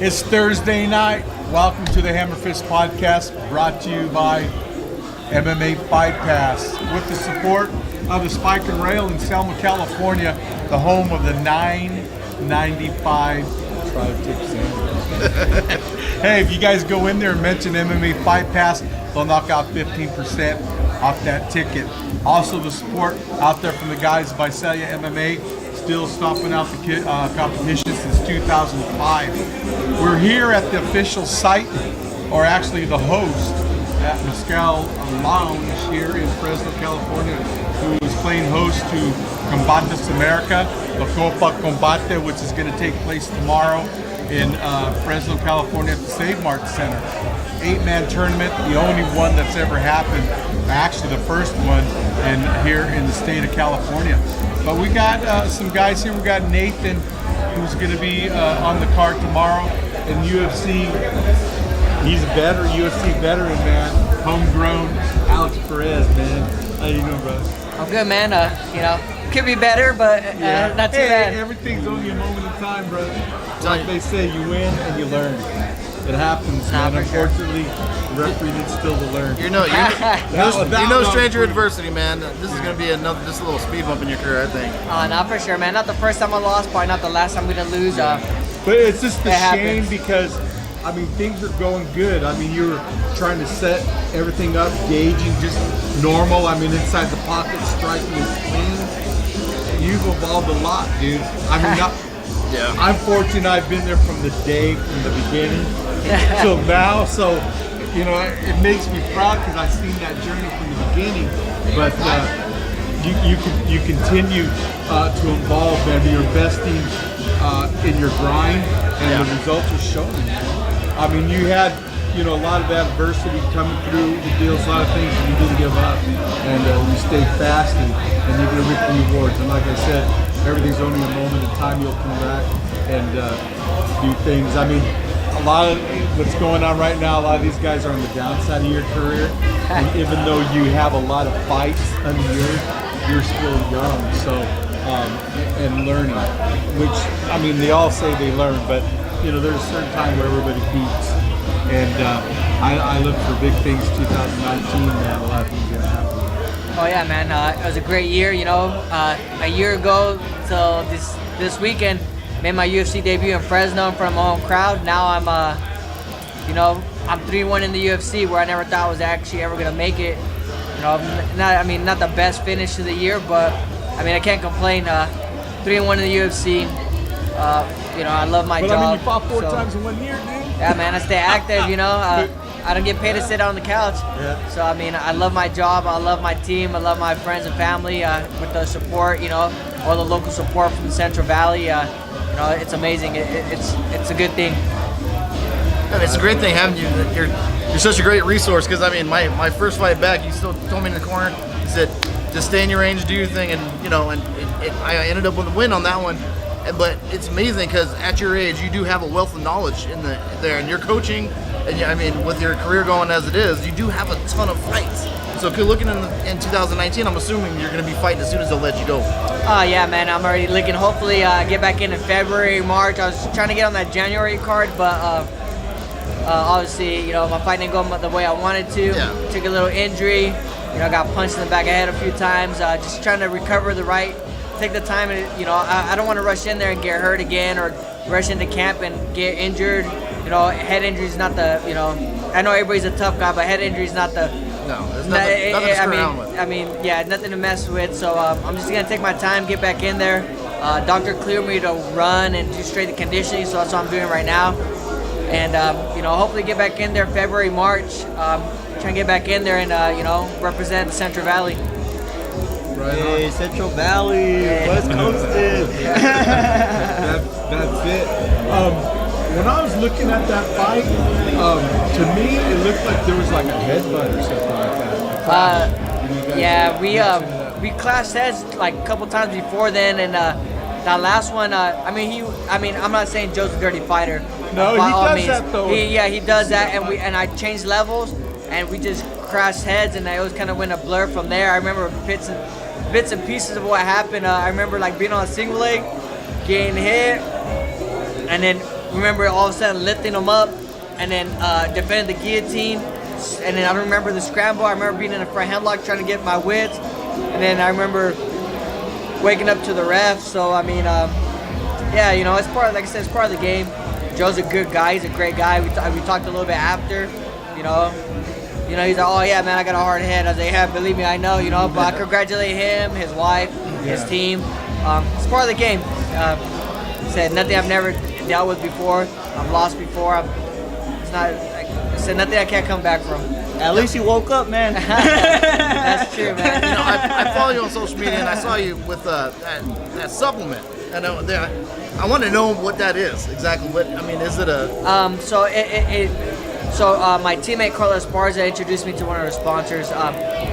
It's Thursday night. Welcome to the HammerFist podcast, brought to you by MMA Fight Pass, with the support of the Spike and Rail in Selma, California, the home of the $9.95 tri-tip sandwich. Hey, if you guys go in there and mention MMA Fight Pass, they'll knock out 15% off that ticket. Also, the support out there from the guys by Visalia MMA, still stomping out the competition since 2005. We're here at the official site, or actually the host, at Mezcal Lounge here in Fresno, California, who is playing host to Combate America, the Copa Combate, which is going to take place tomorrow in Fresno, California at the Save Mart Center. 8-man tournament, the only one that's ever happened, actually the first one here in the state of California. But we got some guys here. We got Nathan, who's going to be on the card tomorrow in UFC. He's a veteran, UFC veteran, man. Homegrown Alex Perez, man. How you doing, bro? I'm good, man. Could be better, but not too bad. Everything's only a moment in time, bro. Like they say, you win and you learn. It happens, man. Unfortunately, the referee needs still to learn. You're no stranger to adversity, man. This is going to be just a little speed bump in your career, I think. Not for sure, man. Not the first time I lost, probably not the last time I'm going to lose. But it's just a shame because, I mean, things are going good. I mean, you're trying to set everything up, gauging just normal. I mean, inside the pocket, striking is clean. You've evolved a lot, dude. I mean, I'm fortunate I've been there from the beginning till now. So, you know, it makes me proud because I've seen that journey from the beginning. But you continue to evolve, man. You're investing in your grind, and the results are showing. I mean, you had, a lot of adversity coming through the deals, a lot of things, and you didn't give up, and you stayed fast, and you're going to reap the rewards. And like I said, everything's only a moment in time. You'll come back and do things. I mean, a lot of what's going on right now, a lot of these guys are on the downside of your career, and even though you have a lot of fights under you're still young, so and learning, which, I mean, they all say they learn, but there's a certain time where everybody peaks, and I look for big things 2019, man. A lot of things are going to happen. Oh yeah, man. It was a great year. A year ago till this weekend, made my UFC debut in Fresno in front of my own crowd. Now I'm 3-1 in the UFC, where I never thought I was actually ever gonna make it. Not the best finish of the year, but I mean, I can't complain. 3-1 in the UFC. I love my job. I mean, you fought four times in 1 year, dude. Yeah, man. I stay active. I don't get paid to sit on the couch. Yeah. So, I mean, I love my job. I love my team. I love my friends and family with the support, all the local support from the Central Valley. It's amazing. It's a good thing. And it's a great thing having you. You're such a great resource because, I mean, my first fight back, you still told me in the corner, you said, just stay in your range, do your thing. And, I ended up with a win on that one. But it's amazing because at your age, you do have a wealth of knowledge there, and you're coaching. And I mean, with your career going as it is, you do have a ton of fights. So if you're looking in 2019, I'm assuming you're going to be fighting as soon as they'll let you go. Yeah, man. I'm already looking. Hopefully, get back in February, March. I was trying to get on that January card, but obviously, my fight didn't go the way I wanted to. Yeah. Took a little injury. I got punched in the back of the head a few times. Just trying to recover take the time, and I don't want to rush in there and get hurt again, or rush into camp and get injured. Head injury is not the, I know everybody's a tough guy, but head injury is not the. No, there's nothing to screw around with. I mean, yeah, nothing to mess with. So I'm just gonna take my time, get back in there. Doctor cleared me to run and do straight conditioning, so that's what I'm doing right now. And hopefully get back in there February, March. Try and get back in there and represent the Central Valley. Right. Hey, Central Valley, West Coasted. That's it. When I was looking at that fight, to me it looked like there was like a headbutt or something like that. We clashed heads like a couple times before then, and that last one. I'm not saying Joe's a dirty fighter. No, he does that though. He does that, and I changed levels, and we just crashed heads, and it was kind of went a blur from there. I remember bits and pieces of what happened. I remember like being on a single leg, getting hit, and then remember all of a sudden lifting him up and then defending the guillotine. And then I don't remember the scramble. I remember being in a front headlock trying to get my wits. And then I remember waking up to the ref. So, I mean, yeah, you know, it's part of, like I said, it's part of the game. Joe's a good guy. He's a great guy. We talked a little bit after, you know. You know, he's like, oh, yeah, man, I got a hard head. I was like, yeah, believe me, I know, you know. But I congratulate him, his wife, his team. It's part of the game. Said nothing I've never dealt with before. I've lost before. It's not, I said nothing I can't come back from. At least you woke up, man. That's true, man. You know, I follow you on social media, and I saw you with that supplement. And I want to know what that is exactly. What I mean, is it a? So my teammate Carlos Esparza introduced me to one of our sponsors.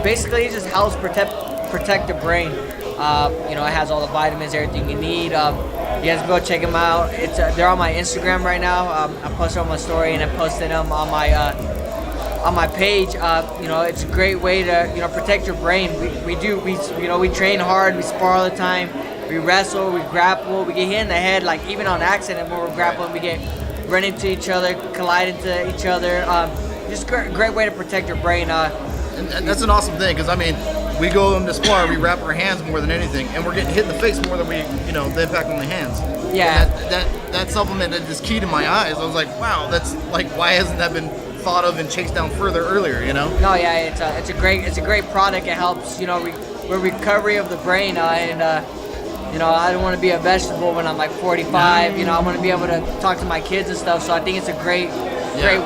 Basically, it just helps protect the brain. You know, it has all the vitamins, everything you need. You guys go check them out. They're on my Instagram right now. I posted on my story and I posted them on my page. You know, it's a great way to protect your brain. We train hard. We spar all the time. We wrestle. We grapple. We get hit in the head, like even on accident when we're grappling, we get run into each other, collide into each other. Just great way to protect your brain. And that's an awesome thing, because I mean, we go into spar, we wrap our hands more than anything, and we're getting hit in the face more than the impact on the hands. Yeah. That supplement that is key to my eyes. I was like, wow, that's like, why hasn't that been thought of and chased down further earlier? You know? No, yeah, it's a great product. It helps, you know, with recovery of the brain, you know, I don't want to be a vegetable when I'm like 45. You know, I want to be able to talk to my kids and stuff. So I think it's a great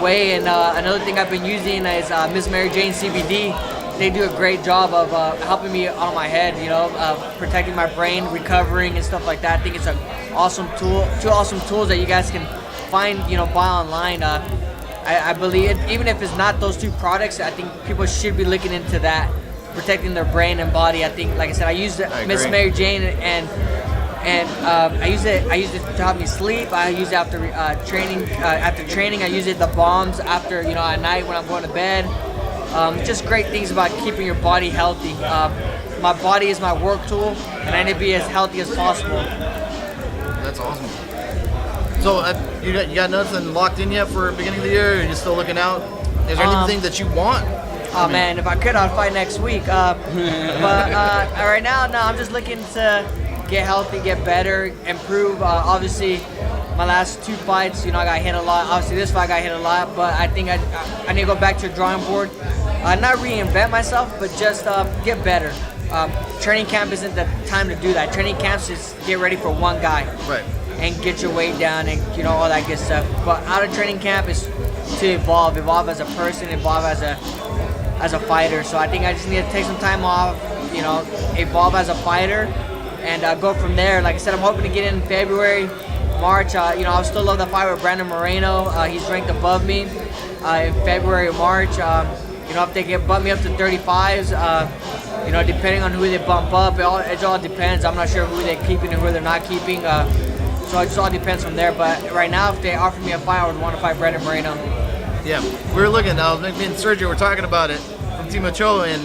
way. And another thing I've been using is Miss Mary Jane CBD. They do a great job of helping me on my head, you know, protecting my brain, recovering and stuff like that. I think it's an awesome tool, 2 awesome tools that you guys can find, you know, buy online. I believe, even if it's not those 2 products, I think people should be looking into that, protecting their brain and body. I think, like I said, I used Miss Mary Jane and I use it to help me sleep. I use it after training. After training, I use it the bombs after, you know, at night when I'm going to bed. Just great things about keeping your body healthy. My body is my work tool, and I need to be as healthy as possible. That's awesome. So you got nothing locked in yet for beginning of the year? Or are you still looking out? Is there anything that you want? Man, if I could, I'd fight next week. But right now, no, I'm just looking to get healthy, get better, improve. Obviously, my last 2 fights, you know, I got hit a lot. Obviously, this fight got hit a lot, but I think I need to go back to the drawing board. Not reinvent myself, but just get better. Training camp isn't the time to do that. Training camps is get ready for one guy. Right. And get your weight down and, you know, all that good stuff. But out of training camp is to evolve as a person, evolve as a fighter. So I think I just need to take some time off, you know, evolve as a fighter and go from there. Like I said, I'm hoping to get in February, March. You know, I'll still love the fight with Brandon Moreno. He's ranked above me in February or March. You know, if they bump me up to 35s, you know, depending on who they bump up, it all depends. I'm not sure who they're keeping and who they're not keeping. So it just all depends from there. But right now, if they offer me a fight, I would want to fight Brandon Moreno. Yeah, we were looking. Me and Sergio were talking about it from Team Ochoa, and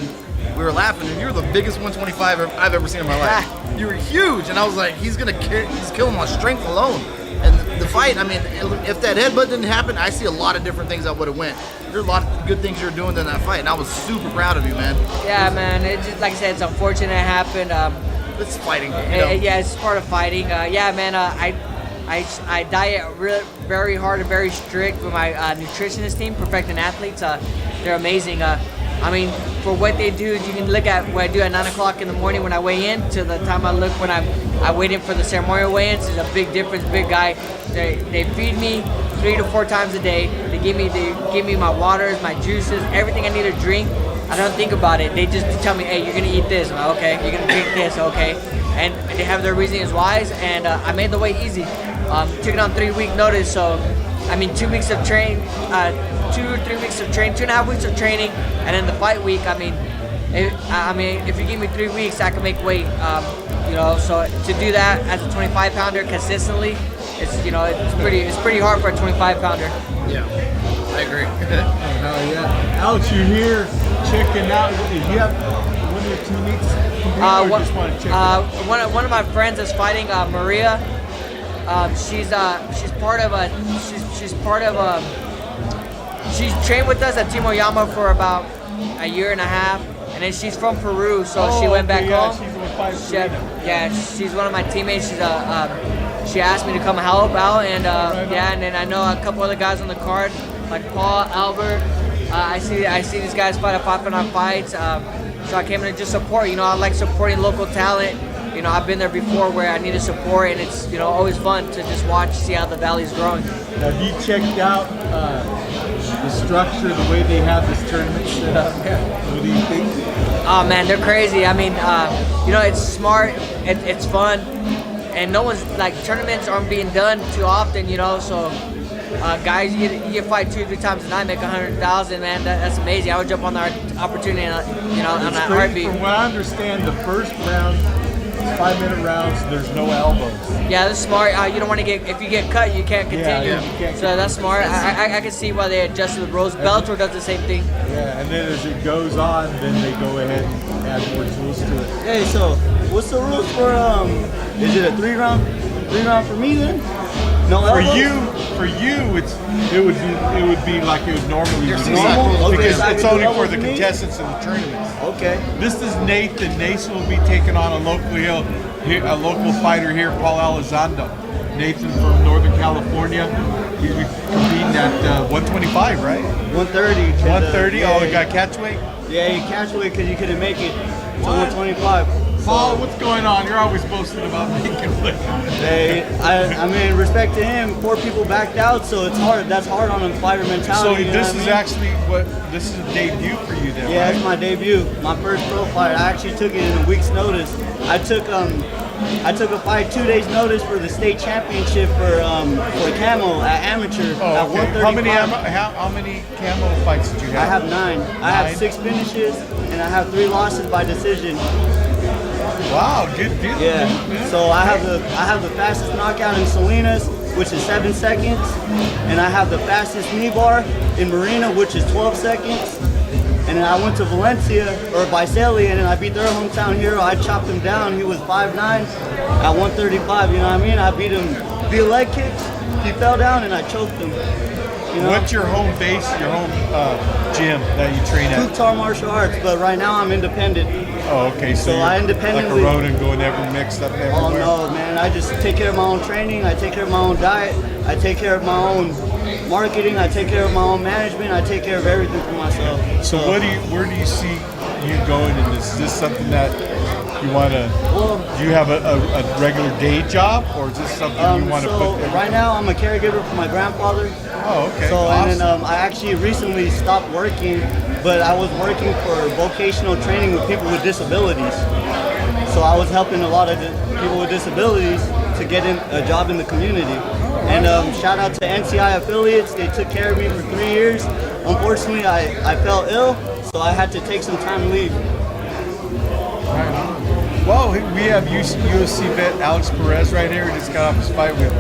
we were laughing. And you were the biggest 125 I've ever seen in my life. You were huge, and I was like, he's killing my strength alone. And the fight, I mean, if that headbutt didn't happen, I see a lot of different things that would have went. There's a lot of good things you're doing in that fight, and I was super proud of you, man. Yeah, man. It just, like I said, it's unfortunate it happened. It's fighting. You know? Yeah, it's part of fighting. Yeah, man. I diet very hard and very strict with my nutritionist team, Perfecting Athletes. They're amazing. I mean, for what they do, you can look at what I do at 9 o'clock in the morning when I weigh in to the time I look when I wait in for the ceremonial weigh-ins. There's a big difference. Big guy. They feed me 3 to 4 times a day. They give me my waters, my juices, everything I need to drink. I don't think about it. They just tell me, hey, you're gonna eat this. I'm like, okay. You're gonna drink this. Okay. And they have their reasons whys, and I made the weight easy. Took it on 3-week notice, so I mean 2 weeks of train, 2 or 3 weeks of train, 2.5 weeks of training, and then the fight week. I mean, if you give me 3 weeks, I can make weight. You know, so to do that as a 25-pounder consistently, it's pretty hard for a 25-pounder. Yeah, I agree. Hell yeah, Alex, you're here checking out. Did you have one of your teammates? One of my friends is fighting Maria. She's part of a she's trained with us at Team Oyama for about a year and a half, and then she's from Peru, so she went back home. She's one of my teammates. She asked me to come help out, and and then I know a couple other guys on the card like Paul, Albert. I see these guys popping on fights, so I came in to just support. You know, I like supporting local talent. You know, I've been there before where I need support, and it's, you know, always fun to just watch, see how the valley's growing. Have you checked out the structure, the way they have this tournament set up? What do you think? Oh man, they're crazy. I mean, you know, it's smart, it's fun, and no one's like, tournaments aren't being done too often, you know. So guys, you get fight 2-3 times a night, make 100,000, man. That's amazing. I would jump on the opportunity, you know, on that heartbeat. From what I understand, the first round, 5-minute rounds, there's no elbows. Yeah, that's smart. You don't want to get, if you get cut, you can't continue. Yeah, you can't so that's smart. I can see why they adjusted the rules. Bellator does the same thing. Yeah, and then as it goes on, then they go ahead and add more tools to it. Hey, so what's the rules for is it a 3-round? 3-round for me then? No elbows? For you, it would be like it would normally be. Normal? Okay, because so it's only for elbows the for me? contestants in the tournaments. Okay. This is Nathan. Nathan will be taking on a local fighter here, Paul Elizondo. Nathan from Northern California. He's competing at 125, right? 130. 130. Yeah, He got catch weight. Yeah, you catch weight because you couldn't make it to 125. Paul, what's going on? You're always boasting about making weight. Hey, I mean, respect to him. 4 people backed out, so it's hard. That's hard on a fighter So mentality. this is actually this is a debut for you then, Yeah, right? it's my debut, my first pro fight. I actually took it in a week's notice. I took a fight 2 days notice for the state championship for camo at amateur at 135. How many camo fights did you have? I have 9. I have 6 finishes and I have 3 losses by decision. Wow, good deal. Yeah. So I have the fastest knockout in Salinas, which is 7 seconds, and I have the fastest knee bar in Marina, which is 12 seconds. And then I went to Valencia or Visalia, and I beat their hometown hero. I chopped him down. He was 5'9" at 135. You know what I mean? I beat him via leg kicks. He fell down, and I choked him. You know? What's your home base, your home gym that you train at? Kukhtar Martial Arts, but right now I'm independent. Oh, okay. So I you're independently. like a road and going every mixed up everywhere. Oh no, man! I just take care of my own training. I take care of my own diet. I take care of my own marketing. I take care of my own management. I take care of everything for myself. So where do you see you going in this? Is this something that you want to? Do you have a regular day job, or is this something you want to put? Right now, I'm a caregiver for my grandfather. Oh, okay. So awesome. and then I actually recently stopped working, but I was working for vocational training with people with disabilities. So I was helping a lot of people with disabilities to get a job in the community. And shout out to NCI affiliates. They took care of me for 3 years. Unfortunately, I fell ill, so I had to take some time leave. Well, we have UFC vet Alex Perez right here. He just got off his fight with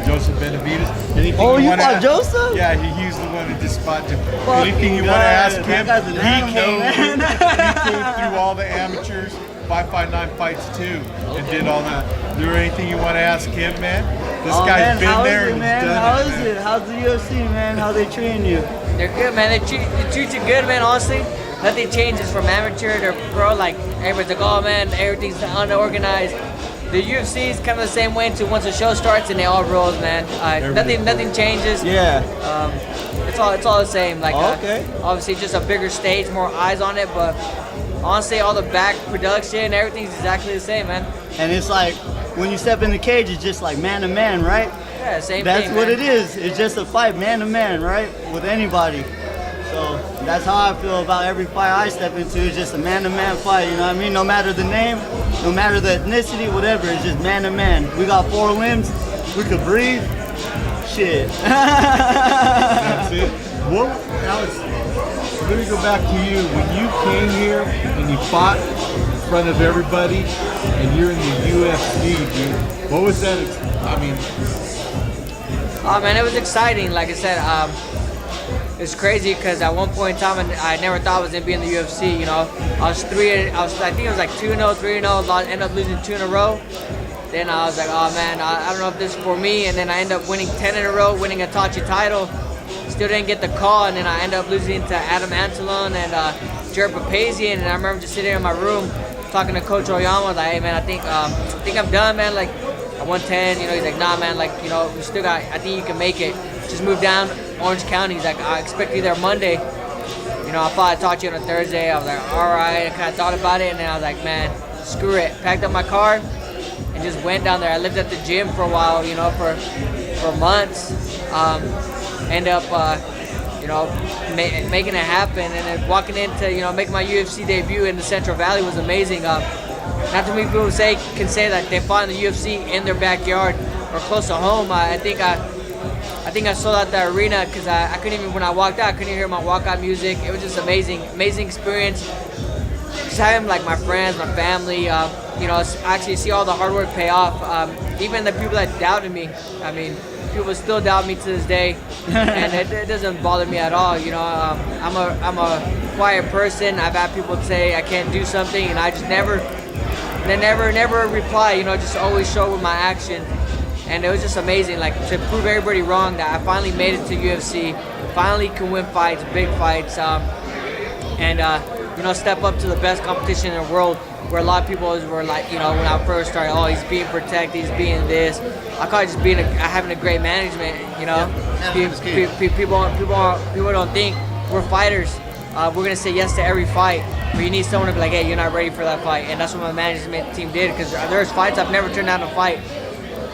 Joseph Benavidez. Anything you fought Joseph? Yeah, he's the one who just fought him. Fucking Anything you want to ask him? That guy's an animal, He came through all the amateurs, 559 fights too, and did all that. Is there anything you want to ask him, man? This guy's been there and he's done How it, is it? How's the UFC, man? How they treating you? They're good, man. They treat you good, man. Honestly, nothing changes from amateur to pro. Like, everybody's like, oh man, everything's unorganized. The UFC is kind of the same way until once the show starts and they all rolls, man. Nothing changes. Yeah. It's all the same. Like, okay. Obviously, just a bigger stage, more eyes on it. But honestly, all the back production, everything's exactly the same, man. And it's like when you step in the cage, it's just like man to man, right? Yeah, same That's thing. what man. it is. It's just a fight, man to man, right? With anybody. So that's how I feel about every fight I step into. It's just a man-to-man fight, you know what I mean? No matter the name, no matter the ethnicity, whatever, it's just man-to-man. We got 4 limbs, we could breathe. Shit. That's it. Well, Alex, let me go back to you. When you came here and you fought in front of everybody and you're in the UFC, dude, what was that? I mean... Oh man, it was exciting. Like I said, it's crazy because at one point in time I never thought I was gonna be in the UFC. You know, I think it was like 2-0, 3-0. Ended up losing 2 in a row, then I was like, oh man, I don't know if this is for me. And then I ended up winning 10 in a row, winning a Tachi title. Still didn't get the call, and then I ended up losing to Adam Antolon and Jared Papazian. And I remember just sitting in my room talking to Coach Oyama, like, hey man, I think I'm done, man. Like, I won 10. You know, he's like, nah, man. Like, you know, we still got. I think you can make it. Just move down Orange County. He's like, I expect you there Monday. You know, I thought I talked to you on a Thursday. I was like, all right. I kind of thought about it, and then I was like, man, screw it. Packed up my car and just went down there. I lived at the gym for a while, you know, for months. Ended up, you know, making it happen, and then walking into, you know, making my UFC debut in the Central Valley was amazing. Not too many people can say that they fought in the UFC in their backyard or close to home. I think I sold out the arena because I couldn't even, when I walked out, I couldn't hear my walkout music. It was just amazing experience. Just having like my friends, my family, you know, actually see all the hard work pay off. Even the people that doubted me, I mean, people still doubt me to this day, and it doesn't bother me at all. You know, I'm a quiet person. I've had people say I can't do something, and I just never reply. You know, just always show with my action. And it was just amazing, like, to prove everybody wrong that I finally made it to UFC, finally can win fights, big fights, and you know, step up to the best competition in the world. Where a lot of people were like, you know, when I first started, oh, he's being protected, he's being this. I call it just being having a great management. You know, people don't think we're fighters. We're gonna say yes to every fight, but you need someone to be like, hey, you're not ready for that fight, and that's what my management team did. Because there's fights I've never turned down a fight,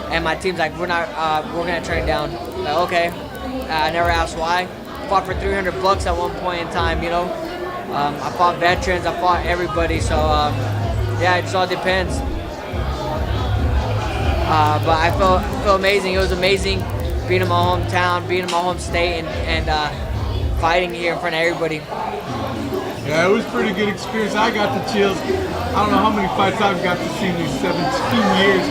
and my team's like, we're gonna turn it down. Like, okay, I never asked why. Fought for $300 at one point in time. You know, I fought veterans, I fought everybody. So. Yeah, it just all depends. But I feel amazing. It was amazing being in my hometown, being in my home state, and fighting here in front of everybody. Yeah, it was a pretty good experience. I got the chills. I don't know how many fights I've got to see in these 17 years,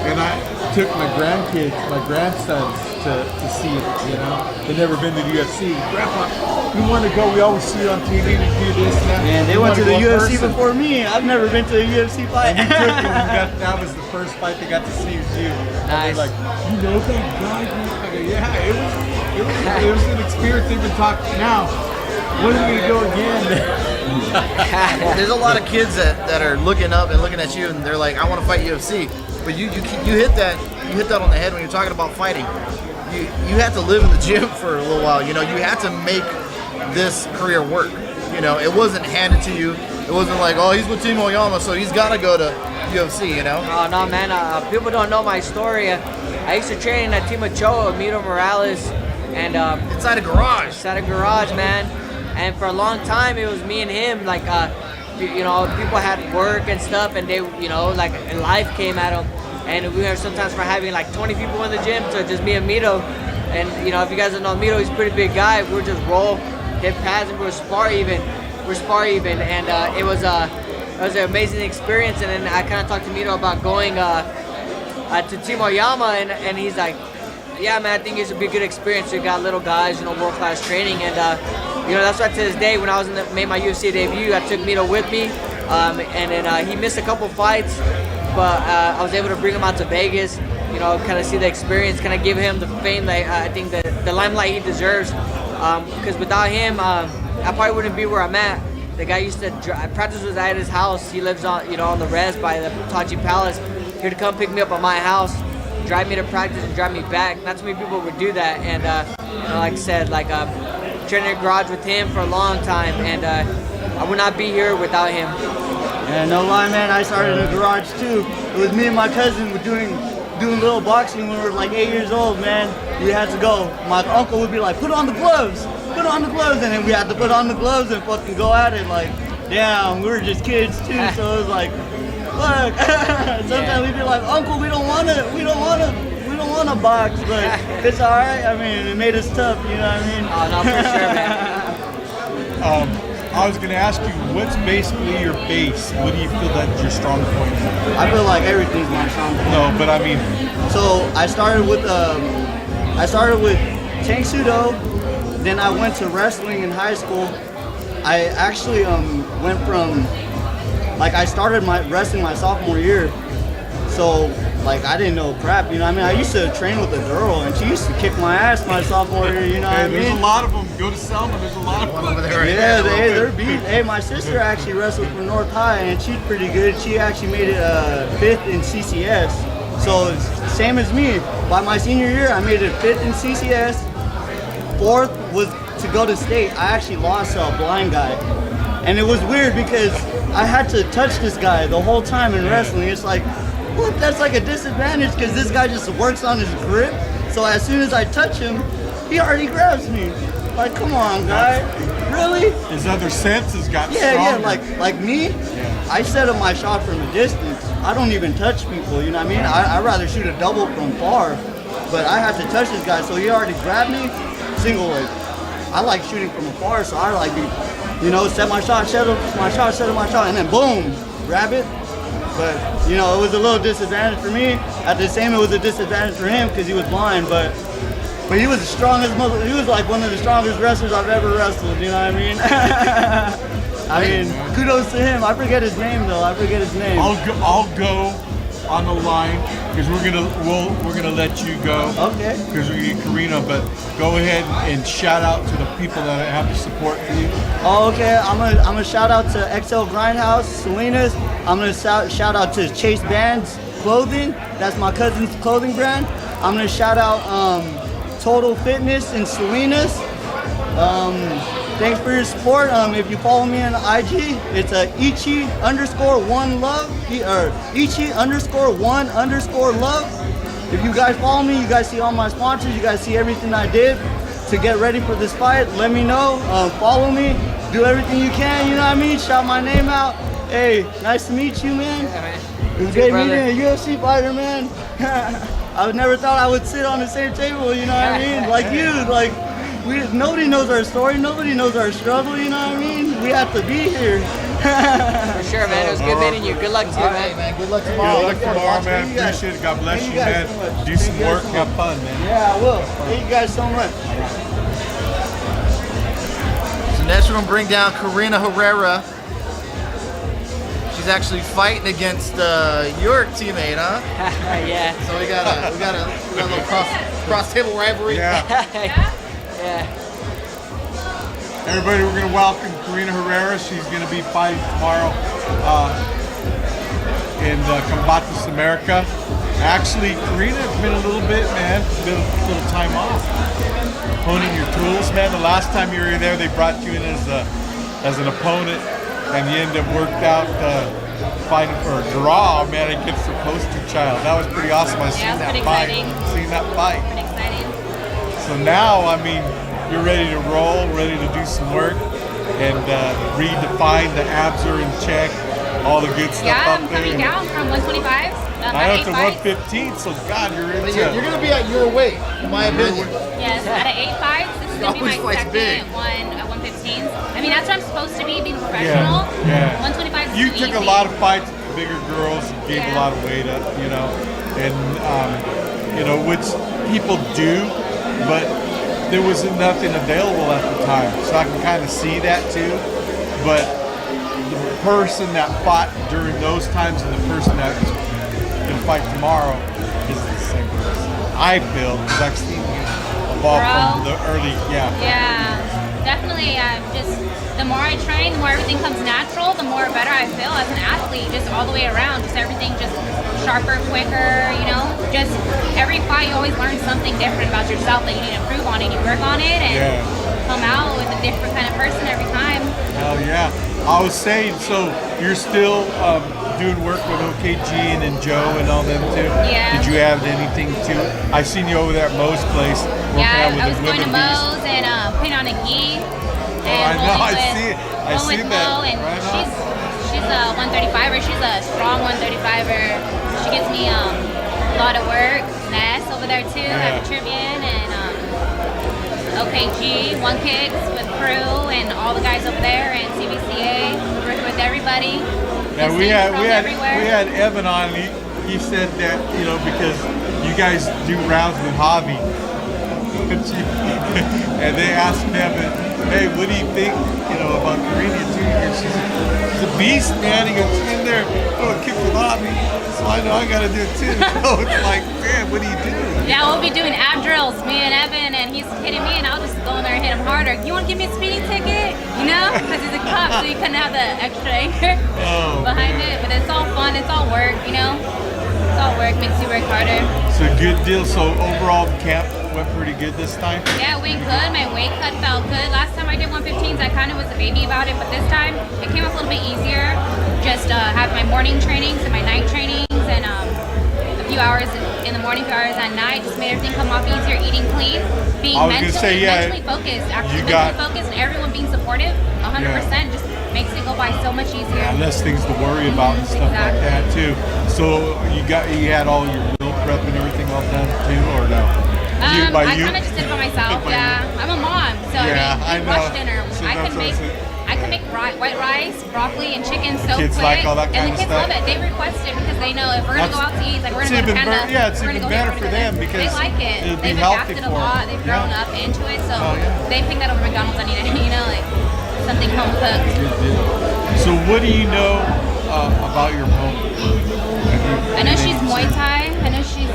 and I took my grandkids, my grandsons to see it, you know. They've never been to the UFC. Grandpa, we want to go. We always see it on TV to do this and that. Man, they went to the UFC before me. I've never been to a UFC fight. And we took them. That was the first fight they got to see was you. Nice. Like, you know that guy? I go, yeah, it was an experience. They've been talking now. When are we gonna go again? There's a lot of kids that are looking up and looking at you, and they're like, I want to fight UFC. But you hit that on the head when you're talking about fighting. You have to live in the gym for a little while. You know, you have to make this career work. You know, it wasn't handed to you. It wasn't like, oh, he's with Team Oyama, so he's got to go to UFC, you know? Oh, no, man. People don't know my story. I used to train at Team Ochoa, Mito Morales, and inside a garage. Inside a garage, man. And for a long time, it was me and him. Like, you know, people had work and stuff, and they, you know, like life came at them. And we were sometimes for having like 20 people in the gym, so just me and Mito. And you know, if you guys don't know Mito, he's a pretty big guy. We're just roll, hit pads, and we're spar even. And it was an amazing experience. And then I kind of talked to Mito about going to Team Oyama, and he's like, yeah, man, I think it's a big good experience. You got little guys, you know, world class training, and you know, that's why to this day, when I was made my UFC debut, I took Mito with me, and then he missed a couple fights. But I was able to bring him out to Vegas, you know, kind of see the experience, kind of give him the fame that I think the limelight he deserves. Because without him, I probably wouldn't be where I'm at. The guy used to practice was at his house. He lives on, you know, on the res by the Tachi Palace. Here to come pick me up at my house, drive me to practice and drive me back. Not too many people would do that. And you know, like I said, like training in a garage with him for a long time, and I would not be here without him. Yeah, no lie, man. I started in the garage too. It was me and my cousin were doing little boxing when we were like 8 years old, man. We had to go. My uncle would be like, put on the gloves, and then we had to put on the gloves and fucking go at it. Like, damn, we were just kids too, so it was like, fuck. Sometimes we'd be like, Uncle, we don't want to box, but it's all right. I mean, it made us tough, you know what I mean? Oh no, for sure, man. I was going to ask you, what's basically your base? What do you feel that's your strong point? I feel like everything's my strong point. No, but I mean... So I started with Tank Sudo, then I went to wrestling in high school. I actually went from, like I started my wrestling my sophomore year. So, like, I didn't know crap, you know what I mean? I used to train with a girl, and she used to kick my ass my sophomore year, you know what I mean? There's a lot of them. Go to Selma, there's a lot of them. Over there, Yeah, they're beat. Hey, my sister actually wrestled for North High, and she's pretty good. She actually made it 5th in CCS. So, same as me. By my senior year, I made it 5th in CCS. 4th was to go to state. I actually lost a blind guy. And it was weird because I had to touch this guy the whole time in wrestling. It's like, what? That's like a disadvantage because this guy just works on his grip. So as soon as I touch him, he already grabs me. Like, come on, guy. Really? His other senses got Yeah, stronger. like me, I set up my shot from a distance. I don't even touch people, you know what I mean? I'd rather shoot a double from far, but I had to touch this guy, so he already grabbed me, single leg. I like shooting from afar, so I like, set my shot, set up my shot, and then boom, grab it. But, it was a little disadvantage for me. At the same, it was a disadvantage for him because he was blind, but he was the strongest, he was like one of the strongest wrestlers I've ever wrestled, you know what I mean? I mean, kudos to him. I forget his name though. I'll go on the line because we're gonna let you go. Okay. Because we get Karina, but go ahead and shout out to the people that have the support for you. Oh, okay. I'm gonna shout out to XL Grindhouse, Salinas. I'm gonna shout out to Chase Bands Clothing. That's my cousin's clothing brand. I'm gonna shout out Total Fitness in Salinas. Thanks for your support. If you follow me on IG, it's Ichi_1love, or Ichi_1_love. If you guys follow me, you guys see all my sponsors, you guys see everything I did to get ready for this fight. Let me know, follow me, do everything you can, you know what I mean? Shout my name out. Hey, nice to meet you, man. Yeah, man. It was great meeting a UFC fighter, man. I never thought I would sit on the same table, you know what I mean? Like you, like, nobody knows our story, nobody knows our struggle, you know what I mean? We have to be here. For sure, man. It was good meeting you. Good luck to you, man. Good luck tomorrow. Good luck tomorrow, man. Appreciate it. God bless you, man. Do some work. Have fun, man. Yeah, I will. Thank you guys so much. So next we're gonna bring down Karina Herrera. She's actually fighting against your teammate, huh? Yeah. So we got a little cross table rivalry. Yeah. Yeah. Everybody, we're going to welcome Karina Herrera. She's going to be fighting tomorrow in Combate America. Actually, Karina, it's been a little bit, man. Been a little time off. Honing your tools, man. The last time you were there, they brought you in as an opponent, and you ended up worked out fighting for a draw, man, against the poster child. That was pretty awesome. I seen that fight. Seen that fight. Pretty exciting. So now, I mean, you're ready to roll, ready to do some work, and redefine the abs are in check, all the good stuff Yeah, up I'm there. coming down from 125. I up to 8 115, so God, you're But into you're gonna be at your weight, in my opinion. Yes, out of 8 fights, this is gonna be Always my fights second big. one at 115. I mean, that's what I'm supposed to be, being professional. Yeah. 125 is You too took a easy. lot of fights with bigger girls, gave a lot of weight up, and which people do, but there was nothing available at the time, so I can kind of see that too. But the person that fought during those times and the person that's going to fight tomorrow is the same person. I feel, because I've seen you evolve from the early, Yeah, definitely. The more I train, the more everything comes natural, the more better I feel as an athlete, just all the way around. Just everything just sharper, quicker, Just every fight, you always learn something different about yourself that you need to improve on, and you work on it, and come out with a different kind of person every time. Hell yeah. I was saying, so you're still doing work with OKG and Joe and all them too? Yeah. Did you add anything to it? I seen you over there at Mo's place working Yeah, out with I was the going to women beast. Mo's and putting on a gi. I And know, I rolling see it. I rolling see with that. Mo, and Right on. she's a 135er. She's a strong 135er. She gives me a lot of work. Ness over there too, Yeah. at Tribune, and OKG, One Kicks with Crew and all the guys over there, and CBCA, working with everybody. Yeah, Just we seeing had from everywhere. Evan on. He said that because you guys do rounds with Javi, and they asked Kevin, hey, what do you think, about Karina Jr.? She's a beast, man. He goes in there, kick the lobby. So I know I got to do it too. So it's like, man, what do you do? Yeah, we'll be doing ab drills, me and Evan, and he's hitting me, and I'll just go in there and hit him harder. You want to give me a speeding ticket? Because he's a cop, so you couldn't have the extra anger behind it. But it's all fun, it's all work, It's all work, makes you work harder. So good deal. So overall, the camp went pretty good this time? Yeah, it went good. My weight cut felt good. Last time I did 115s, I kind of was a baby about it, but this time it came off a little bit easier. Just have my morning trainings and my night trainings, and a few hours in the morning, a few hours at night. Just made everything come off easier. Eating clean, being mentally focused, actually mentally focused, and everyone being supportive. 100% just makes it go by so much easier. Yeah, less things to worry about and stuff like that too. So you had all your meal prep and everything all done too, or no? I kind of just did it by myself. I'm a mom, so I mean, watch dinner. So I can make white rice, broccoli, and chicken so kids quick. Like all that kind and the kids love it. They request it because they know if we're gonna go out to eat, like we're gonna go to Panda. It's even better for them because they like it. They've adapted a lot. They've grown up into it, so they pick that over McDonald's any day. Like something home cooked. Good deal. So what do you know about your opponent? I know she's Muay Thai. I know she's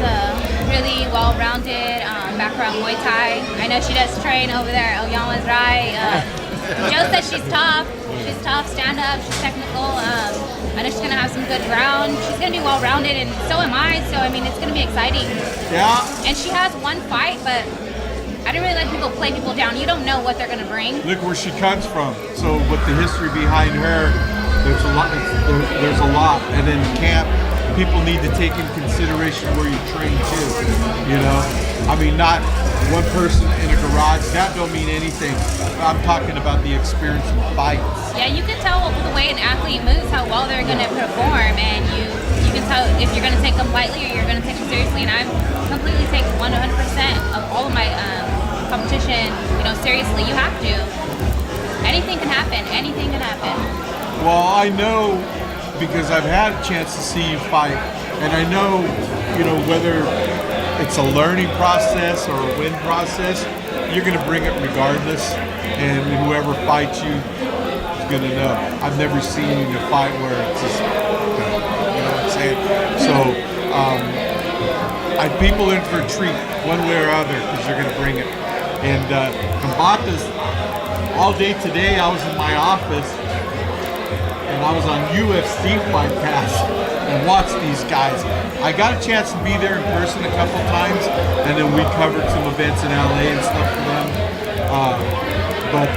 really well-rounded background Muay Thai. I know she does train over there. Oyama's right. Joe says she's tough. She's tough, stand up. She's technical. I know she's gonna have some good ground. She's gonna be well-rounded, and so am I. So I mean, it's gonna be exciting. Yeah. And she has one fight, but I don't really let people play people down. You don't know what they're gonna bring. Look where she comes from. So with the history behind her, there's a lot. There's a lot, and then camp. People need to take in consideration where you train too. I mean, not one person in a garage. That don't mean anything. I'm talking about the experience of fights. Yeah, you can tell the way an athlete moves, how well they're going to perform, and you can tell if you're going to take them lightly or you're going to take them seriously. And I'm completely taking 100% of all of my competition, seriously. You have to. Anything can happen. Anything can happen. Well, I know, because I've had a chance to see you fight, and I know, whether it's a learning process or a win process, you're going to bring it regardless, and whoever fights you is going to know. I've never seen you in a fight where it's just, you know what I'm saying? So, people in for a treat, one way or other, because you're going to bring it. And Combate's, all day today, I was in my office, and I was on UFC Fight Pass and watched these guys. I got a chance to be there in person a couple times, and then we covered some events in LA and stuff for them. But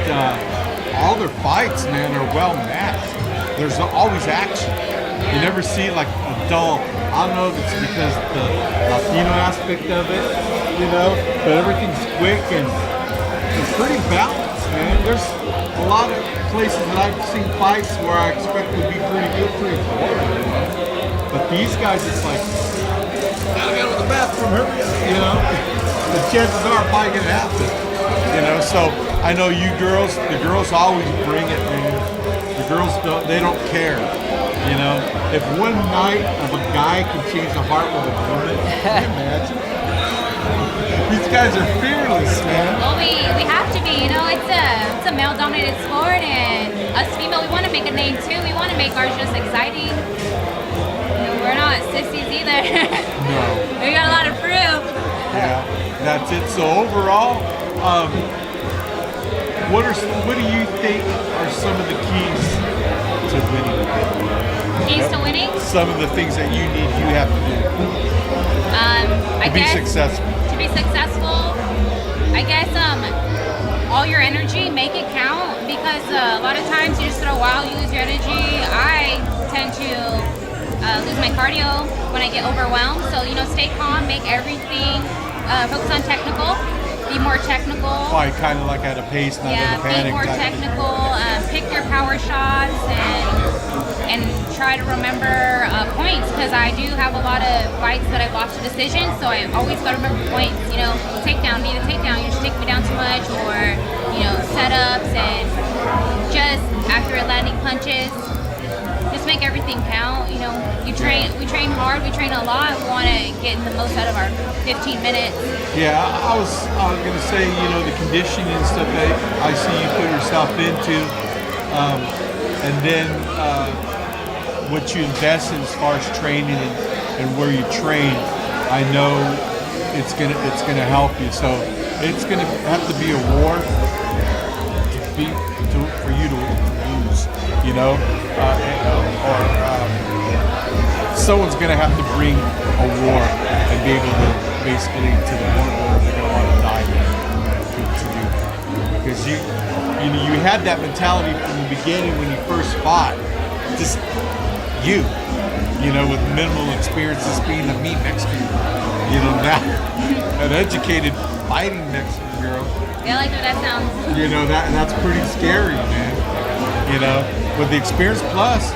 all their fights, man, are well matched. There's always action. You never see like a dull. I don't know if it's because the Latino aspect of it, but everything's quick and it's pretty balanced, man. There's a lot of places that I've seen fights where I expect to be pretty good, pretty boring, but these guys, it's like, gotta go to the bathroom, hurry up, The chances are probably gonna happen, So I know you girls, the girls always bring it, man. The girls don't care, If one night of a guy can change the heart with a woman, can you imagine? These guys are fearless, man. Well, we have to be, it's a male-dominated sport, and us female, we want to make a name too. We want to make ours just exciting. We're not sissies either. No. We got a lot of proof. Yeah, that's it. So overall, what do you think are some of the keys to winning? Keys to winning? Some of the things that you have to do to be successful. To be successful, I guess all your energy, make it count, because a lot of times you just throw wild, you lose your energy. I tend to lose my cardio when I get overwhelmed. So, stay calm, make everything, focus on technical, be more technical. Fight kind of like at a pace, not at a panic. Be more technical, pick your power shots, and try to remember points, because I do have a lot of fights that I've lost to decision, so I always got to remember points. Takedown, need a takedown, you just take me down too much, or setups, and just after landing punches, just make everything count. You know, we train hard, we train a lot. We want to get the most out of our 15 minutes. Yeah, I was going to say, you know, the conditioning and stuff that I see you put yourself into, and then what you invest in as far as training and where you train, I know it's gonna help you. So it's gonna have to be a war for you to lose, you know, or someone's gonna have to bring a war and be able to basically to the point where they're gonna want to die to you, because you had that mentality from the beginning when you first fought, just you know, with minimal experience, just being a meat Mexican, you know, now an educated fighting Mexican girl. Yeah, I like that sounds. You know, that's pretty scary, man. You know, with the experience plus,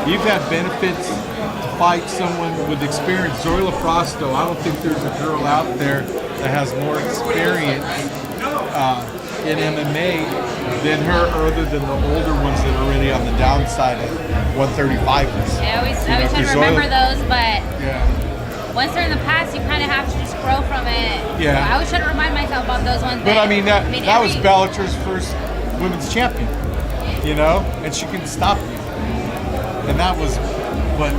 you've had benefits to fight someone with experience. Zoila Frosto, I don't think there's a girl out there that has more experience in MMA than her, other than the older ones that are really on the downside of 135ers. Yeah, I always try to remember those, but yeah. once they're in the past, you kind of have to just grow from it. Yeah. So I always try to remind myself about those ones. But I mean, that was Bellator's first women's champion, you know, and she couldn't stop you. And that was, what,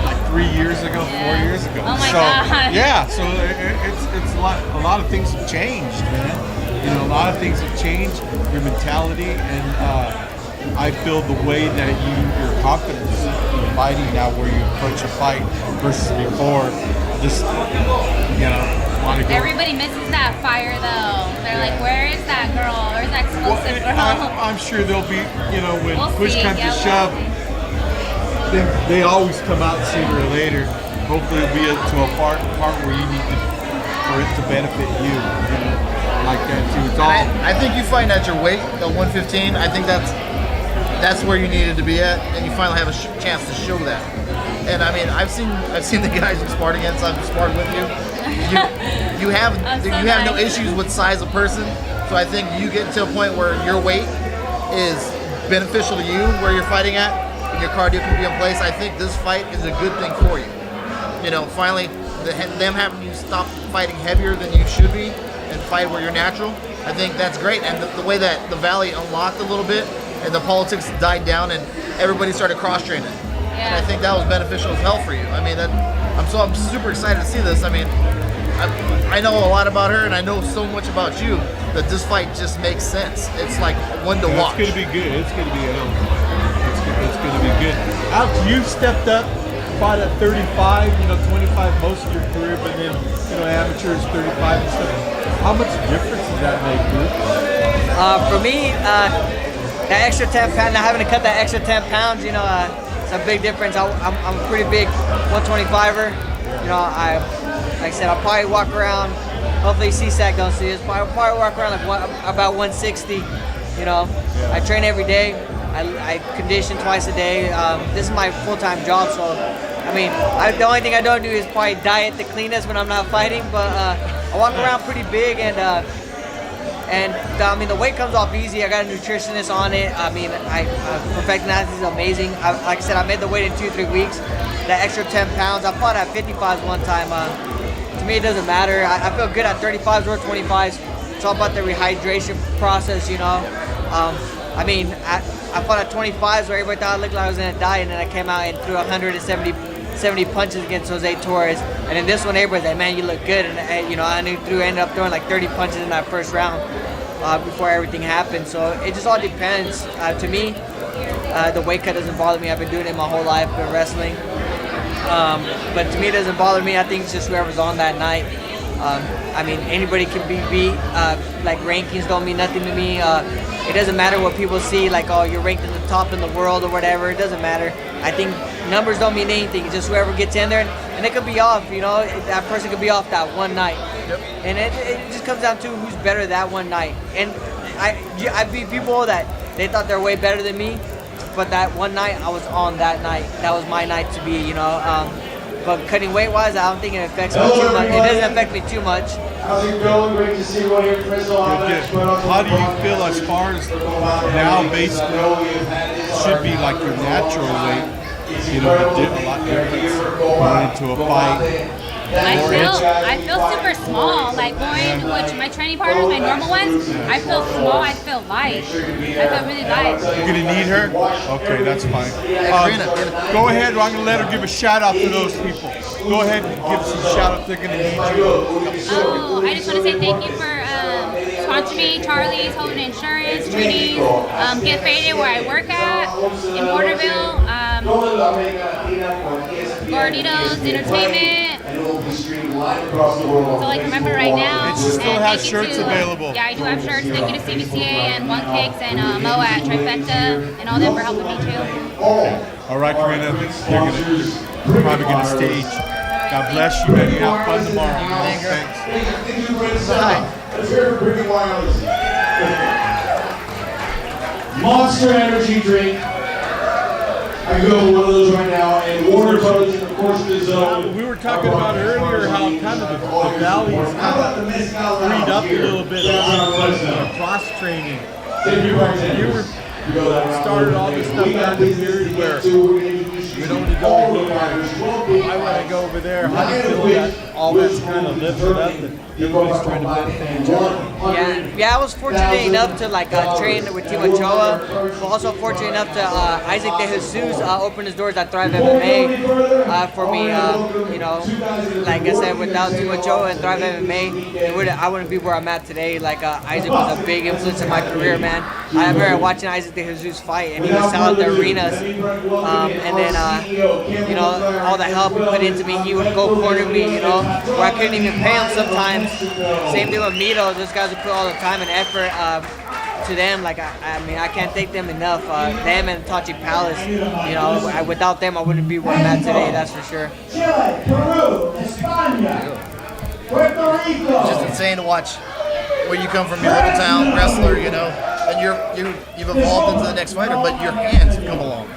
like 3 years ago, 4 years ago. Oh my God. Yeah, so it's a lot of things have changed, man. You know, a lot of things have changed, your mentality, and I feel the way that your confidence in fighting now, where you approach a fight versus before, just, you know, want to go. Everybody misses that fire, though. They're like, where is that girl? Where's that explosive girl? I'm sure there'll be, you know, when We'll push see. comes Yeah, to we'll shove, see. they always come out sooner or later. Hopefully it'll be to a part where you need to, for it to benefit you, you know, like that too. It's all, I think you fighting at your weight, the 115. I think that's where you needed to be at, and you finally have a chance to show that. And I mean, I've seen the guys you sparred against. I've sparred with you. You have no issues with size of person. So I think you get to a point where your weight is beneficial to you, where you're fighting at, and your cardio can be in place. I think this fight is a good thing for you. You know, finally, them having you stop fighting heavier than you should be and fight where you're natural, I think that's great. And the way that the Valley unlocked a little bit and the politics died down and everybody started cross-training. And I think that was beneficial as hell for you. I mean, I'm super excited to see this. I mean, I know a lot about her and I know so much about you that this fight just makes sense. It's like one to watch. It's going to be good. It's going to be a hell of a fight. It's going to be good. Alex, you've stepped up, fought at 35, you know, 25 most of your career, but then, you know, amateurs 35 and stuff. How much difference does that make, dude? For me, that extra 10 pounds, not having to cut that extra 10 pounds, you know, it's a big difference. I'm a pretty big 125er. You know, like I said, I'll probably walk around, hopefully CSAC don't see this, but I'll probably walk around like about 160, you know. Yeah. I train every day. I condition twice a day. This is my full-time job, so, I mean, the only thing I don't do is probably diet the cleanest when I'm not fighting, but I walk around pretty big, and I mean, the weight comes off easy. I got a nutritionist on it. I mean, Perfecting Athletes is amazing. Like I said, I made the weight in 2-3 weeks. That extra 10 pounds, I fought at 55s one time. To me, it doesn't matter. I feel good at 35s or 25s. It's all about the rehydration process, you know. I mean, I fought at 25s where everybody thought I looked like I was gonna die, and then I came out and threw 170 punches against Jose Torres. And in this one, everybody's like, man, you look good. And you know, I ended up throwing like 30 punches in that first round before everything happened. So it just all depends. To me, the weight cut doesn't bother me. I've been doing it my whole life, been wrestling. But to me, it doesn't bother me. I think it's just whoever's on that night. I mean, anybody can be beat. Like, rankings don't mean nothing to me. It doesn't matter what people see, like, oh, you're ranked in the top in the world or whatever. It doesn't matter. I think numbers don't mean anything. It's just whoever gets in there, and it could be off, you know. That person could be off that one night. Yep. And it just comes down to who's better that one night. And I beat people that they thought they're way better than me, but that one night, I was on that night. That was my night to be, you know. But cutting weight-wise, I don't think it affects me too much. It doesn't affect me too much. How's it going? Great to see you here, Fresno. How do you feel as far as now, basically should be like your natural weight. You know, a lot different going into a fight. I feel super small, like going, which my training partners, my normal ones, I feel small, I feel light. I feel really light. You're gonna need her? Okay, that's fine. Go ahead, I'm gonna let her give a shout out to those people. Go ahead and give some shout outs, they're gonna need you. Oh, I just want to say thank you for sponsoring me, Charlie's, Holding Insurance, Trudy's, Get Faded, where I work at, in Waterville, Gorditos Entertainment. So I can remember right now. And she still and has thank you shirts to, available. Yeah, I do have shirts. Thank you to CBCA and One Kicks and Mo at Trifecta and all them for helping me too. All right, Karina, they're probably gonna stage. God bless you, man. You have fun tomorrow. Thanks. Monster Energy drink. I can go for one of those right now, and water buttons in the course of the zone. We were talking about earlier how kind of the valley is kind of freed up a little bit cross training. You were started all this stuff down the period where we'd only go here. I want to go over there. How do you feel that all that's kind of lifted up and everybody's trying to benefit each other? Yeah, I was fortunate enough to train with Team Ochoa, but also fortunate enough to Isaac De Jesus open his doors at Thrive MMA for me. You know, like I said, without Team Ochoa and Thrive MMA, I wouldn't be where I'm at today. Like Isaac was a big influence in my career, man. I remember watching Isaac De Jesus fight, and he would sell out the arenas, and then you know, all the help he put into me, he would go corner me, you know, where I couldn't even pay him sometimes. Same thing with Mito. Those guys would put all the time and effort to them. Like I mean, I can't thank them enough. Them and Tachi Palace, you know, without them, I wouldn't be where I'm at today. That's for sure. Chile, Peru, España, Puerto Rico. It's just insane to watch where you come from, your little town wrestler, you know, and you've evolved into the next fighter, but your hands have come along.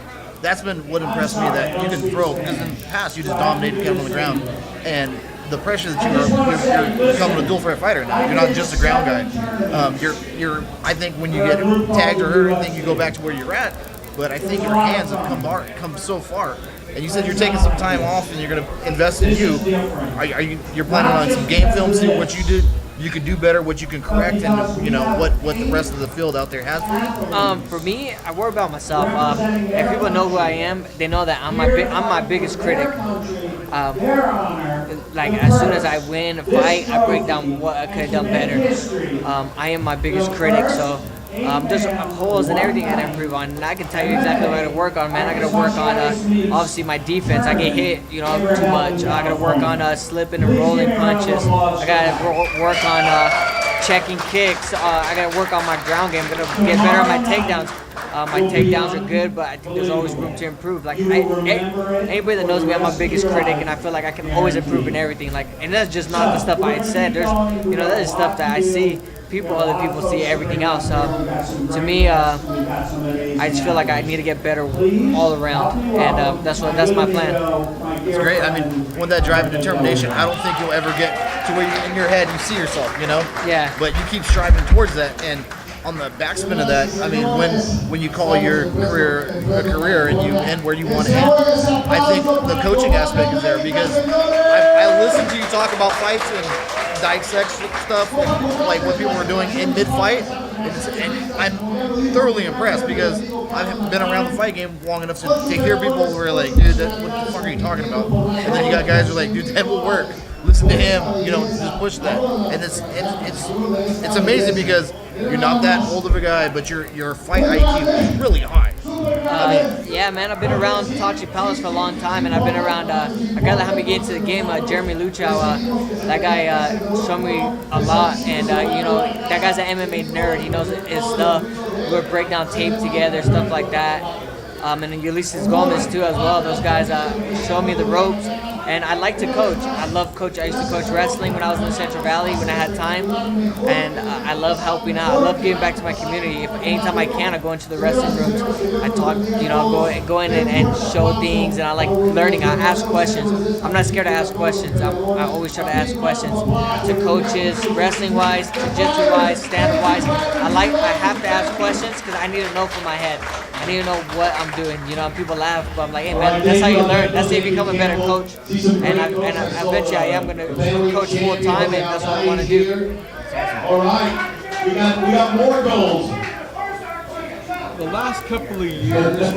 That's been what impressed me, that you can throw, because in the past you just dominated getting on the ground, and the pressure that you're becoming a dual threat fighter now. You're not just a ground guy. You're I think when you get tagged or hurt or anything, you go back to where you're at. But I think your hands have come so far. And you said you're taking some time off and you're going to invest in you. You're planning on some game film, see what you can do better, what you can correct, and you know what the rest of the field out there has for you? For me, I worry about myself. If people know who I am, they know that I'm my biggest critic. Like as soon as I win a fight, I break down what I could have done better. I am my biggest critic, so there's holes and everything I gotta improve on, and I can tell you exactly what I gotta work on, man. I gotta work on obviously my defense. I get hit, you know, too much. I gotta work on slipping and rolling punches. I gotta work on checking kicks. I gotta work on my ground game. I'm gonna get better at my takedowns. My takedowns are good, but I think there's always room to improve. Like anybody that knows me, I'm my biggest critic, and I feel like I can always improve in everything. Like, and that's just not the stuff I said. There's, you know, that is stuff that I see. Other people see everything else. To me, I just feel like I need to get better all around, and that's my plan. It's great. I mean, with that drive and determination, I don't think you'll ever get to where in your head you see yourself, you know? Yeah. But you keep striving towards that, and on the backspin of that, I mean, when you call your career a career and you end where you want to end, I think the coaching aspect is there, because I listen to you talk about fights and dissect stuff, and like what people were doing in mid-fight, and I'm thoroughly impressed, because I've been around the fight game long enough to hear people who are like, dude, what the fuck are you talking about? And then you got guys who are like, dude, that will work. Listen to him, you know, just push that. And it's amazing, because you're not that old of a guy, but your fight IQ is really high. Yeah, man, I've been around Tachi Palace for a long time, and I've been around a guy that helped me get into the game, Jeremy Luchow. That guy showed me a lot, and you know, that guy's an MMA nerd. He knows his stuff. We would break down tape together, stuff like that. And then Ulysses Gomez too, as well. Those guys showed me the ropes. And I like to coach. I love coach. I used to coach wrestling when I was in the Central Valley when I had time, and I love helping out. I love giving back to my community. Anytime I can, I go into the wrestling rooms. I talk, you know, go in and show things, and I like learning. I ask questions. I'm not scared to ask questions. I always try to ask questions to coaches, wrestling wise, jiu-jitsu wise, stand up wise. I have to ask questions because I need to know from my head. I don't even know what I'm doing. You know, people laugh, but I'm like, hey man, that's how you learn. That's how you become a better coach. And eventually I am gonna coach full time, and that's what I want to do. All right, we got more goals. The last couple of years,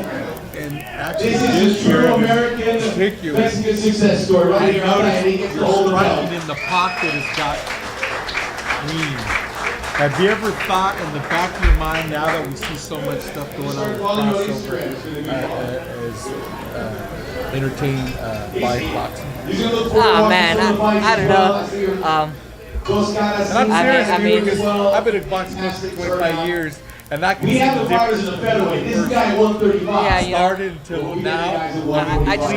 and actually This is this the year true in American particular, Mexican success story right here. All right, and he gets to hold your the belt. striking in the pocket has got clean. Have you ever thought in the back of your mind, now that we see so much stuff going on with crossover, as entertaining live boxing? Ah man, I don't know. And I'm serious, I mean, because I've been in boxing for 25 years, and I can We see have the the fighters in difference the featherweight. This guy 135. Yeah, you know. started until now. I just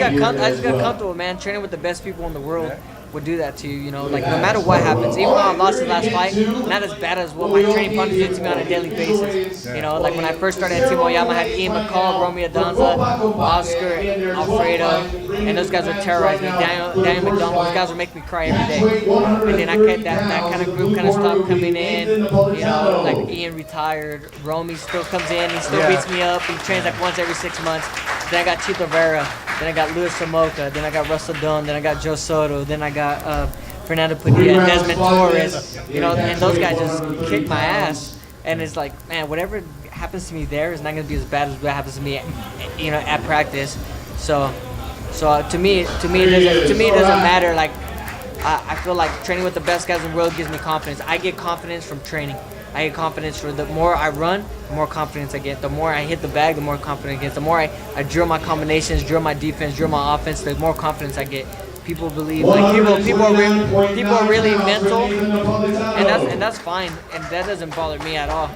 got comfortable, man. Training with the best people in the world would do that to you, you know. Like no matter what happens, even though I lost the last fight, not as bad as what my training partners did to me on a daily basis. You know, like when I first started at Team Oyama, I had Ian McCall, Romeo Danza, Oscar, Alfredo, and those guys would terrorize me. Daniel McDonald, those guys would make me cry every day. And then I kept that kind of group kind of stopped coming in. You know, like Ian retired, Romy still comes in, he still beats me up. He trains like once every 6 months. Then I got Tito Vera. Then I got Luis Samoca, then I got Russell Dunn, then I got Joe Soto, then I got Fernando Padilla, Desmond Torres, you know, and those guys just kick my ass. And it's like, man, whatever happens to me there is not going to be as bad as what happens to me, you know, at practice. So to me, it doesn't matter. Like, I feel like training with the best guys in the world gives me confidence. I get confidence from training. I get confidence for the more I run, the more confidence I get. The more I hit the bag, the more confidence I get. The more I drill my combinations, drill my defense, drill my offense, the more confidence I get. People believe, like people are really mental, and that's fine, and that doesn't bother me at all.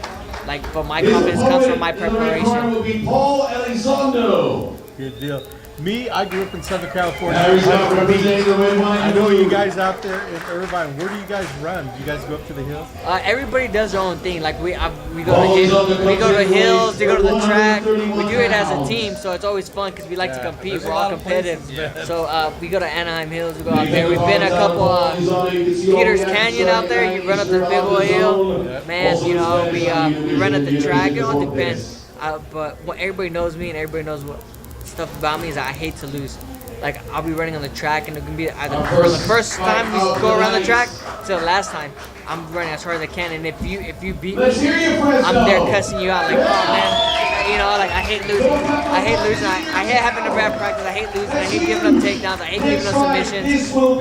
Like, but my confidence comes from my preparation. Will be Paul Elizondo. Good deal. Me, I grew up in Southern California. Arizona representing the red line. I know you guys out there in Irvine. Where do you guys run? Do you guys go up to the hills? Everybody does their own thing. Like we go to hills, we go to the track. We do it as a team, so it's always fun because we like to compete. We're all competitive. So we go to Anaheim Hills. We go out there. We've been a couple Peters Canyon out there. You run up the big old hill, man. You know we run at the track. It all depends. But what everybody knows me and everybody knows what stuff about me is that I hate to lose. Like I'll be running on the track and it can be either from the first time we go around the track to the last time. I'm running as hard as I can, and if you beat me, I'm there cussing you out like, oh man, you know, like I hate losing. I hate having a bad practice. I hate losing. I hate giving up takedowns. I hate giving up submissions.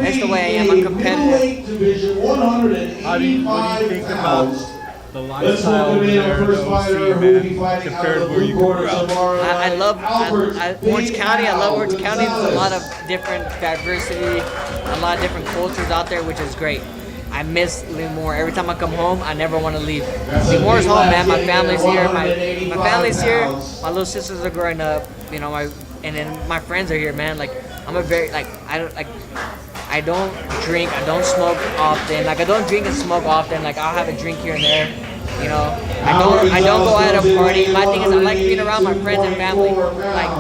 That's the way I am. I'm competitive. What do you think about the lifestyle over there in OC, man, compared to where you grew up? I love Orange County. I love Orange County. There's a lot of different diversity, a lot of different cultures out there, which is great. I miss Lemoore. Every time I come home, I never want to leave. Lemoore's home, man. My family's here. My family's here. My little sisters are growing up. You know, and then my friends are here, man. Like I'm a very I don't drink. I don't smoke often. Like I don't drink and smoke often. Like I'll have a drink here and there. You know, I don't go out and party. My thing is I like being around my friends and family. Like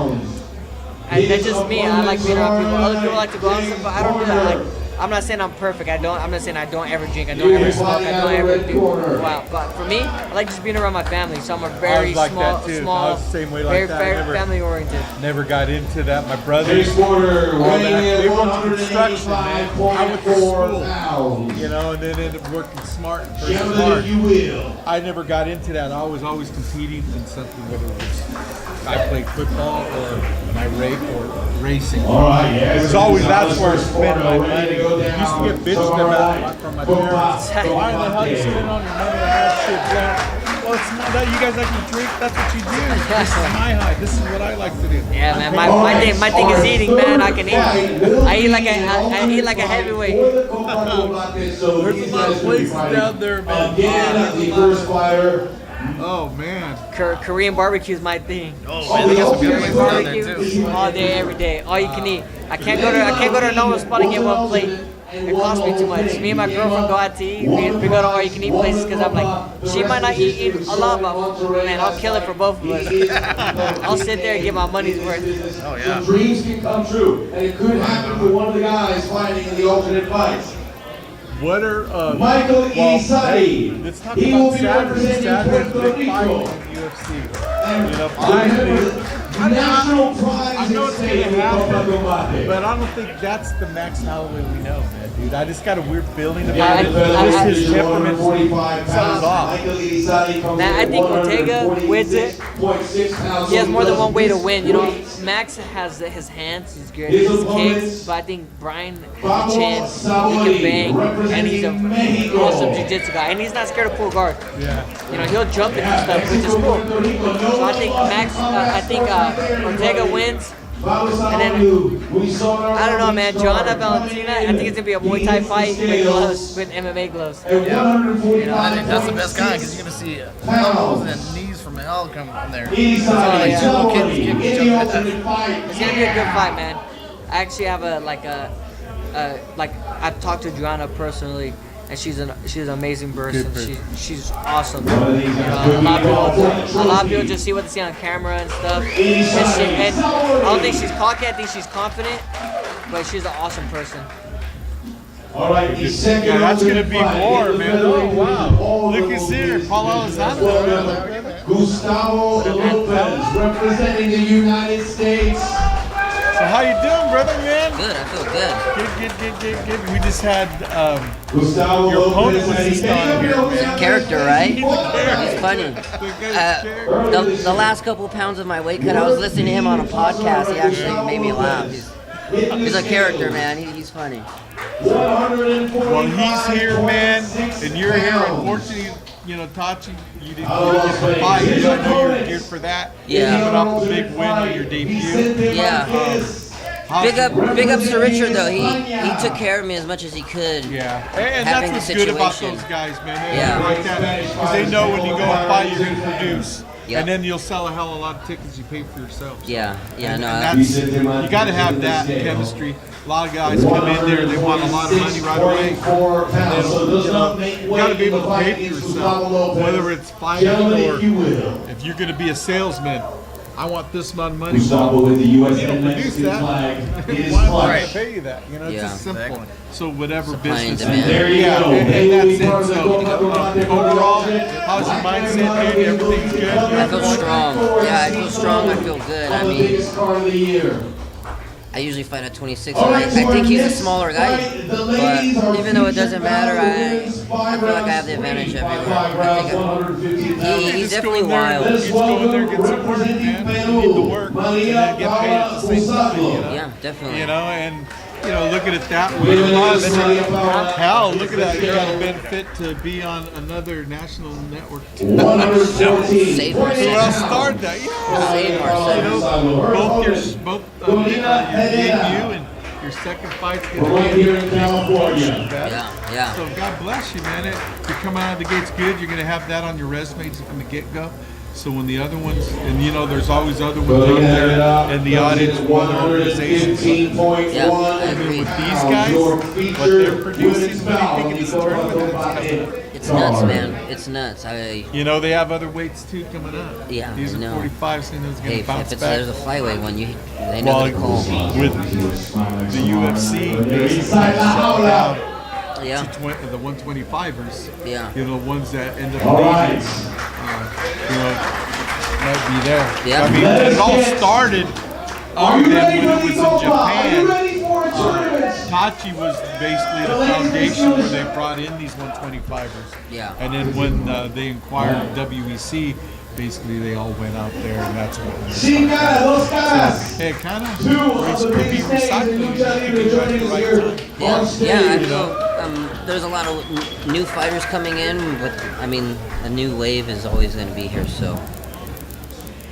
that's just me. I like being around people. Other people like to go out and stuff, but I don't do that. Like I'm not saying I'm perfect. I'm not saying I don't ever drink. I don't ever smoke. I don't ever do wow. But for me, I like just being around my family. So I'm a very small, very family oriented. Never got into that. My brothers, all that. They went to construction, man. I went to school, you know, and then ended up working smart. I never got into that. I was always competing in something, whether it was I played football or my rape or racing. All right, yes. It was always that's where I spent my money. I used to get bitched about from my parents. Why the hell are you spending on your money on that shit? Well, it's not that you guys like to drink. That's what you do. This is my high. This is what I like to do. Yeah, man. My thing is eating, man. I can eat. I eat like a heavyweight. There's a lot of places down there, man. Again, the first fighter. Oh man. Korean barbecue is my thing. Oh man, they got some beautiful food down there Barbecue too. all day, every day. All you can eat. I can't go to a normal spot and get one plate. It costs me too much. Me and my girlfriend go out to eat. We go to all you can eat places because I'm like, she might not eat a lot, but man, I'll kill it for both of us. I'll sit there and get my money's worth. Oh yeah. Dreams can come true, and it could happen for one of the guys fighting in the alternate fights. What are Michael Isadi. Let's talk He about will be Saturday. representing Saturday's Puerto big fight Rico. in UFC. You know, finally. National prize. I know it's gonna happen, but I don't think that's the Max Holloway we know, man, dude. I just got a weird feeling about it. Just his temperament sounds off. Man, I think Ortega wins it. He has more than one way to win. You know, Max has his hands, he's good, his kicks, but I think Brian has a chance. He can bang, and he's an awesome jiu-jitsu guy, and he's not scared to pull guard. Yeah. You know, he'll jump and do stuff, which is cool. So I think Ortega wins. And then, I don't know, man, Joanna Valentina, I think it's going to be a Muay Thai fight with gloves, with MMA gloves. Yeah. You know, I think that's the best guy because you're going to see elbows and knees from hell come from there. It's only like two little kids kicking each other at that. It's going to be a good fight, man. I actually have I've talked to Joanna personally, and she's an amazing person. She's awesome. You know, a lot of people just see what they see on camera and stuff. And I don't think she's cocky. I think she's confident, but she's an awesome person. All right, the second Yeah, that's gonna be fight more, in the man. middleweight Oh, wow. division, all Look the who's here. way Paul Alessandro. Gustavo Lopez representing the United States. So how you doing, brother, man? Good, I feel good. Good. We just had Gustavo your opponent Lopez was just on here. Character, right? He's funny. The The last couple of pounds of my weight cut, I was listening to him on a podcast. He actually made me laugh. He's a character, man. He's funny. Well, he's here, man, and you're here. Unfortunately, you know, Tachi, you didn't get the fight. I know you were geared for that. Yeah. Coming off a big win on your debut. Yeah. Big ups to Richard though. He took care of me as much as he could. Yeah, and Having that's the what's good about situation. those guys, man. They Yeah. like that because they know when you go and fight, you're going to produce, Yep. and then you'll sell a hell of a lot of tickets you pay for yourself. Yeah, And no. that's, you got to have that chemistry. A lot of guys come in there, they want a lot of money right away. You got to be able to pay for yourself, whether it's fighting or if you're going to be a salesman. I want this amount of money. Gustavo with the U.S. You don't produce Mexican that. flag. It is Why am I flush. going to pay you that? You know, it's Yeah. just simple. Exactly. So whatever Supply and business. demand. There you Yeah, go. and that's it. So overall, how's your mindset, dude? Everything's good? I feel strong. Yeah, I feel strong. I feel good. I The mean, biggest card of the year. I usually fight at 26, and I think he's a smaller guy. But even though it doesn't matter, I feel like I have the advantage everywhere. I think he's definitely wild. Just go in there, get some work, man. You need the work, and then get paid at the same time, you know? Yeah, definitely. You know, and you know, look at it that way. Hell, look at that. You got a benefit to be on another national network. Save Who ourselves. else started that? Yeah. Save ourselves. Both your debut and your second fight's going to Right here in California. Yeah. So God bless you, man. If you're coming out of the gates good, you're going to have that on your resume from the get-go. So when the other ones, and you know, there's always other ones out there in the audience from other organizations. Yeah, I agree. With these guys, what they're producing, what they think in this tournament, It's nuts, man. It's nuts. you know, they have other weights too coming up. Yeah, These I are know. 45, so those Hey, going to if bounce there's a back. flyweight one, they know Well, who to call. with the UFC, basically shut down Yeah, the 125ers. yeah. You know, the ones that end up All right. leaving, you know, might be there. Yeah. I mean, it all started Are you then ready when for it was the in Copa? Are you Japan. ready for a tournament? Tachi was basically the foundation where they brought in these 125ers. Yeah. And then when they inquired WEC, basically they all went out there, and that's what. Sin cara, dos caras. Hey, kind of. Two of the biggest names in Lucha Libre joining us here on I stage. feel there's a lot of new fighters coming in, but I mean, a new wave is always going to be here, so.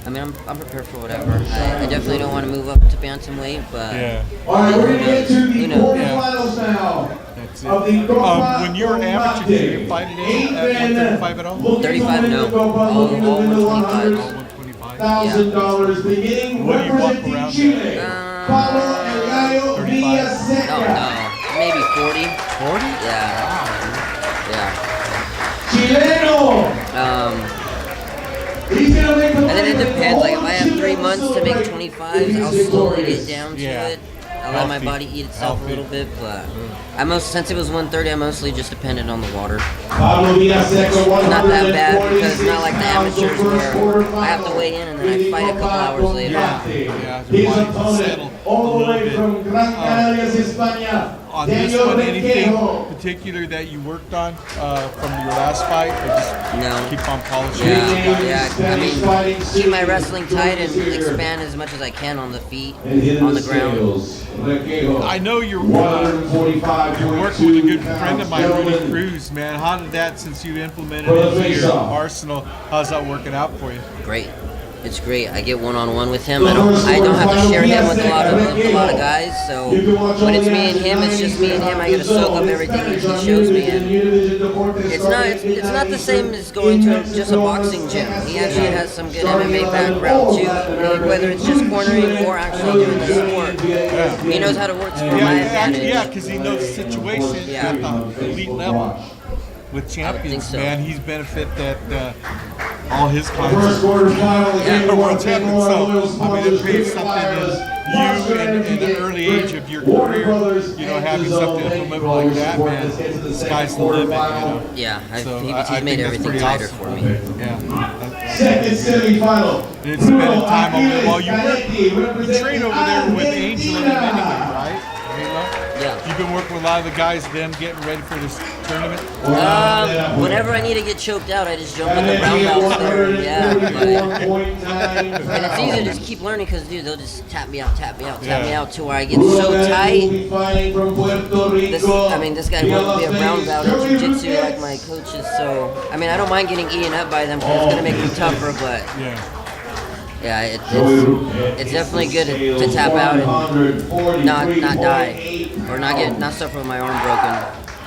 I mean, I'm prepared for whatever. I definitely don't want to move up to bantamweight, but Yeah. All right, we're going to get to Who the knows? quarterfinals now. That's Of the it. Copa When you were amateur, did you fight at 135 at all? 35, no. All 125. $1,000 beginning What do you walk representing around Chile. Pablo El Gallo 35? Villaseca. Maybe 40. 40? Yeah. Chileno. He's gonna make the And then it depends. Like if I have 3 months to make 25s, I'll slowly get down to Yeah. it. I let my body eat itself a little bit, but since it was 130, I mostly just depended on the water. Not that bad because it's not like the amateurs where I have to weigh in and then I fight a couple hours later. Yeah, your body can settle a little bit. On this one, anything particular that you worked on from your last fight, or just keep on polishing? Yeah. I mean, keep my wrestling tight and expand as much as I can on the feet, on the ground. I know you're working with a good friend of mine, Rudy Cruz, man. How did that, since you implemented it into your arsenal, how's that working out for you? Great. It's great. I get one-on-one with him. I don't have to share him with a lot of guys. So when it's me and him, it's just me and him. I get to soak up everything he shows me. And it's not the same as going to just a boxing gym. He actually has some good MMA background too. Like whether it's just cornering or actually doing the sport, he knows how to work for my advantage. Yeah, because he knows the situation at the elite level with champions. Man, he's benefit that. All his clients are world champions, so I mean, it creates something in you in the early age of your career, having something implement like that, man, the sky's the limit, Yeah, he's made everything tighter for me. Yeah. Second semi-final. It's spending time over there while you train over there with Angel and them anyway, right? Yeah. You've been working with a lot of the guys, them getting ready for this tournament? Whenever I need to get choked out, I just jump in the brown belts there. Yeah. And it's easy to just keep learning because, dude, they'll just tap me out to where I get so tight. This guy won't be a brown belt at jiu-jitsu like my coaches. So, I mean, I don't mind getting eaten up by them because it's going to make me tougher, but... Yeah, it's definitely good to tap out and not die or not suffer with my arm broken.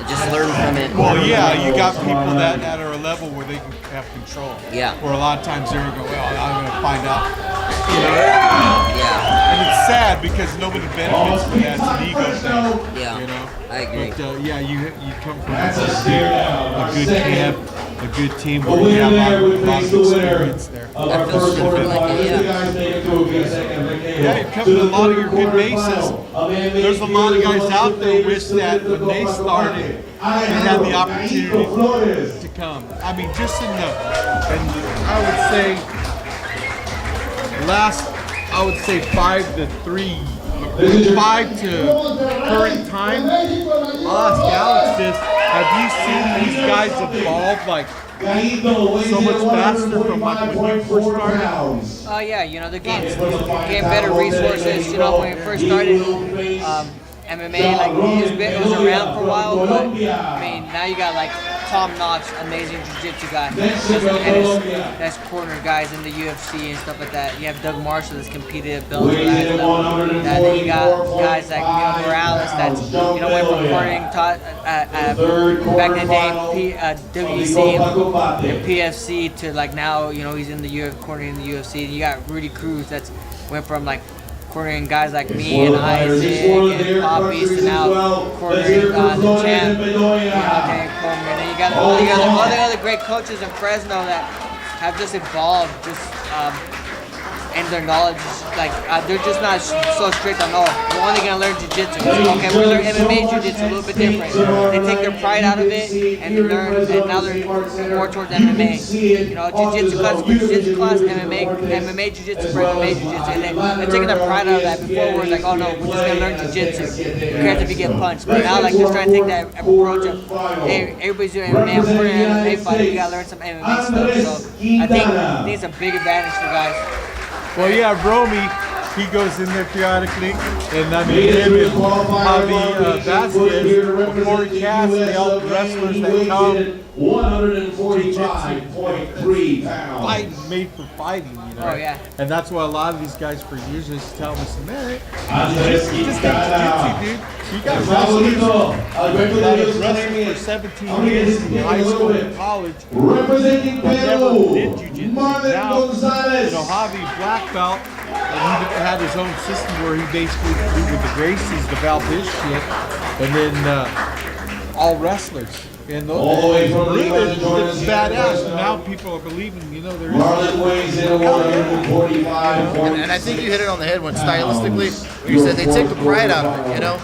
Just learn from it. Well, yeah, you got people that are a level where they can have control. Yeah. Where a lot of times they're going, I'm going to find out. Yeah. And it's sad because nobody benefits from that. It's an ego thing. Yeah. I agree. But you come from a good camp, a good team where you have a lot of experience there. I feel super like it, Yeah, you come to a lot of your good bases. There's a lot of guys out there wish that when they started, they had the opportunity to come. I mean, just in the I would say 5 to 5 to current time. I'll ask Alex this. Have you seen these guys evolve like so much faster from like when you first started? Yeah, they're getting better resources. When we first started, MMA, like it was around for a while, but I mean now you got like Tom Knox, amazing jiu-jitsu guy, that's corner guys in the UFC and stuff like that. You have Doug Marshall that's competed at Bellator. Then you got guys like Morales that's went from cornering back in the day WEC and PFC to like now he's in the cornering in the UFC. And you got Rudy Cruz that's went from like cornering guys like me and Isaac and Poppy to now cornering the champ, Dan Coleman. And you got all the other great coaches in Fresno that have just evolved, and their knowledge is like they're just not so strict on we're only gonna learn jiu-jitsu. Okay, we learn MMA jiu-jitsu a little bit different. They take their pride out of it and they learn, and now they're more towards MMA. Jiu-jitsu class for jiu-jitsu class, MMA jiu-jitsu for MMA jiu-jitsu, and they're taking their pride out of that. Before we're like, oh no, we're just gonna learn jiu-jitsu. Who cares if you get punched? But now like they're trying to take that approach of, hey, everybody's doing MMA, I'm putting an MMA fight, we gotta learn some MMA stuff. So I think it's a big advantage for guys. Well, yeah, Romy, he goes in there periodically, and I mean, him and Javi Vasquez, before he casts, they all wrestlers that come, 145.3 pounds. Fighting, made for fighting, Oh, yeah. And that's why a lot of these guys for years just tell me, man, you just got jiu-jitsu, dude. You got wrestlers for 17 years in high school and college, but never did jiu-jitsu. Now, Javi black belt, and he had his own system where he basically, with the Gracies, developed his shit, and then all wrestlers. And All the way from England to join us it's here in badass. Fresno. Now people are believing, you know, there is. Marlon weighs in at 145. And I think you hit it on the head when stylistically, you said they take the pride out of it, you know?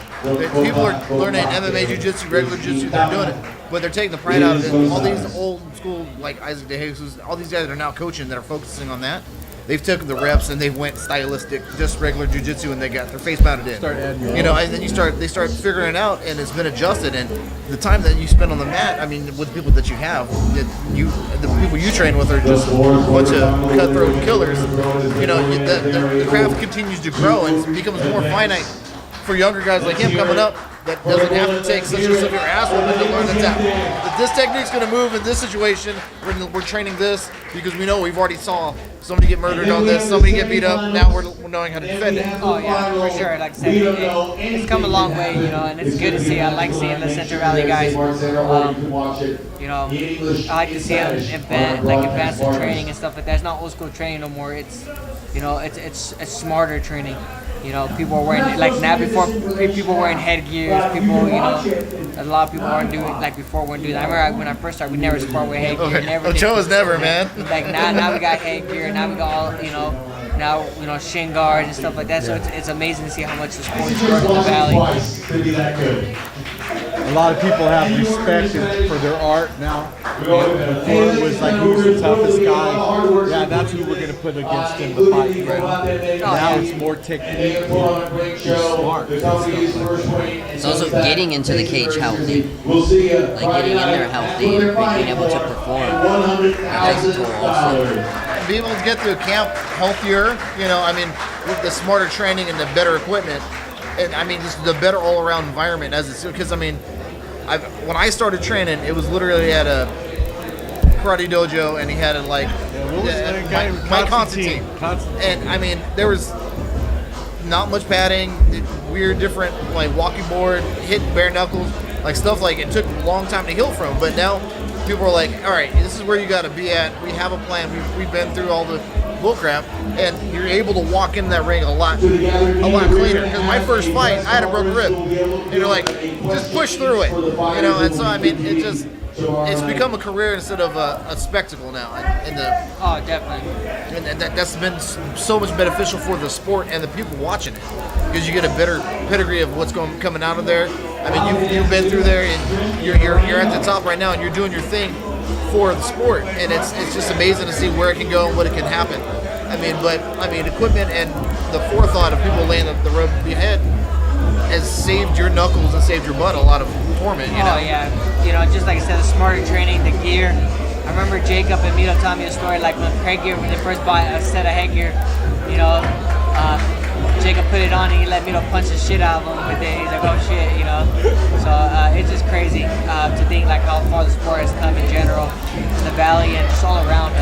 People are learning MMA jiu-jitsu, regular jiu-jitsu, they're doing it. But they're taking the pride out of it. All these old school, like Isaac De Jesus, all these guys that are now coaching that are focusing on that, they've taken the reps and they went stylistic, just regular jiu-jitsu, and they got their face mounted in. Start adding You know, and then they start figuring it out, and it's been adjusted. And the time that you spend on the mat, I mean, with the people that you have, the people you train with are just a bunch of cutthroat killers. You know, the craft continues to grow and it becomes more finite for younger guys like him coming up. That doesn't have to take such a severe ass whooping to learn that this technique's going to move in this situation. We're training this because we know we've already saw somebody get murdered on this, somebody get beat up. Now we're knowing how to defend it. Oh yeah, for sure. Like I said, it's come a long way, you know, and it's good to see. I like seeing the Central Valley guys. You know, I like to see them advance in training and stuff like that. It's not old school training no more. It's, you know, it's smarter training. You know, people are wearing, like now before, people were wearing headgears, people, you know, a lot of people aren't doing, like before weren't doing that. I remember when I first started, we never sport with headgear. Never did. Joe was never, man. Like now we got headgear, now we got all, you know, now, shin guards and stuff like that. So it's amazing to see how much the sport is growing in the valley. A lot of people have respect for their art now. Before it was like, who's the toughest guy? Yeah, that's who we're going to put against him to fight. Right? Now it's more technique. You're smart. It's also getting into the cage healthy. Like getting in there healthy and being able to perform. That takes a toll also. Being able to get to a camp healthier, you know, I mean, with the smarter training and the better equipment, and I mean, just the better all-around environment as it's, because I mean, when I started training, it was literally at a karate dojo, and he had it like Mike Constantine. And I mean, there was not much padding, weird, different like walking board, hitting bare knuckles, like stuff like it took a long time to heal from. But now people are like, all right, this is where you got to be at. We have a plan. We've been through all the bullcrap, and you're able to walk in that ring a lot cleaner. Because my first fight, I had a broken rib. And you're like, just push through it, you know. And so I mean, it's become a career instead of a spectacle now. Oh, definitely. And that's been so much beneficial for the sport and the people watching it, because you get a better pedigree of what's coming out of there. I mean, you've been through there, and you're at the top right now, and you're doing your thing for the sport, and it's just amazing to see where it can go and what it can happen. I mean, equipment and the forethought of people laying the road behind has saved your knuckles and saved your butt a lot of torment. You know? Oh yeah, you know, just like I said, the smarter training, the gear. I remember Jacob and Mito telling me a story like when they first bought a set of headgear, you know, Jacob put it on and he let Mito punch the shit out of him with it. He's like, oh shit, you know. So it's just crazy to think like how far the sport has come in general, in the valley and just all around.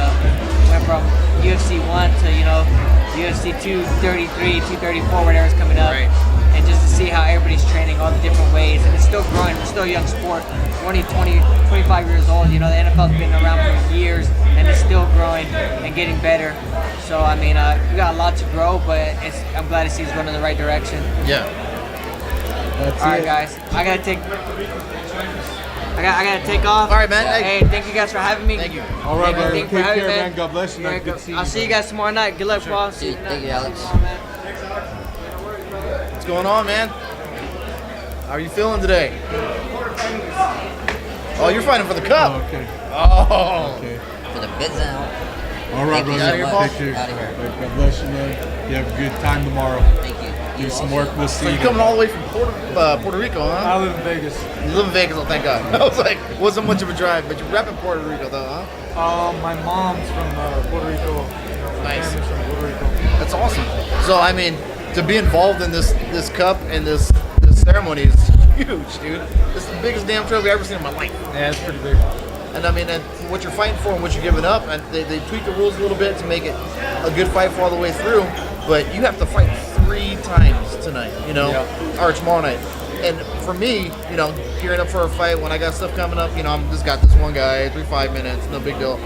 Went from UFC 1 to, you know, UFC 233, 234, whatever's coming up. Right. And just to see how everybody's training all the different ways, and it's still growing. We're still a young sport. We're only 25 years old. You know, the NFL's been around for years, and it's still growing and getting better. So I mean, we got a lot to grow, but I'm glad to see it's going in the right direction. Yeah. All right, guys, I gotta take off. All right, man. Hey, thank you guys for having me. Thank you. All right, brother. Thank Take you for having care, me, man. God bless you. Yeah, Good to see you. I'll see you guys tomorrow night. Good luck, Paul. See you Thank you, Alex. What's going on, man? How are you feeling today? Oh, you're fighting for the cup. Oh, okay. Oh. Okay. For the bids out. All right, Thank you brother. so much. Take care. Out of here. God bless you, man. You have a good time tomorrow. Thank you. Do some work. We'll see So you. you're coming all the way from Puerto Rico, huh? I live in Vegas. You live in Vegas, oh thank God. I was like, wasn't much of a drive, but you're repping Puerto Rico though, huh? My mom's from Puerto Rico. Nice. Family's from Puerto Rico. That's awesome. So I mean, to be involved in this cup and this ceremony is huge, dude. It's the biggest damn trophy I've ever seen in my life. Yeah, it's pretty big. And I mean, and what you're fighting for and what you're giving up, and they tweak the rules a little bit to make it a good fight for all the way through. But you have to fight 3 times tonight, you know, or tomorrow night. And for me, you know, gearing up for a fight when I got stuff coming up, you know, I'm just got this one guy, 5 minutes, no big deal.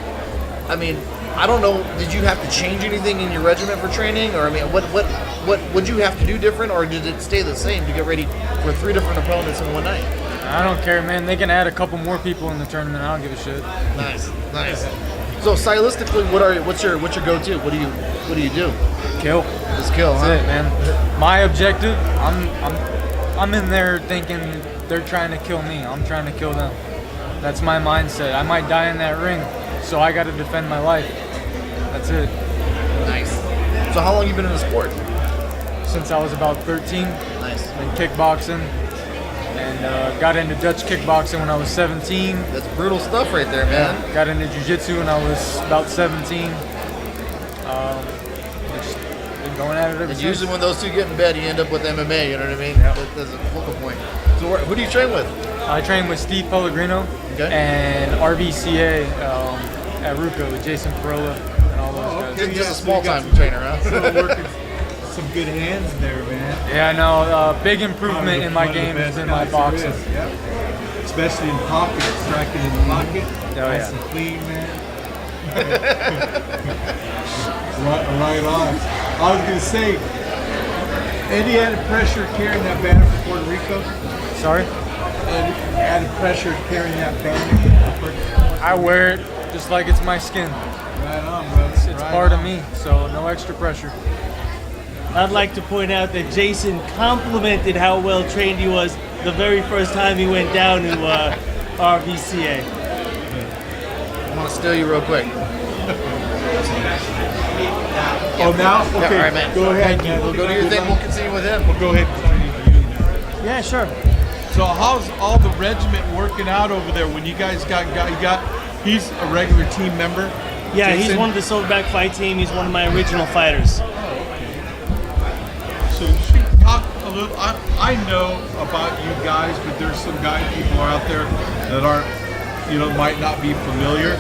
I mean, I don't know. Did you have to change anything in your regimen for training, or I mean, what would you have to do different, or did it stay the same to get ready for 3 different opponents in one night? I don't care, man. They can add a couple more people in the tournament. I don't give a shit. Nice. So stylistically, what's your go-to? What do you do? Kill. Just kill. That's it, man. My objective. I'm in there thinking they're trying to kill me. I'm trying to kill them. That's my mindset. I might die in that ring, so I got to defend my life. That's it. Nice. So how long you been in the sport? Since I was about 13. Nice. Been kickboxing, and got into Dutch kickboxing when I was 17. That's brutal stuff right there, man. Got into jiu-jitsu when I was about 17. Just been going at it ever And since. usually when those two get in bed, you end up with MMA. You know what I mean? Yep. That's a focal point. So who do you train with? I train with Steve Pellegrino and RVCA at Ruka with Jason Perola and all those guys. Just a small-time trainer, huh? Some good hands there, man. Yeah, I know. Big improvement in my game has been my boxing. Yep. Especially in pocket, striking in the pocket. Yeah. And clean, man. right on. I was going to say, Eddie added pressure carrying that banner for Puerto Rico. Sorry? Eddie added pressure carrying that banner for Puerto Rico. I wear it just like it's my skin. Right on, brother. It's part of me, so no extra pressure. I'd like to point out that Jason complimented how well trained he was the very first time he went down to RVCA. I want to steal you real quick. Oh, now? Okay, Yeah, all right, man. go ahead, man. We'll go do your thing. We'll continue with him. We'll go ahead and continue with you, man. Yeah, sure. So how's all the regiment working out over there when you guys he's a regular team member? Yeah, Jason? he's one of the Silverback fight team. He's one of my original fighters. So she talk a little. I know about you guys, but there's some people out there that aren't, might not be familiar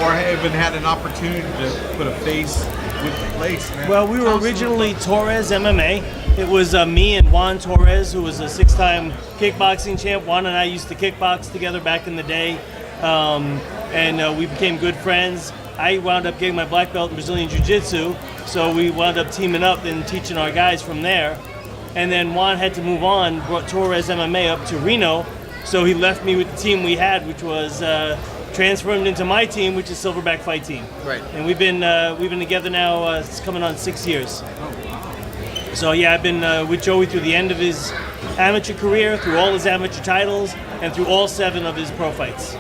or haven't had an opportunity to put a face with the place. Man. Well, we were originally Torres MMA. It was me and Juan Torres, who was a 6-time kickboxing champ. Juan and I used to kickbox together back in the day, and we became good friends. I wound up getting my black belt in Brazilian Jiu-Jitsu, so we wound up teaming up and teaching our guys from there. And then Juan had to move on, brought Torres MMA up to Reno, so he left me with the team we had, which was transformed into my team, which is Silverback Fight Team. Right. And we've been together now. It's coming on 6 years. So yeah, I've been with Joey through the end of his amateur career, through all his amateur titles, and through all 7 of his pro fights.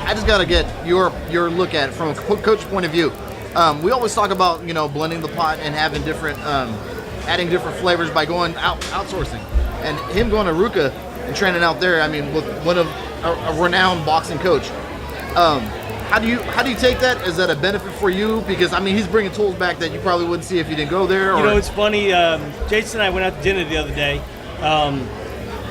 I just gotta get your look at it from a coach point of view. We always talk about blending the pot and having different, adding different flavors by going outsourcing, and him going to Ruka and training out there. I mean, with one of a renowned boxing coach. How do you take that? Is that a benefit for you? Because I mean, he's bringing tools back that you probably wouldn't see if you didn't go there. Or... It's funny. Jason and I went out to dinner the other day.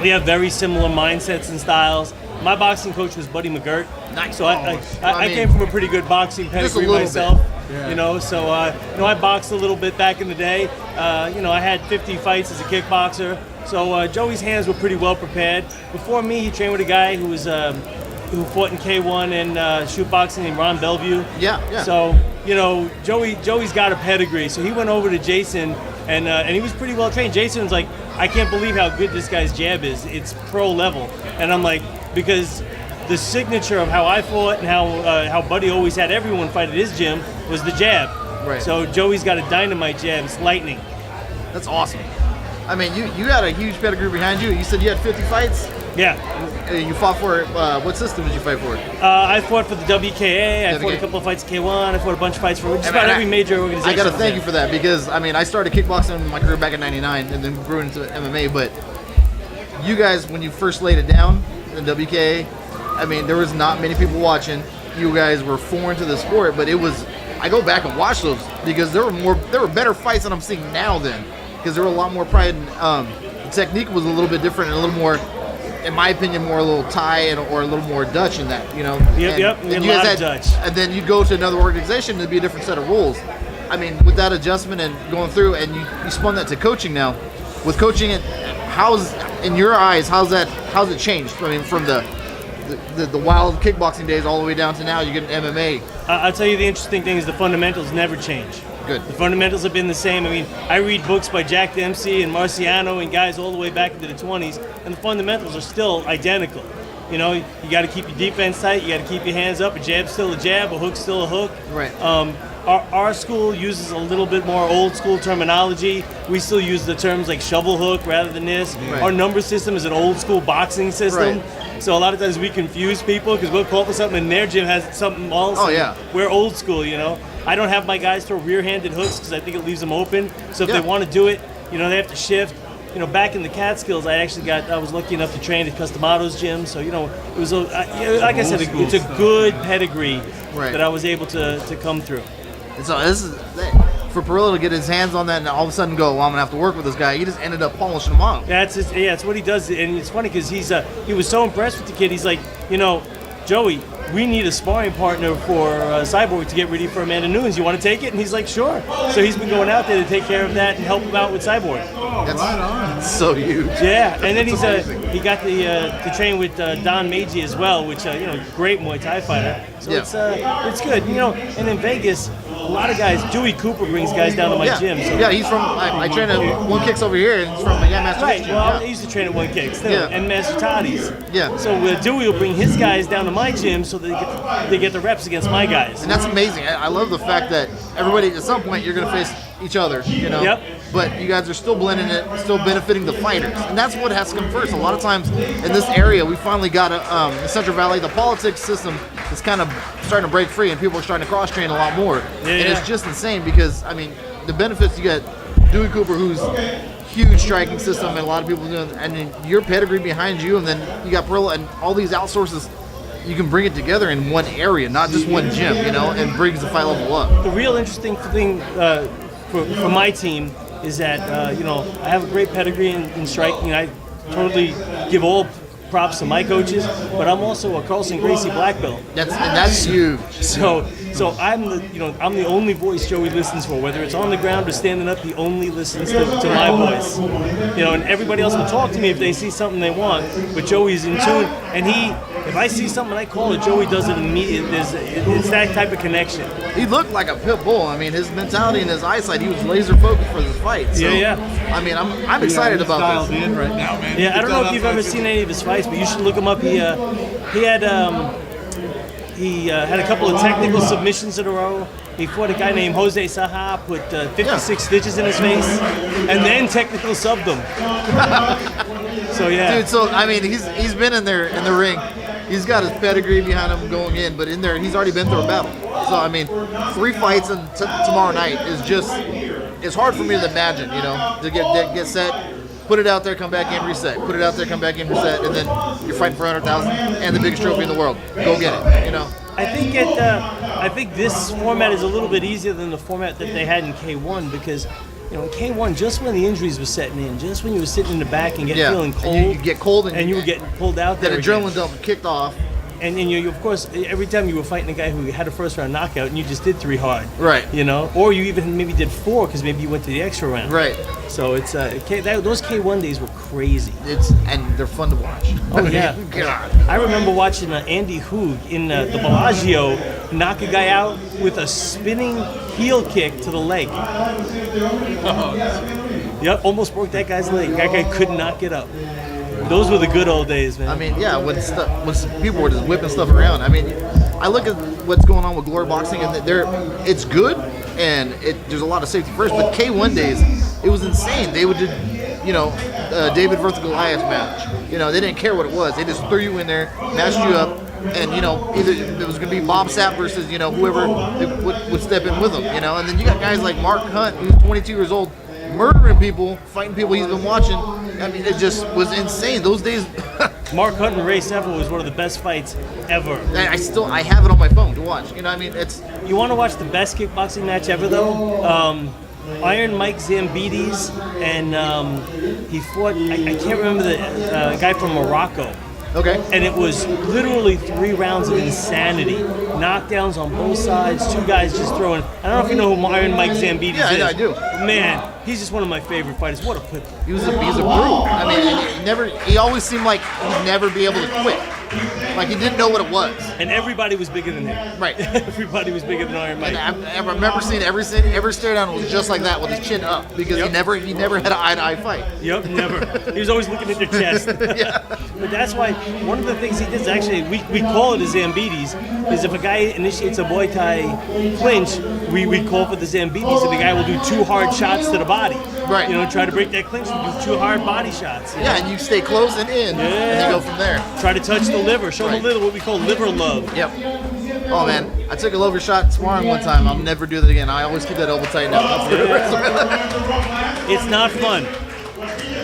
We have very similar mindsets and styles. My boxing coach was Buddy McGirt. Nice. So I came from a pretty good boxing pedigree myself. Yeah. So I boxed a little bit back in the day. I had 50 fights as a kickboxer. So Joey's hands were pretty well prepared. Before me, he trained with a guy who was who fought in K1 and shoot boxing named Ron Bellevue. Yeah. So Joey's got a pedigree. So he went over to Jason and he was pretty well trained. Jason was like, I can't believe how good this guy's jab is. It's pro level. And I'm like, because the signature of how I fought and how Buddy always had everyone fight at his gym was the jab. Right. So Joey's got a dynamite jab. It's lightning. That's awesome. I mean, you had a huge pedigree behind you. You said you had 50 fights? Yeah. You fought for, what system did you fight for? I fought for the WKA. I fought a couple of fights K1. I fought a bunch of fights for just about every major organization. I got to thank you for that because, I mean, I started kickboxing in my career back in '99 and then grew into MMA. But you guys, when you first laid it down in WKA, I mean, there was not many people watching. You guys were foreign to the sport, but it was. I go back and watch those because there were better fights than I'm seeing now then, because there were a lot more pride. And, the technique was a little bit different and a little more, in my opinion, more a little Thai or a little more Dutch in that, Yep. And you guys had Dutch. And then you go to another organization, it'd be a different set of rules. I mean, with that adjustment and going through, and you spun that to coaching now. With coaching it, in your eyes, how's it changed? I mean, from the the wild kickboxing days all the way down to now. You get an MMA. I'll tell you the interesting thing is the fundamentals never change. Good. The fundamentals have been the same. I mean, I read books by Jack Dempsey and Marciano and guys all the way back into the 20s, and the fundamentals are still identical. You know, you got to keep your defense tight. You got to keep your hands up. A jab's still a jab. A hook's still a hook. Right. Our school uses a little bit more old school terminology. We still use the terms like shovel hook rather than this. Right. Our number system is an old school boxing system. Right. So a lot of times we confuse people because we'll call for something and their gym has something else. Oh, yeah. We're old school, you know. I don't have my guys throw rear-handed hooks because I think it leaves them open. So if Yeah. they want to do it, you know, they have to shift. You know, back in the Catskills, I was lucky enough to train at Customato's gym. So, you know, it was, like I said, it's a good pedigree Right. that I was able to come through. And so this is for Perillo to get his hands on that and all of a sudden go, well, I'm gonna have to work with this guy. He just ended up polishing him off. Yeah, it's what he does, and it's funny because he was so impressed with the kid. He's like, you know, Joey, we need a sparring partner for Cyborg to get ready for Amanda Nunes. You want to take it? And he's like, sure. So he's been going out there to take care of that and help him out with Cyborg. That's right on. That's so huge. Yeah, and then he got to train with Don Meiji as well, which you know, great Muay Thai fighter. So Yeah. it's good, you know. And in Vegas, a lot of guys, Dewey Cooper brings guys down to my gym. So. Yeah, he's from. I train at One Kicks over here, and he's from Master Right. Fist. Well, I used to train at One Kicks too, Yeah. and Master Toddy's. Yeah. So Dewey will bring his guys down to my gym so that they get the reps against my guys. And that's amazing. I love the fact that everybody, at some point, you're going to face each other, you know? Yep. But you guys are still blending it, still benefiting the fighters. And that's what has to come first. A lot of times in this area, we finally got in Central Valley, the politics system is kind of starting to break free and people are starting to cross-train a lot more. Yeah, and yeah. it's just insane because, I mean, the benefits you get, Dewey Cooper, who's huge striking system and a lot of people doing, and then your pedigree behind you, and then you got Perillo and all these outsources. You can bring it together in one area, not just one gym, you know, and brings the fight level up. The real interesting thing for my team is that, you know, I have a great pedigree in striking. I totally give all props to my coaches, but I'm also a Carlson Gracie black belt. That's huge. So I'm the only voice Joey listens for, whether it's on the ground or standing up. He only listens to my voice. You know, and everybody else will talk to me if they see something they want, but Joey's in tune, and if I see something I call it, Joey does it immediately. It's that type of connection. He looked like a pit bull. I mean, his mentality and his eyesight, he was lazer focused for this fight. So, Yeah. I mean, I'm excited about dialed this. in right now, man. Yeah, I don't know if you've ever seen any of his fights, but you should look him up. He had a couple of technical submissions in a row. He fought a guy named Jose Saha, put 56 stitches in his face, and then technical subbed him. So yeah, Dude, so I mean, he's been in there in the ring. He's got his pedigree behind him going in, but in there, he's already been through a battle. So I mean, 3 fights and tomorrow night is it's hard for me to imagine, you know, to get set, put it out there, come back in, reset, put it out there, come back in, reset, and then you're fighting for 100,000 and the biggest trophy in the world. Go get it, you know. I think this format is a little bit easier than the format that they had in K1 because, you know, in K1, just when the injuries were setting in, just when you were sitting in the back and feeling cold, and you get cold, and you were getting pulled out there. That adrenaline dump kicked off. And you, of course, every time you were fighting a guy who had a first round knockout and you just did 3 hard. Right. You know, or you even maybe did 4 because maybe you went to the extra round. Right. So it's those K1 days were crazy. And they're fun to watch. Oh yeah. God. I remember watching Andy Hoog in the Bellagio knock a guy out with a spinning heel kick to the leg. Yep, almost broke that guy's leg. That guy could not get up. Those were the good old days, man. I mean, yeah, when people were just whipping stuff around. I mean, I look at what's going on with Glory Boxing, and it's good, and there's a lot of safety first. But K1 days, it was insane. They would do, you know, David versus Goliath match. You know, they didn't care what it was. They just threw you in there, matched you up, and you know, either it was going to be Bob Sapp versus whoever would step in with them. You know, and then you got guys like Mark Hunt, who's 22 years old, murdering people, fighting people he's been watching. I mean, it just was insane. Those days. Mark Hunt and Ray Seville was one of the best fights ever. I have it on my phone to watch. You know what I mean? You want to watch the best kickboxing match ever, though? Iron Mike Zambides, and he fought, I can't remember the guy from Morocco. Okay. And it was literally 3 rounds of insanity. Knockdowns on both sides, 2 guys just throwing. I don't know if you know who Iron Mike Zambides is. Yeah, I do. Man, he's just one of my favorite fighters. What a pit bull. He's a brute. I mean, he always seemed like he'd never be able to quit. Like he didn't know what it was. And everybody was bigger than him. Right. Everybody was bigger than Iron Mike. And I remember seeing every stare down was just like that with his chin up because he never had an eye-to-eye fight. Yep, never. He was always looking at their chest. But that's why one of the things he did is actually, we call it a Zambides, is if a guy initiates a Muay Thai clinch, we call for the Zambides, and the guy will do 2 hard shots to the body. Right. You know, try to break that clinch, we do 2 hard body shots. Yeah, and you stay close and in, and you go from there. Try to touch the liver, show the liver, what we call liver love. Yep. Oh man, I took a liver shot sparring one time. I'll never do that again. I always keep that elbow tight now for the rest of my life. It's not fun.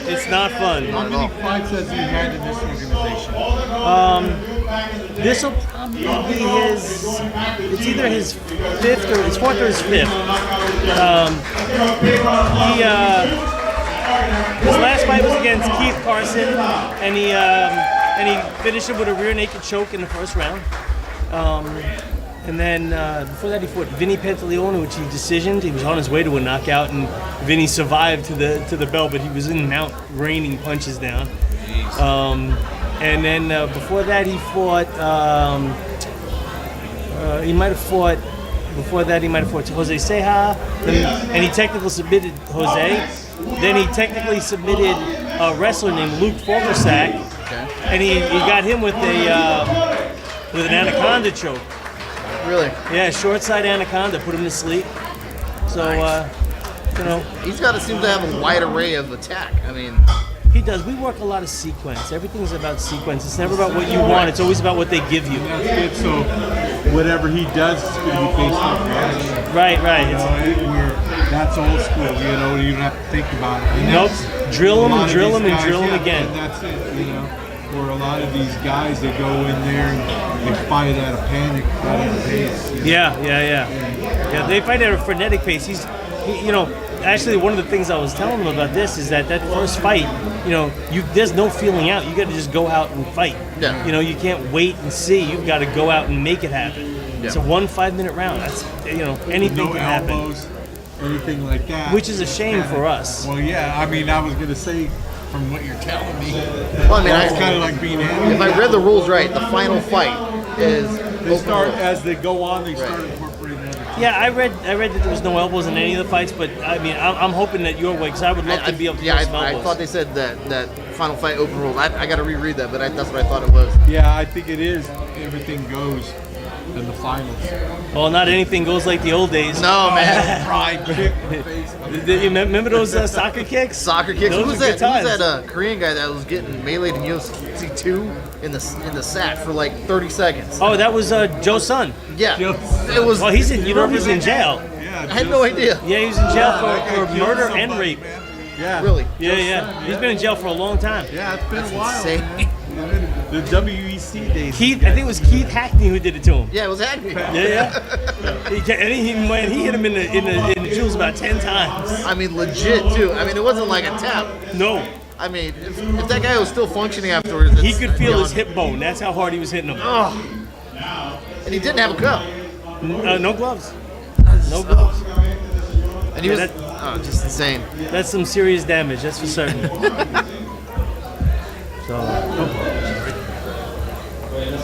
It's not fun. How many fights has he had in this organization? This will probably be it's either his 5th or his 4th or his 5th. His last fight was against Keith Carson, and he finished him with a rear naked choke in the first round. And then before that, he fought Vinny Pantaleone, which he decisioned. He was on his way to a knockout, and Vinny survived to the bell, but he was in mount raining punches down. And then before that, he fought. Before that, he might have fought Jose Ceja, and he technically submitted Jose. Then he technically submitted a wrestler named Luke Fogelsack, and he got him with an anaconda choke. Really? Yeah, short side anaconda, put him to sleep. So, you know. He's got to seem to have a wide array of attack. I mean. He does. We work a lot of sequence. Everything's about sequence. It's never about what you want. It's always about what they give you. That's good. So whatever he does is going to be based on reality. Right. That's old school. You know, you don't have to think about it. Nope. Drill him and drill him and drill him again. And that's it. You know, where a lot of these guys, they go in there and they fight at a panic, fight at a pace. You know? Yeah. They fight at a frenetic pace. You know. Actually, one of the things I was telling him about this is that first fight, you know, there's no feeling out. You got to just go out and fight. Yeah. You know, you can't wait and see. You've got to go out and make it happen. Yeah. It's a 1 5-minute round. That's, you know, anything no can happen. Elbows, anything like that. Which is a shame for us. Well, yeah. I mean, I was gonna say, from what you're telling me, Well, I mean, it's kind of like being animated. If I read the rules right, the final fight is. They start as they go on. They start incorporating other. Yeah, I read that there was no elbows in any of the fights, but I mean, I'm hoping that your way, because I would love to be able to throw some elbows. I thought they said that final fight open rules. I got to reread that, but that's what I thought it was. Yeah, I think it is. Everything goes in the finals. Well, not anything goes like the old days. No, man. Pride kick in the face. You remember those soccer kicks? Soccer kicks. Those Who was were that? good times. Who was that Korean guy that was getting meleeed in UFC 2 in the sack for like 30 seconds? Oh, that was Joe Sun. Yeah. Joe It was. Well, he's in jail. Yeah, I had no idea. Yeah, he was in jail for murder and rape. Yeah. Really? Yeah. He's been in jail for a long time. Yeah, it's been a while. Insane. The WEC days. I think it was Keith Hackney who did it to him. Yeah, it was Hackney. Yeah. He hit him in the jewels about 10 times. I mean, legit too. I mean, it wasn't like a tap. No. I mean, if that guy was still functioning afterwards, He could feel his hip bone. That's how hard he was hitting him. Oh. And he didn't have a cup. No gloves. No gloves. And he was Yeah, just insane. That's some serious damage. That's for certain.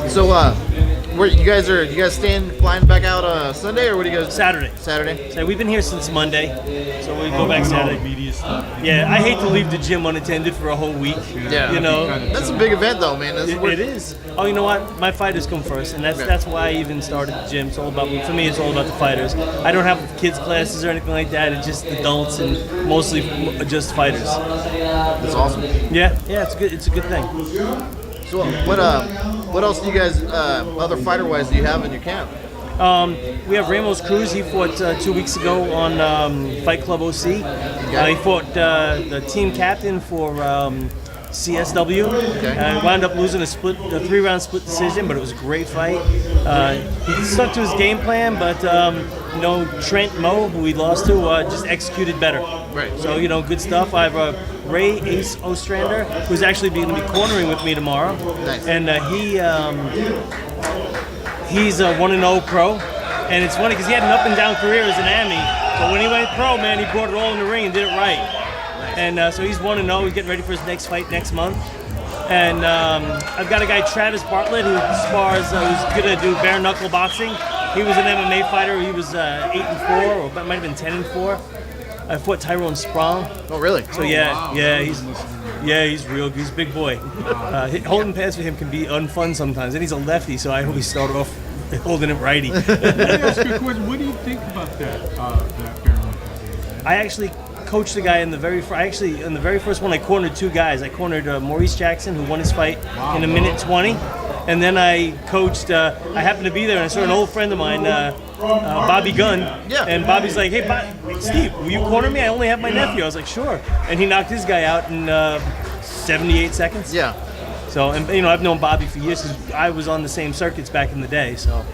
So, where you guys flying back out Sunday, or what do you guys? Saturday. So we've been here since Monday, so we go back Saturday. Media stuff. Yeah, I hate to leave the gym unattended for a whole week. Yeah. You know, That's a big event, though, man. it is. Oh, you know what? My fighters come first, and that's why I even started the gym. It's all about, for me, it's all about the fighters. I don't have kids classes or anything like that. It's just adults and mostly just fighters. That's awesome. Yeah, it's good. It's a good thing. So, what else do you guys, other fighter-wise, do you have in your camp? We have Ramos Cruz. He fought 2 weeks ago on Fight Club OC. He fought the team captain for CSW. Wound up losing a 3-round split decision, but it was a great fight. He stuck to his game plan, but Trent Moe, who he lost to, just executed better. Right. So good stuff. I have Ray Ace Ostrander, who's actually going to be cornering with me tomorrow. Nice. And he's a 1-0 pro. And it's funny because he had an up and down career as an AMI, but when he went pro, man, he brought it all in the ring and did it right. Nice. And so he's 1-0. He's getting ready for his next fight next month. And I've got a guy, Travis Bartlett, who spars, who's gonna do bare knuckle boxing. He was an MMA fighter. He was 8-4, or it might have been 10-4. I fought Tyrone Sprong. Oh, really? So he's real. He's a big boy. Holding pads for him can be unfun sometimes, and he's a lefty, so I always start off holding it righty. Let me ask you a question. What do you think about that bare knuckle? I actually coached the guy in the very first one. I cornered two guys. I cornered Maurice Jackson, who won his fight in a minute 20, and then I coached. I happened to be there, and I saw an old friend of mine, Bobby Gunn. Yeah. And Bobby's like, "Hey, Steve, will you corner me? I only have my nephew." I was like, "Sure." And he knocked his guy out in 78 seconds. Yeah. So, and I've known Bobby for years. 'Cause I was on the same circuits back in the day. So.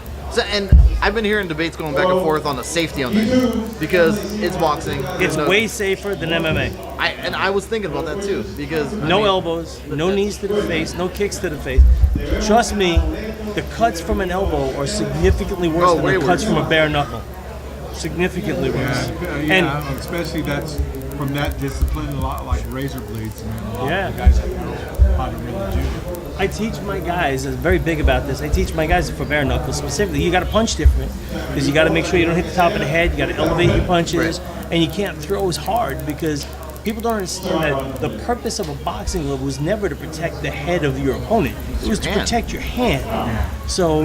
And I've been hearing debates going back and forth on the safety on that because it's boxing. It's way safer than MMA. I was thinking about that too because no elbows, no knees to the face, no kicks to the face. Trust me, the cuts from an elbow are significantly worse than the cuts from a bare knuckle. Significantly worse. And especially that's from that discipline, a lot like razor blades. A lot Yeah. of the guys that know how to really do it. I teach my guys, I'm very big about this, I teach my guys for bare knuckles specifically, you got to punch different because you got to make sure you don't hit the top of the head, you got to elevate your punches, and you can't throw as hard because people don't understand that the purpose of a boxing glove was never to protect the head of your opponent, it was to protect your hand. So,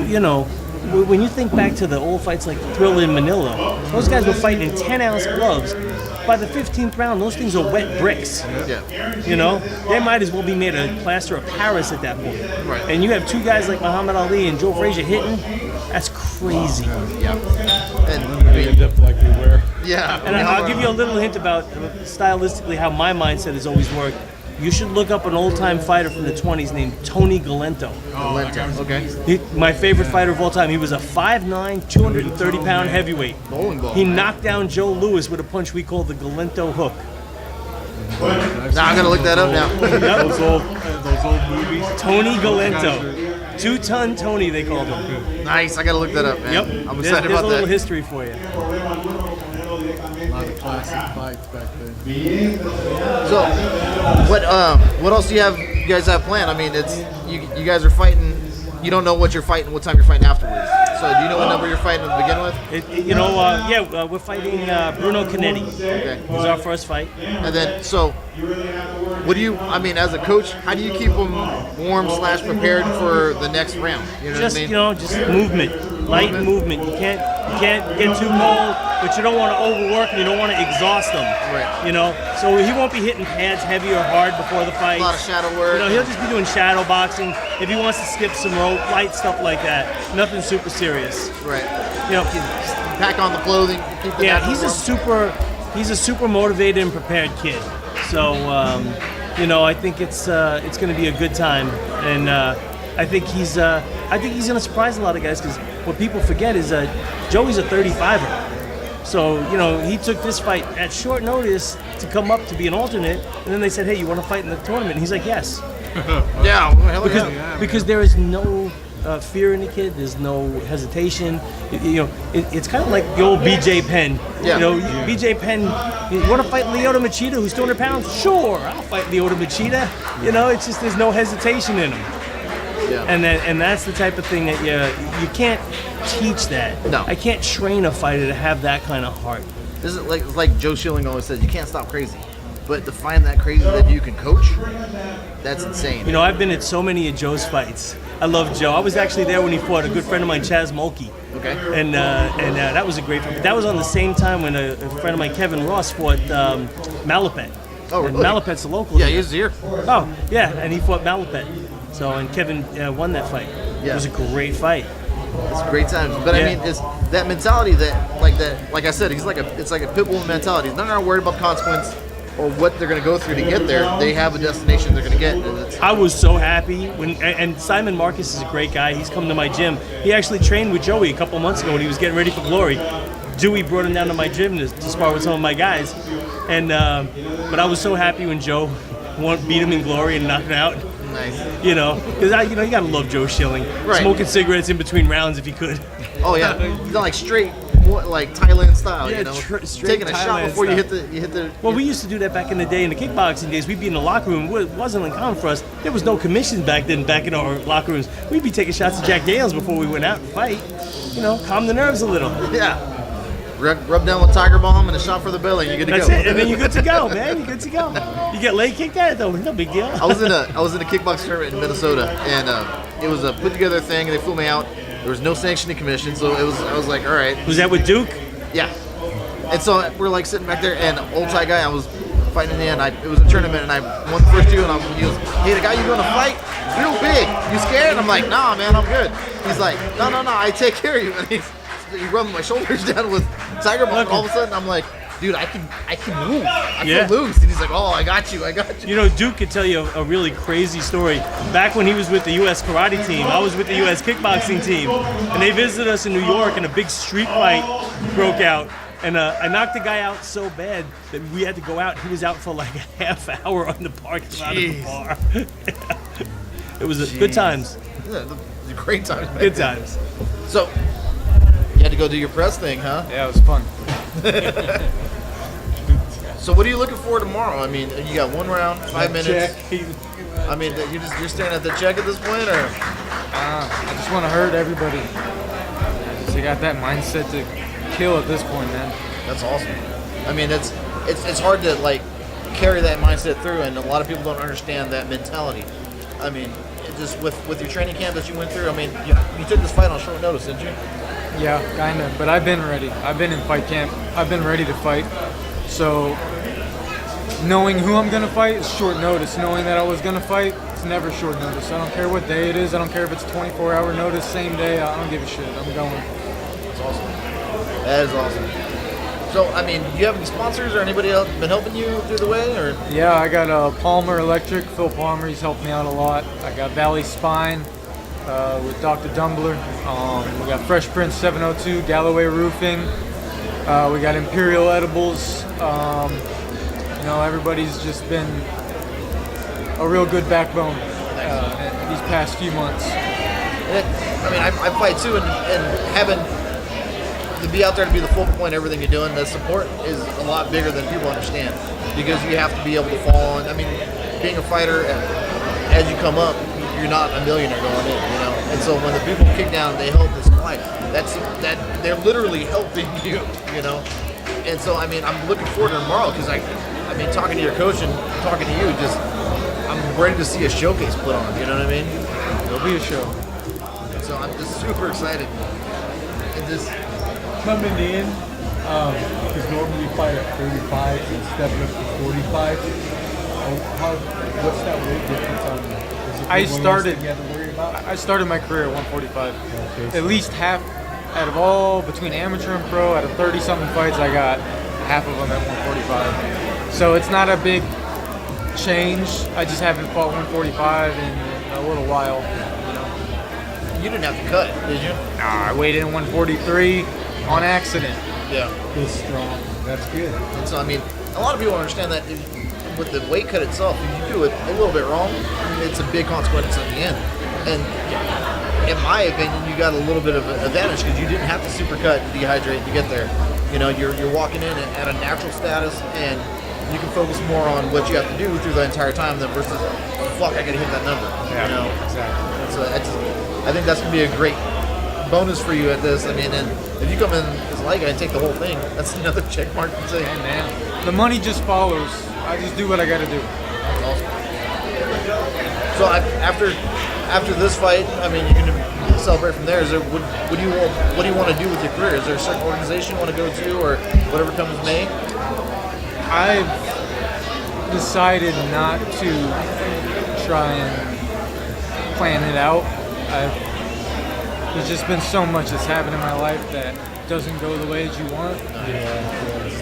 when you think back to the old fights like Thriller in Manila, those guys were fighting in 10-ounce gloves. By the 15th round, those things are wet bricks. Yeah. They might as well be made of plaster of Paris at that point. Right. And you have two guys like Muhammad Ali and Joe Frazier hitting. That's crazy. Yeah. And End up like we were. yeah. And I'll give you a little hint about stylistically how my mindset has always worked. You should look up an old-time fighter from the 20s named Tony Galento. Okay. My favorite fighter of all time. He was a 5'9", 230-pound heavyweight. Bowling ball. He knocked down Joe Louis with a punch we call the Galento hook. Now I'm gonna look that up now. Those old movies. Tony Galento. 2-ton Tony, they called him. Nice. I gotta look that up, man. Yep. I'm excited There's about a little that. history for you. A lot of classic fights back then. So, what else do you guys have planned? I mean, it's you guys are fighting. You don't know what you're fighting, what time you're fighting afterwards. So, do you know what number you're fighting to begin with? We're fighting Bruno Canetti. Okay. It was our first fight. And then, so, what do you? I mean, as a coach, how do you keep them warm/prepared for the next round? You know Just what I mean? just movement, light movement. You can't get too cold, but you don't want to overwork and you don't want to exhaust them. Right. So he won't be hitting pads heavy or hard before the fight. A lot of shadow work. He'll just be doing shadow boxing. If he wants to skip some rope, light stuff like that. Nothing super serious. Right. Pack on the clothing. Keep the natural warm. He's a super motivated and prepared kid. So I think it's going to be a good time, and I think he's going to surprise a lot of guys because what people forget is Joey's a 35er. So, he took this fight at short notice to come up to be an alternate, and then they said, "Hey, you want to fight in the tournament?" And he's like, "Yes." Because there is no fear in the kid. There's no hesitation. It's kind of like the old BJ Penn. Yeah. BJ Penn. You want to fight Lyoto Machida, who's 200 pounds? Sure, I'll fight Lyoto Machida. It's just there's no hesitation in him. Yeah. And that's the type of thing that you can't teach that. No. I can't train a fighter to have that kind of heart. This is like Joe Schilling always says, you can't stop crazy. But to find that crazy that you can coach, that's insane. I've been at so many of Joe's fights. I love Joe. I was actually there when he fought a good friend of mine, Chaz Mulkey. Okay. And that was a great fight. But that was on the same time when a friend of mine, Kevin Ross, fought Malapet. Oh, and really? Malapet's a local. Yeah, he was here. Oh, yeah, and he fought Malapet. So, and Kevin won that fight. Yeah. It was a great fight. It's great times. But I mean, it's that mentality that, like I said, it's like a pit bull mentality. They're not worried about consequence or what they're going to go through to get there. They have a destination they're going to get. And I was so happy and Simon Marcus is a great guy. He's come to my gym. He actually trained with Joey a couple months ago when he was getting ready for Glory. Dewey brought him down to my gym to spar with some of my guys. And but I was so happy when Joe beat him in Glory and knocked him out. Nice. Because you gotta love Joe Schilling. Right. Smoking cigarettes in between rounds if he could. Oh yeah, like straight like Thailand style, Yeah, you know, straight taking a shot Thailand before you style. hit the. Well, we used to do that back in the day in the kickboxing days. We'd be in the locker room. It wasn't uncommon for us. There was no commissions back then. Back in our locker rooms, we'd be taking shots of Jack Daniels before we went out and fight. You know, calm the nerves a little. Yeah. Rub down with Tiger Bomb and a shot for the belly, and you're good to That's go. it, and then you're good to go, man. You're good to go. You get leg kicked at it though, no big deal. I was in a kickboxing tournament in Minnesota, and it was a put together thing, and they flew me out. There was no sanctioning commission, so I was like, all right. Was that with Duke? Yeah. And so we're like sitting back there, and old Thai guy, I was fighting in the end. It was a tournament, and I won the first two, and he goes, hey, the guy you going to fight, real big. You scared? I'm like, nah, man, I'm good. He's like, no, I take care of you. And he rubbed my shoulders down with Tiger Bomb, and all of a sudden I'm like, dude, I can move. I feel loose. And he's like, oh, I got you. You know, Duke could tell you a really crazy story. Back when he was with the U.S. karate team, I was with the U.S. kickboxing team, and they visited us in New York, and a big street fight broke out. And I knocked the guy out so bad that we had to go out. He was out for like a half hour on the parking lot of the bar. It was good times. Yeah, great times. Good times. So, you had to go do your press thing, huh? Yeah, it was fun. So what are you looking for tomorrow? I mean, you got 1 round, 5 minutes. Check. I mean, you're staring at the check at this point, or? I just want to hurt everybody. So you got that mindset to kill at this point, man. That's awesome. I mean, it's hard to like carry that mindset through, and a lot of people don't understand that mentality. I mean, it just with your training camp that you went through. I mean, you took this fight on short notice, didn't you? Yeah, kind of. But I've been ready. I've been in fight camp. I've been ready to fight. So knowing who I'm going to fight is short notice. Knowing that I was going to fight, it's never short notice. I don't care what day it is. I don't care if it's 24-hour notice, same day. I don't give a shit. I'm going. That's awesome. That is awesome. So, I mean, do you have any sponsors or anybody else been helping you through the way? Or? Yeah, I got Palmer Electric. Phil Palmer, he's helped me out a lot. I got Valley Spine with Dr. Dumbler. We got Fresh Prince 702, Galloway Roofing. We got Imperial Edibles. You know, everybody's just been a real good backbone these past few months. I mean, I fight too, and having to be out there to be the focal point of everything you're doing, the support is a lot bigger than people understand, because you have to be able to fall on. I mean, being a fighter, as you come up, you're not a millionaire going in, you know. And so when the people kick down, they help this fight. That they're literally helping you, you know. And so I mean, I'm looking forward to tomorrow, because I mean, talking to your coach and talking to you, just I'm ready to see a showcase put on. You know what I mean? There'll be a show. So I'm just super excited. And just coming in, because normally you fight at 35 and stepping up to 45. What's that weight difference on that? I started my career at 145. Okay. At least half out of all, between amateur and pro, out of 30-something fights, I got half of them at 145. So it's not a big change. I just haven't fought 145 in a little while. You know. You didn't have to cut, did you? Nah, I weighed in 143 on accident. Yeah. He's strong. That's good. And so I mean, a lot of people understand that with the weight cut itself, if you do it a little bit wrong, it's a big consequence at the end. And in my opinion, you got a little bit of an advantage, because you didn't have to supercut and dehydrate to get there. You know, you're walking in at a natural status, and you can focus more on what you have to do through the entire time than versus, fuck, I gotta hit that number. Yeah, you know, exactly. So I think that's gonna be a great bonus for you at this. I mean, and if you come in as a light guy and take the whole thing, that's another check mark to say. Hey man, the money just follows. I just do what I gotta do. That's awesome. So after this fight, I mean, you're gonna celebrate from there. Is there what do you want to do with your career? Is there a certain organization you want to go to, or whatever comes May? I've decided not to try and plan it out. There's just been so much that's happened in my life that doesn't go the way that you want.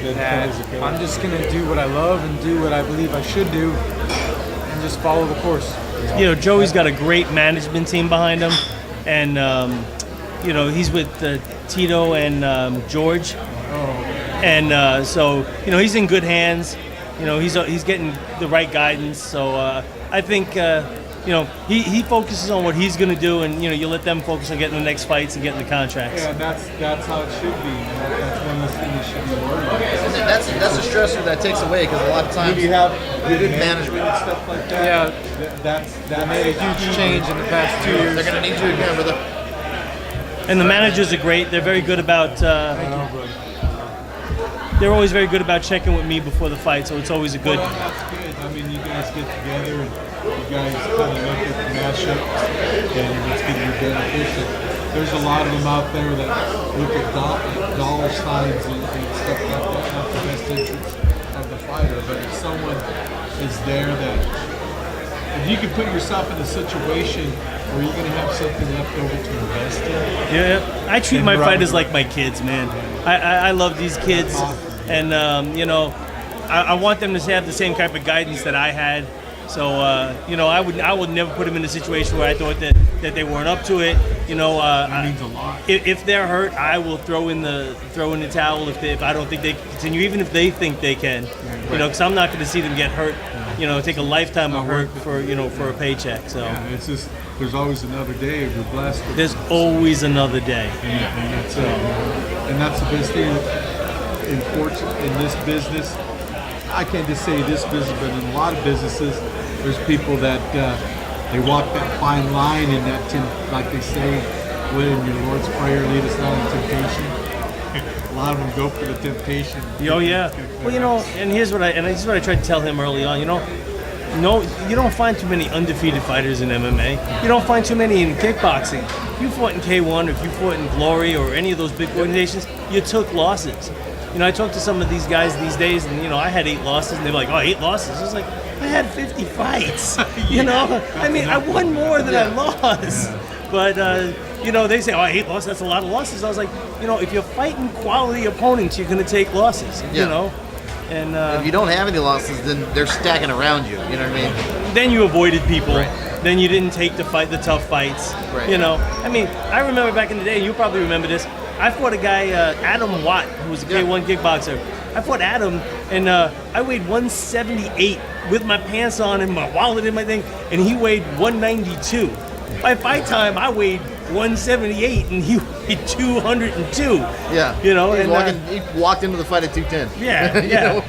That I'm just gonna do what I love and do what I believe I should do, and just follow the course. You know, Joey's got a great management team behind him, and you know, he's with Tito and George, and so you know, he's in good hands. You know, he's getting the right guidance. So I think you know, he focuses on what he's going to do, and you know, you let them focus on getting the next fights and getting the contracts. Yeah, that's how it should be. That's one of the things you should be worried about. That's a stressor that takes away because a lot of times you have good management and stuff like that. Yeah, that made a huge change in the past 2 years. they're going to need you again, brother. And the managers are great. They're very good about. They're always very good about checking with me before the fight, so it's always a good. Well, that's good. I mean, you guys get together and you guys kind of look at the matchup and it's going to be beneficial. There's a lot of them out there that look at dollar signs and stuff like that, not the best interest of the fighter. But if someone is there that, if you can put yourself in a situation where you're going to have something left over to invest in. Yeah, I treat my fighters like my kids, man. I love these kids, and you know, I want them to have the same type of guidance that I had. So you know, I would never put them in a situation where I thought that they weren't up to it. You know, That means a lot. If they're hurt, I will throw in the towel if I don't think they can continue, even if they think they can. You know, because I'm not going to see them get hurt. You know, take a lifetime of hurt for for a paycheck. So yeah, it's just there's always another day if you're blessed. There's always another day. And that's the best thing in this business. I can't just say this business, but in a lot of businesses, there's people that they walk that fine line in that, like they say, in your Lord's Prayer, lead us not into temptation. A lot of them go for the temptation. Oh yeah. Well, you know, and this is what I tried to tell him early on. You know, no, you don't find too many undefeated fighters in MMA. You don't find too many in kickboxing. If you fought in K1, or if you fought in Glory, or any of those big organizations, you took losses. You know, I talk to some of these guys these days, and you know, I had 8 losses, and they're like, "Oh, 8 losses." I was like, I had 50 fights. You know, I mean, I won more than I lost. But you know, they say, "Oh, 8 losses, that's a lot of losses." I was like, you know, if you're fighting quality opponents, you're going to take losses. You know, and if you don't have any losses, then they're stacking around you. You know what I mean? Then you avoided people. Then you didn't take the tough fights. You know, I mean, I remember back in the day, and you probably remember this. I fought a guy, Adam Watt, who was a K1 kickboxer. I fought Adam, and I weighed 178 with my pants on and my wallet in my thing, and he weighed 192. By fight time, I weighed 178, and he weighed 202. Yeah. You know, he walked into the fight at 210. Yeah, You yeah. know?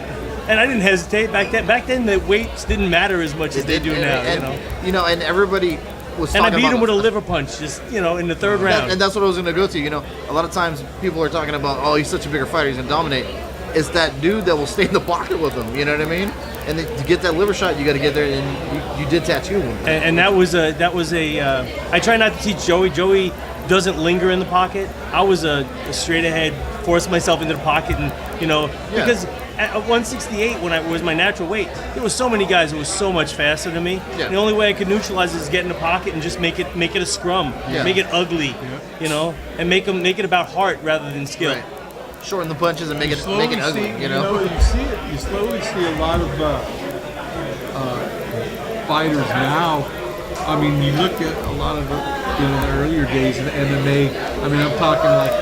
And I didn't hesitate back then. Back then, the weights didn't matter as much as they do now. You know, and everybody was and I talking beat him about with a liver punch, just in the 3rd round. And that's what I was going to go to. You know, a lot of times people are talking about, oh, he's such a bigger fighter, he's going to dominate. It's that dude that will stay in the pocket with him. You know what I mean? And to get that liver shot, you got to get there, and you did tattoo him. And that was a. I try not to teach Joey. Joey doesn't linger in the pocket. I was a straight ahead, force myself into the pocket, and because at 168, when I was my natural weight, there was so many guys who was so much faster than me. Yeah. The only way I could neutralize it is get in the pocket and just make it a scrum, make it ugly, and make it about heart rather than skill. Right. Shorten the punches and make it ugly. You slowly see a lot of fighters now. I mean, you look at a lot of the earlier days in the MMA. I mean, I'm talking like,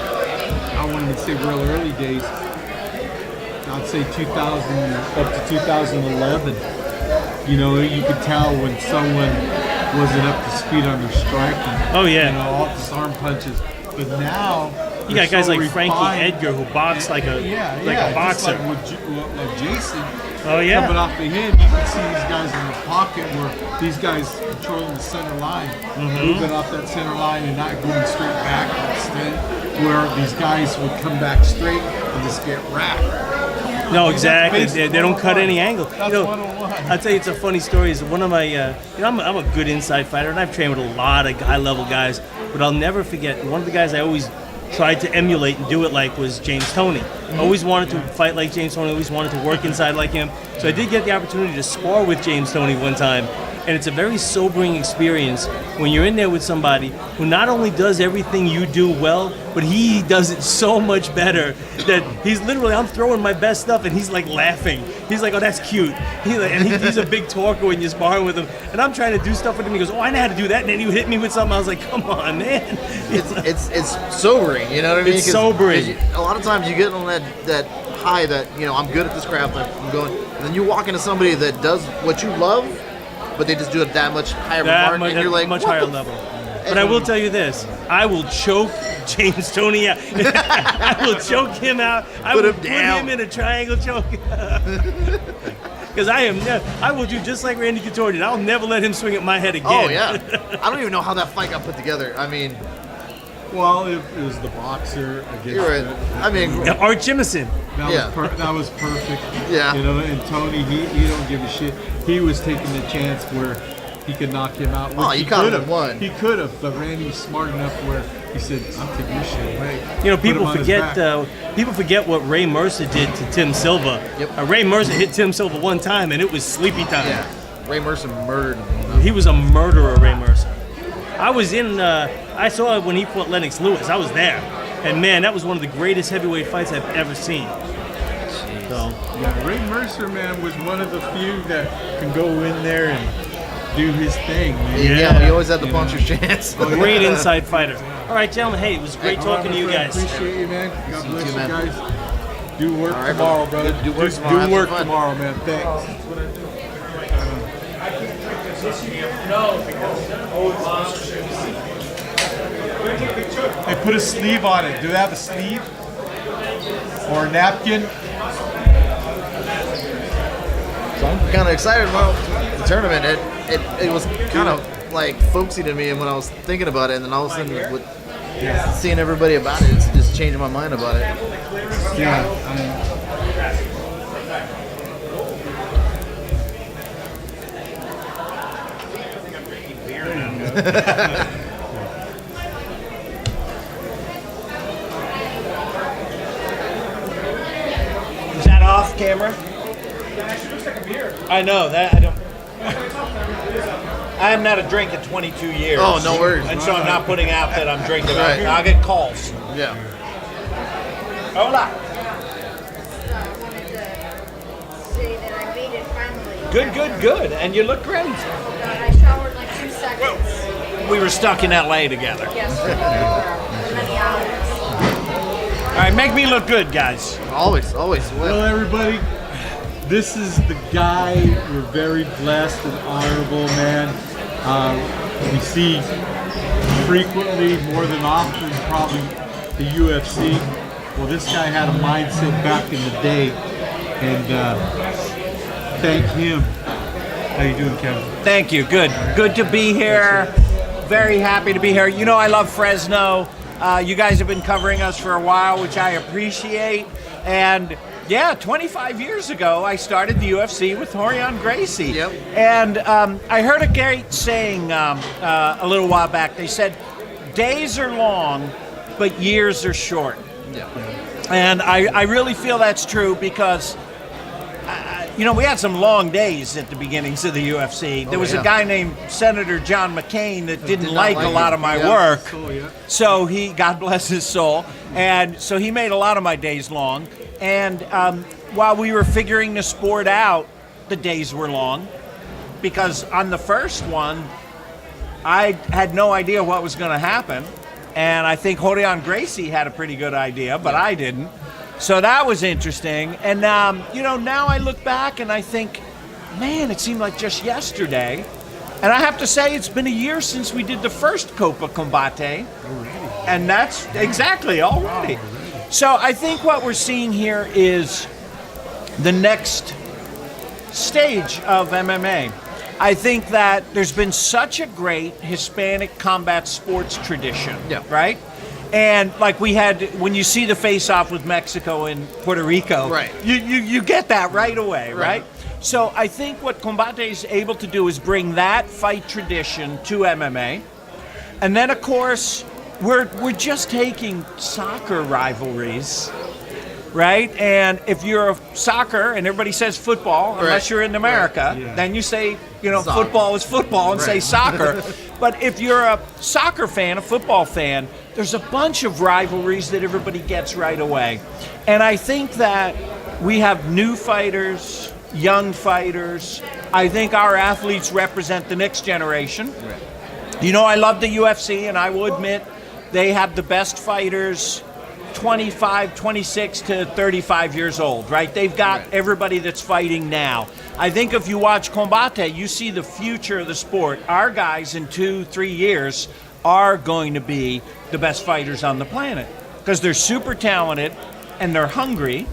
I wouldn't even say real early days. I'd say 2000 up to 2011. You could tell when someone wasn't up to speed on their striking. Oh yeah. All these arm punches. But now you got guys like refined. Frankie Edgar who box like a boxer. Just like Jason. Oh yeah. Coming off the hip, you can see these guys in the pocket where these guys controlling the center line, moving off that center line and not going straight back instead, where these guys would come back straight and just get wrapped. No, exactly. They don't cut any angle. That's 101. I'll tell you, it's a funny story. Is one of my, I'm a good inside fighter, and I've trained with a lot of high-level guys. But I'll never forget one of the guys I always tried to emulate and do it like was James Toney. Always wanted to fight like James Toney. Always wanted to work inside like him. So I did get the opportunity to spar with James Toney one time. And it's a very sobering experience when you're in there with somebody who not only does everything you do well, but he does it so much better that he's literally, I'm throwing my best stuff and he's like laughing. He's like, oh, that's cute. He's a big talker when you're sparring with him. And I'm trying to do stuff with him. He goes, oh, I know how to do that. And then you hit me with something. I was like, come on, man. It's sobering, you know what I mean? It's sobering. A lot of times you get on that high that, I'm good at this craft, I'm going, and then you walk into somebody that does what you love, but they just do it that much higher That mark, much, and you're like, much what higher the level. But I will tell you this: I will choke James Toney out. I will choke him out. I Put will him put down. him in a triangle choke. Because I will do just like Randy Couture did. I'll never let him swing at my head again. Oh yeah, I don't even know how that fight got put together. I mean, Well, it was the boxer against. you're right. I mean, Yeah, Art Jimison. That was perfect. Yeah. You know, and Tony, he don't give a shit. He was taking the chance where he could knock him out. Oh, which he caught him could've. in one. He could have, but Randy's smart enough where he said, "I'm taking your shit away." You know, Put him on his back. people forget what Ray Mercer did to Tim Silva. Yep. Ray Mercer hit Tim Silva one time, and it was sleepy time. yeah, Ray Mercer murdered him. He was a murderer, Ray Mercer. I was in. I saw it when he fought Lennox Lewis. I was there, and man, that was one of the greatest heavyweight fights I've ever seen. So Yeah, Ray Mercer, man, was one of the few that can go in there and do his thing, man. Yeah, he always had the puncher's chance. great inside fighter. All right, gentlemen. Hey, it was great talking to you guys. Appreciate you, man. God You bless too, you man. guys. Do work All right, tomorrow, brother. brother. Do work tomorrow. Have Do some work fun. tomorrow, man. Thanks. Hey, put a sleeve on it. Do they have a sleeve? Or a napkin? So I'm kind of excited about the tournament. It was kind of like folksy to me when I was thinking about it, and then all of a sudden with seeing everybody about it, it's just changing my mind about it. Yeah. Is that off camera? I know that I don't. I haven't had a drink in 22 years. Oh, no worries. And so I'm not putting out that I'm drinking. Right. I'll get calls. Yeah. Hola. Say that I made it finally. Good, good, good. And you look great. I showered like 2 seconds. We were stuck in LA together. Yes, for many hours. All right, make me look good, guys. Always. Well, everybody, this is the guy. We're very blessed and honorable, man. We see frequently, more than often, probably the UFC. Well, this guy had a mindset back in the day, and thank him. How you doing, Kevin? Thank you. Good. Good to be here. Very happy to be here. You know I love Fresno. You guys have been covering us for a while, which I appreciate. And yeah, 25 years ago, I started the UFC with Rorion Gracie. Yep. And I heard a great saying a little while back. They said, days are long, but years are short. Yeah. And I really feel that's true because, you know, we had some long days at the beginnings of the UFC. There was a guy named Senator John McCain that didn't like a lot of my work. So he, God bless his soul, and so he made a lot of my days long. And while we were figuring the sport out, the days were long because on the first one, I had no idea what was going to happen. And I think Rorion Gracie had a pretty good idea, but I didn't. So that was interesting. And, you know, now I look back and I think, man, it seemed like just yesterday. And I have to say, it's been a year since we did the first Copa Combate. And that's exactly already. So I think what we're seeing here is the next stage of MMA. I think that there's been such a great Hispanic combat sports tradition, right? And like we had, when you see the face-off with Mexico and Puerto Rico, Right. you get that right away, right? So I think what Combate is able to do is bring that fight tradition to MMA. And then, of course, we're just taking soccer rivalries, right? And if you're a soccer and everybody says football, unless you're in America, then you say, you know, Soccer. football is football and say soccer. But if you're a soccer fan, a football fan, there's a bunch of rivalries that everybody gets right away. And I think that we have new fighters, young fighters. I think our athletes represent the next generation. You know, I love the UFC, and I will admit they have the best fighters 25, 26 to 35 years old, right? They've got everybody that's fighting now. I think if you watch Combate, you see the future of the sport. Our guys in 2-3 years are going to be the best fighters on the planet because they're super talented and they're hungry,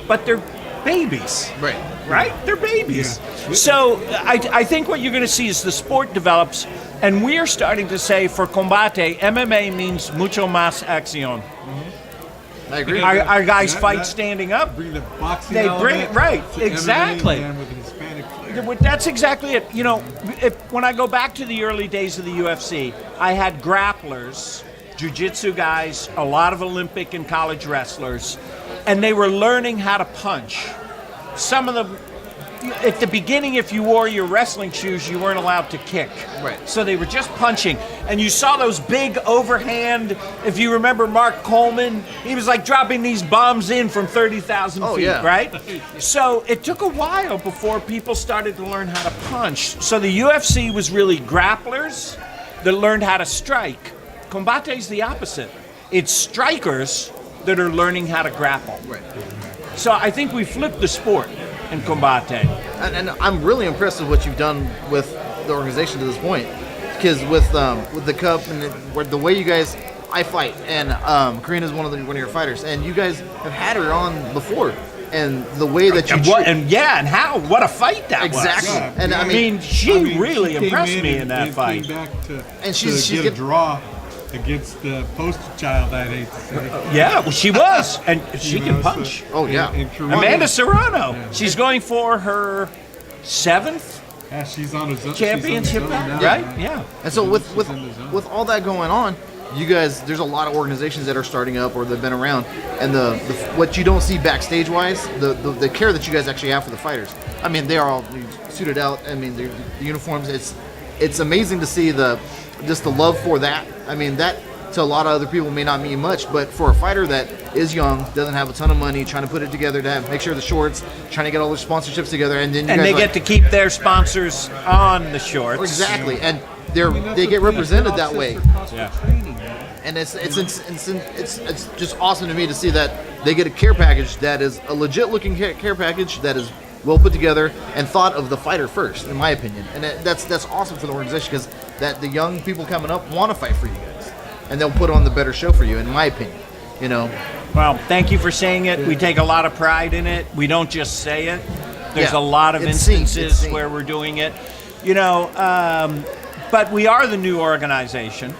but they're babies. Right? They're babies. Yeah. So I think what you're going to see is the sport develops, and we're starting to say for Combate, MMA means mucho más acción. I agree. Our guys fight standing up. Bring the boxing They bring it right. to Exactly. MMA, man, with a Hispanic flair. That's exactly it. You know, when I go back to the early days of the UFC, I had grapplers, jiu-jitsu guys, a lot of Olympic and college wrestlers, and they were learning how to punch. Some of them, at the beginning, if you wore your wrestling shoes, you weren't allowed to kick. Right. So they were just punching. And you saw those big overhand, if you remember Mark Coleman, he was like dropping these bombs in from 30,000 feet, right? So it took a while before people started to learn how to punch. So the UFC was really grapplers that learned how to strike. Combate is the opposite. It's strikers that are learning how to grapple. Right. So I think we flipped the sport in Combate. And I'm really impressed with what you've done with the organization to this point, because with the Cup and the way you guys, I fight, and Karina's one of your fighters, and you guys have had her on before, and the way that you what a fight that was. Exactly. Yeah. And I mean, she really came impressed in me in that and fight. Came back to, and she's get a draw against the poster child, I'd hate to say. Yeah, well, she was, and she can punch. Oh yeah, Amanda Serrano. Yeah. She's going for her 7th. Yeah, she's on a championship now. right? Yeah. And so with all that going on, you guys, there's a lot of organizations that are starting up or they've been around, and the what you don't see backstage wise, the care that you guys actually have for the fighters. I mean, they are all suited out. I mean, the uniforms. It's amazing to see just the love for that. I mean, that to a lot of other people may not mean much, but for a fighter that is young, doesn't have a ton of money, trying to put it together to make sure the shorts, trying to get all their sponsorships together, and then they get to keep their sponsors on the shorts. Exactly, and they get represented that way. Yeah. And it's just awesome to me to see that they get a care package that is a legit looking care package that is well put together and thought of the fighter first, in my opinion. And that's awesome for the organization, because that the young people coming up want to fight for you guys, and they'll put on the better show for you, in my opinion. You know. Well, thank you for saying it. We take a lot of pride in it. We don't just say it. There's a lot of instances where we're doing it. You know, but we are the new organization,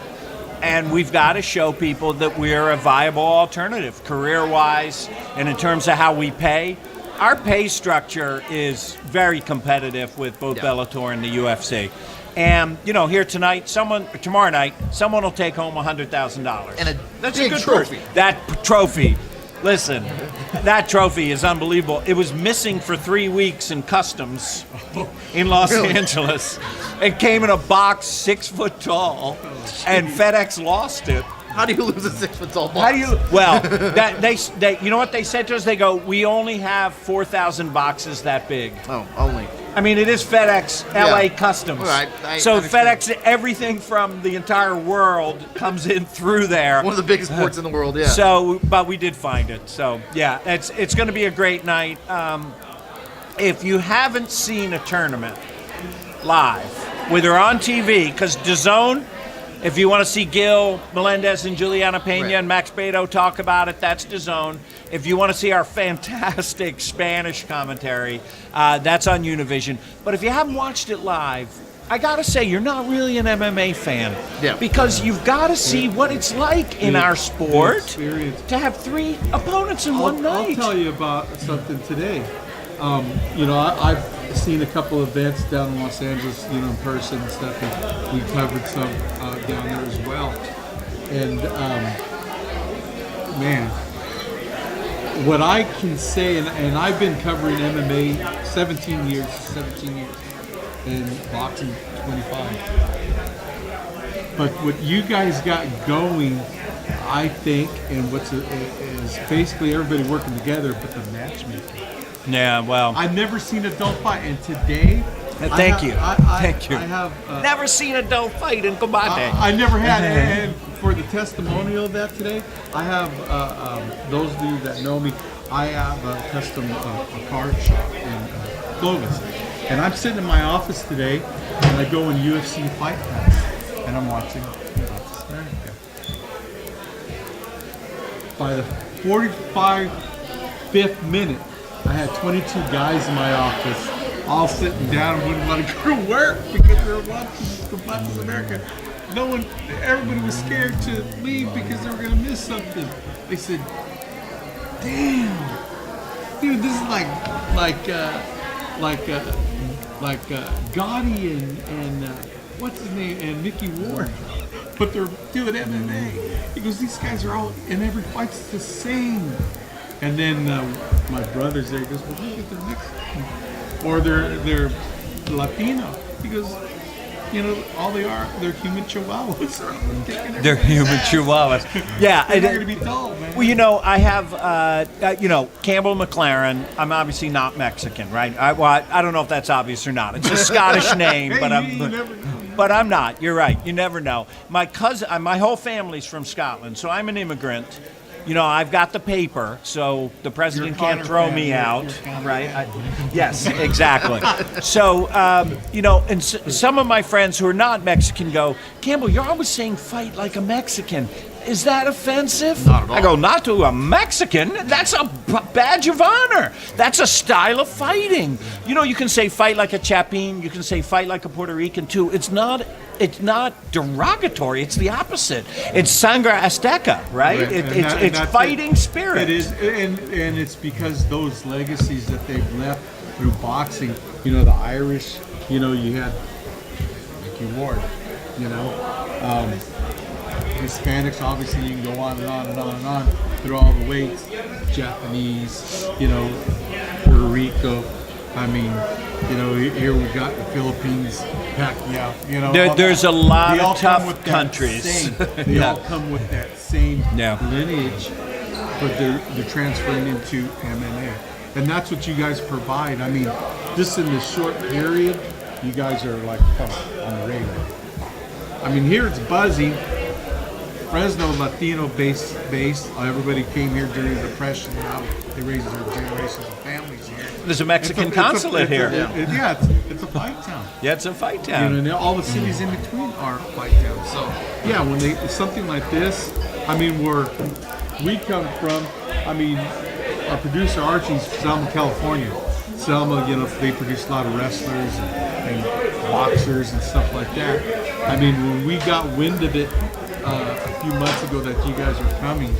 and we've got to show people that we're a viable alternative, career-wise, and in terms of how we pay. Our pay structure is very competitive with both Bellator and the UFC. And, you know, here tomorrow night, someone will take home $100,000. And that's big a good trophy. That trophy, listen, that trophy is unbelievable. It was missing for 3 weeks in customs in Los Angeles. It came in a box 6 foot tall, and FedEx lost it. How do you lose a 6 foot tall box? How do you? Well, they you know what they said to us? They go, we only have 4,000 boxes that big. Oh, only. I mean, it is FedEx LA Customs. Right. So FedEx, everything from the entire world comes in through there. One of the biggest ports in the world, yeah. So, but we did find it. So, yeah, it's going to be a great night. If you haven't seen a tournament live, whether on TV, because DAZN, if you want to see Gil Melendez and Juliana Pena and Max Beto talk about it, that's DAZN. If you want to see our fantastic Spanish commentary, that's on Univision. But if you haven't watched it live, I got to say, you're not really an MMA fan. Yeah. Because you've got to see what it's like in our sport to have 3 opponents in one night. I'll tell you about something today. You know, I've seen a couple events down in Los Angeles, you know, in person and stuff, and we covered some down there as well. And man, what I can say, and I've been covering MMA 17 years, and boxing 25. But what you guys got going, I think, and is basically everybody working together, but the matchmaking. Yeah, well, I've never seen a dope fight, and today. Thank you. I have never seen a dope fight in Combate. I never had, and for the testimonial of that today, I have those of you that know me. I have a custom a card shop in Clovis, and I'm sitting in my office today, and I go in UFC Fight Pass, and I'm watching Combate America. By the 45th minute, I had 22 guys in my office, all sitting down and wouldn't want to go to work because they were watching Combate America. Everybody was scared to leave because they were going to miss something. They said, "Damn, dude, this is like Gotti and what's his name and Mickey Ward, but they're doing MMA." He goes, "These guys are all in every fight's the same." And then my brother's there. He goes, "Well, look at their Mexican or they're Latino." He goes, "You know, all they are, they're human chihuahuas." They're human chihuahuas. Yeah. They're not going to be dull, man. Well, you know, I have, Campbell McLaren. I'm obviously not Mexican, right? I don't know if that's obvious or not. It's a Scottish name, but I'm not. You're right. You never know. My cousin, my whole family's from Scotland, so I'm an immigrant. You know, I've got the paper, so the president can't throw me out, right? Yes, exactly. So, and some of my friends who are not Mexican go, "Campbell, you're always saying fight like a Mexican. Is that offensive?" Not at all. I go, "Not to a Mexican. That's a badge of honor. That's a style of fighting. You know, you can say fight like a Chapin. You can say fight like a Puerto Rican, too. It's not derogatory. It's the opposite. It's sangre azteca, right? It's fighting spirit. It is, and it's because those legacies that they've left through boxing. You know, the Irish. You know, you had Mickey Ward. You know, Hispanics. Obviously, you can go on and on and on and on through all the weights. Japanese. You know, Puerto Rico. I mean, you know, here we got the Philippines, Pacquiao. You know, there's a lot of tough countries. They all come with that same lineage, but they're transferring into MMA, and that's what you guys provide. I mean, just in this short period, you guys are like on the radar. I mean, here it's buzzing. Fresno, Latino base. Everybody came here during the Depression. Now they raised their generations of families here. There's a Mexican consulate here. It's a fight town. Yeah, it's a fight town. You know, and all the cities in between are fight towns. So, yeah, when something like this, I mean, where we come from, I mean, our producer Archie's Selma, California. Selma, you know, they produce a lot of wrestlers and boxers and stuff like that. I mean, when we got wind of it a few months ago that you guys were coming,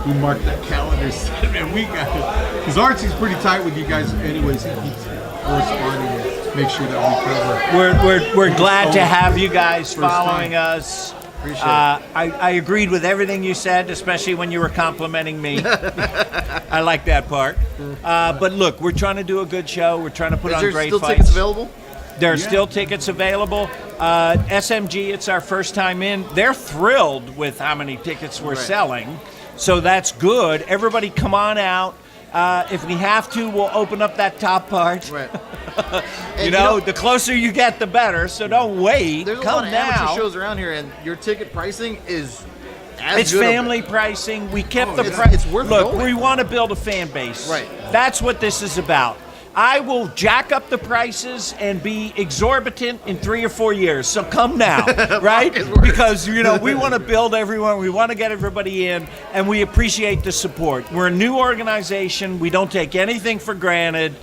we marked that calendar and we got it. Because Archie's pretty tight with you guys anyways. He keeps corresponding to make sure that we cover. We're glad to have you guys following time. us. Appreciate it. I agreed with everything you said, especially when you were complimenting me. I like that part. But look, we're trying to do a good show. We're trying to put on great fights. Is there still tickets available? There are still tickets available. SMG, it's our first time in. They're thrilled with how many tickets we're selling. So that's good. Everybody come on out. If we have to, we'll open up that top part. Right. you know, the closer you get, the better. So don't wait. There's a come lot of now. amateur shows around here, and your ticket pricing is as It's good family pricing. We kept the price. It's worth Look, going. we want to build a fan base. Right. That's what this is about. I will jack up the prices and be exorbitant in 3 or 4 years. So come now, right? Because, you know, we want to build everyone. We want to get everybody in, and we appreciate the support. We're a new organization. We don't take anything for granted.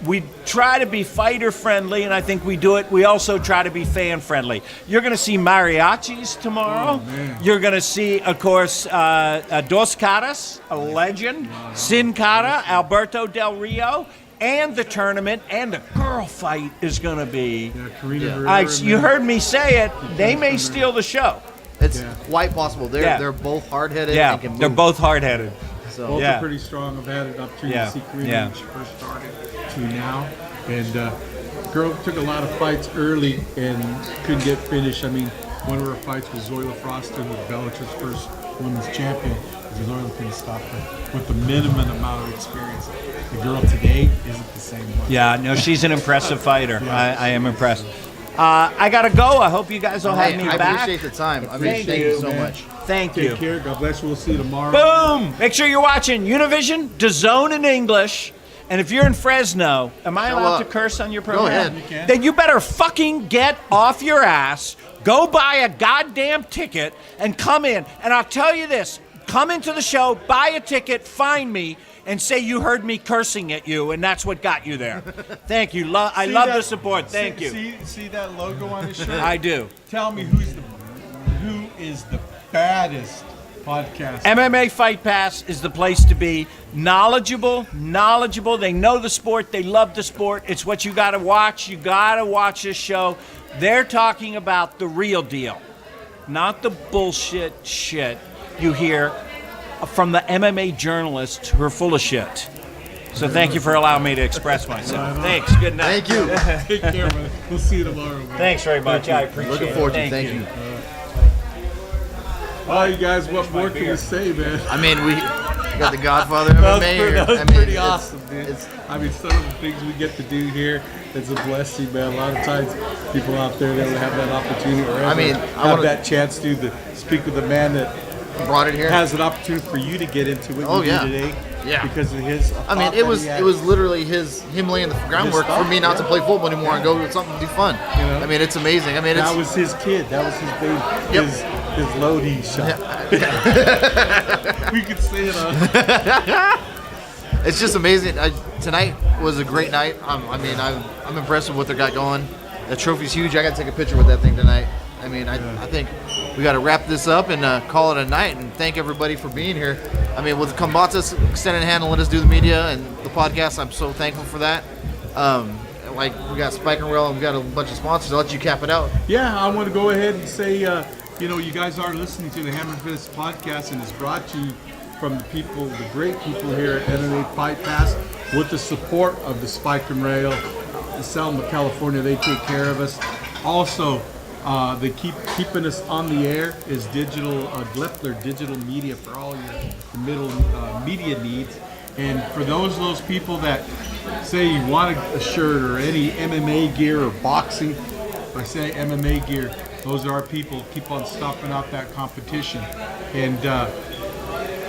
We try to be fighter friendly, and I think we do it. We also try to be fan friendly. You're going to see mariachis tomorrow. You're going to see, of course, Dos Caras, a legend, Sin Cara, Alberto Del Rio, and the tournament, and the girl fight is going to be. You heard me say it. They may steal the show. It's quite possible. They're both hard-headed. Yeah, and can move. they're both hard-headed. So Both are pretty strong. I've had it up to the secret when she first started to now. And girl took a lot of fights early and couldn't get finished. I mean, one of her fights was Zoila Froster, who was Bellator's first women's champion. Zoila couldn't stop her with the minimum amount of experience. The girl today isn't the same one. Yeah, no, she's an impressive fighter. I am impressed. I gotta go. I hope you guys will have me I back. appreciate the time. I mean, Thank thank you, you so man. much. Thank you. Take care. God bless you. We'll see you tomorrow. Boom! Make sure you're watching Univision, DAZN in English. And if you're in Fresno, am I allowed to curse on your program? Go ahead. You can. Then you better fucking get off your ass, go buy a goddamn ticket, and come in. And I'll tell you this, come into the show, buy a ticket, find me, and say you heard me cursing at you, and that's what got you there. Thank you. I love the support. Thank you. See that logo on his shirt? I do. Tell me who is the baddest podcast? MMA Fight Pass is the place to be. Knowledgeable. They know the sport. They love the sport. It's what you got to watch. You got to watch this show. They're talking about the real deal, not the bullshit shit you hear from the MMA journalists who are full of shit. So thank you for allowing me to express myself. Thanks. Good night. Thank you. Take care, man. We'll see you tomorrow, man. Thanks very much. I appreciate it. Looking forward to it. Thank you. Well, you guys, what more can we say, man? I mean, we got the Godfather MMA here. That was I mean, pretty it's- awesome, dude. I mean, some of the things we get to do here, it's a blessing, man. A lot of times, people out there that would have that opportunity or I mean, have that chance to speak with a man that brought it here. Has an opportunity for you to get into what you do today. Yeah. Because of his. I mean, it was literally him laying the groundwork for me not to play football anymore and go with something to do fun. You know? I mean, it's amazing. I mean, that was his kid. That was his baby. His load he shot. We could say it on. It's just amazing. Tonight was a great night. I mean, I'm impressed with what they got going. The trophy's huge. I got to take a picture with that thing tonight. I mean, I think we got to wrap this up and call it a night and thank everybody for being here. I mean, with Combate extending a hand and let us do the media and the podcast, I'm so thankful for that. Like, we got Spike and Rail and we got a bunch of sponsors. I'll let you cap it out. Yeah, I want to go ahead and say, you guys are listening to the HammerFist podcast, and it's brought to you from the great people here at MMA Fight Pass with the support of the Spike and Rail, Selma, California. They take care of us. Also, they keeping us on the air is digital Gleffler Digital Media for all your middle media needs. And for those people that say you want a shirt or any MMA gear or boxing, if I say MMA gear, those are our people. Keep on stopping out that competition. And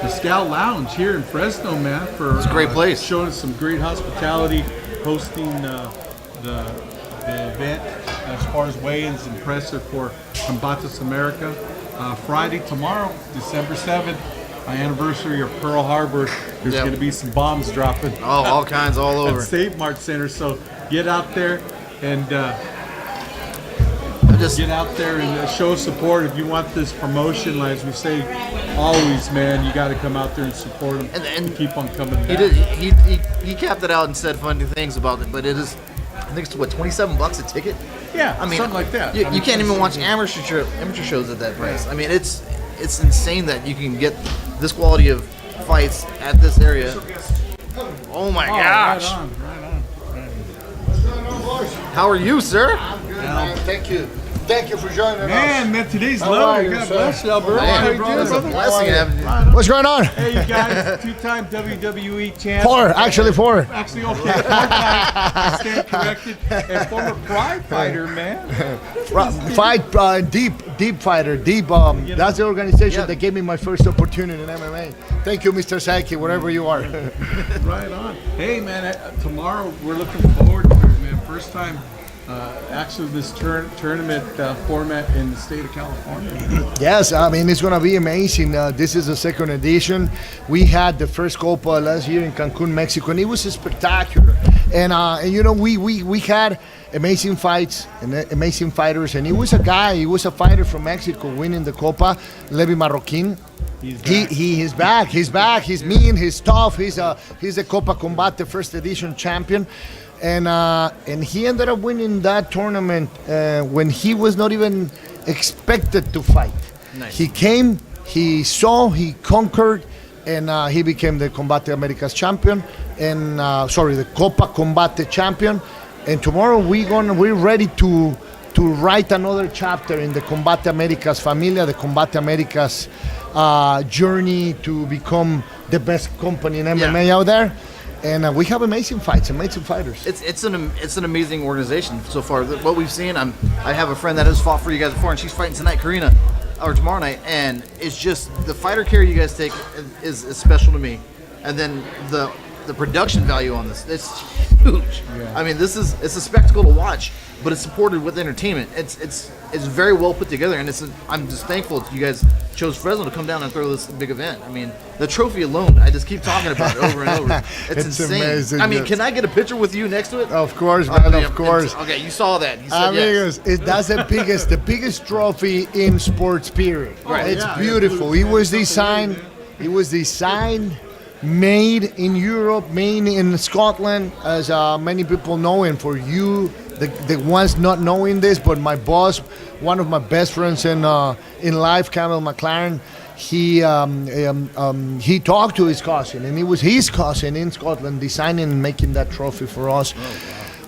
Mezcal Lounge here in Fresno, man, It's a great place. Showing us some great hospitality, hosting the event as far as weigh-ins and presser for Combate America. Friday, tomorrow, December 7th, my anniversary of Pearl Harbor. There's going to be some bombs dropping. Oh, all kinds, all over. At Save Mart Center. So get out there and get out there and show support. If you want this promotion, like as we say always, man, you got to come out there and support them and keep on coming back. He capped it out and said funny things about it, but it is, I think it's what, $27 a ticket? Yeah, I mean, something like that. You can't even watch amateur shows at that price. I mean, it's insane that you can get this quality of fights at this area. Oh my gosh! Right on. How are you, sir? Thank you. Thank you for joining us. Man, today's loaded. God bless you, Alberto. How you doing, It's a brother? blessing having you. What's going on? Hey, you guys, two-time WWE champ. Four, actually four. Actually, okay, four-time. I stand corrected. And former Pride fighter, man. Fight Deep Fighter. Deep. That's the organization that gave me my first opportunity in MMA. Thank you, Mr. Saki, wherever you are. Right on. Hey, man, tomorrow we're looking forward to it, man. First time. Actually, this tournament format in the state of California. Yes, I mean, it's going to be amazing. This is the second edition. We had the first Copa last year in Cancun, Mexico, and it was spectacular. And we had amazing fights and amazing fighters. And he was a fighter from Mexico winning the Copa, Levi Marroquin. He's back. He's mean, he's tough. He's the Copa Combate first edition champion. And he ended up winning that tournament when he was not even expected to fight. Nice. He came, he saw, he conquered, and he became the Combate Americas champion, and the Copa Combate champion. And tomorrow we're ready to write another chapter in the Combate Americas familia, the Combate Americas journey to become the best company in MMA out there. And we have amazing fights, amazing fighters. It's an amazing organization so far. What we've seen, I have a friend that has fought for you guys before, and she's fighting tonight, Karina, or tomorrow night, and it's just the fighter care you guys take is special to me, and then the production value on this, it's huge. I mean, it's a spectacle to watch, but it's supported with entertainment. It's very well put together, and I'm just thankful that you guys chose Fresno to come down and throw this big event. I mean, the trophy alone, I just keep talking about it over and over. It's insane. Amazing. I mean, can I get a picture with you next to it? Of course, man. Of course. Okay, you saw that. He said yes. Amigos, that's the biggest trophy in sports. Period. Right. It's beautiful. It was designed. Made in Europe, made in Scotland, as many people know. And for you, the ones not knowing this, but my boss, one of my best friends in life, Camille McLaren, he talked to his cousin, and it was his cousin in Scotland designing and making that trophy for us.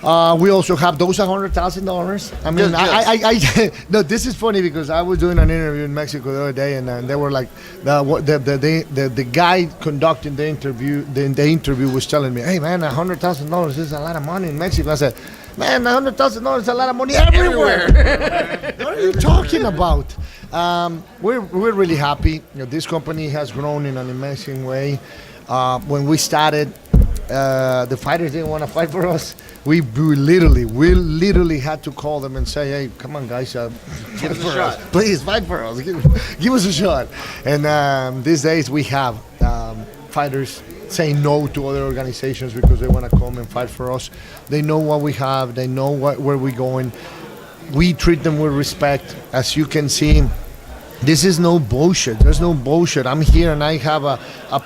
We also have those $100,000. I mean, I no, this is funny because I was doing an interview in Mexico the other day, and they were like, the guy conducting the interview was telling me, hey man, $100,000 is a lot of money in Mexico. I said, man, $100,000 is a lot of money everywhere. What are you talking about? We're really happy. This company has grown in an amazing way. When we started, the fighters didn't want to fight for us. We literally had to call them and say, hey, come on guys, give us a shot. Please fight for us. Give us a shot. And these days we have fighters saying no to other organizations because they want to come and fight for us. They know what we have. They know where we're going. We treat them with respect. As you can see, this is no bullshit. There's no bullshit. I'm here and I have a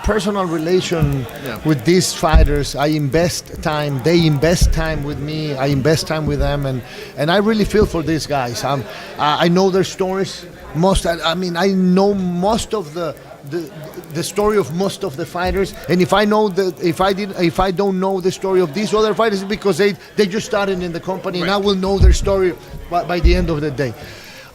personal relation with these fighters. I invest time. They invest time with me. I invest time with them. And I really feel for these guys. I know their stories. I know most of the story of most of the fighters. And if I don't know the story of these other fighters, it's because they just started in the company, and I will know their story by the end of the day.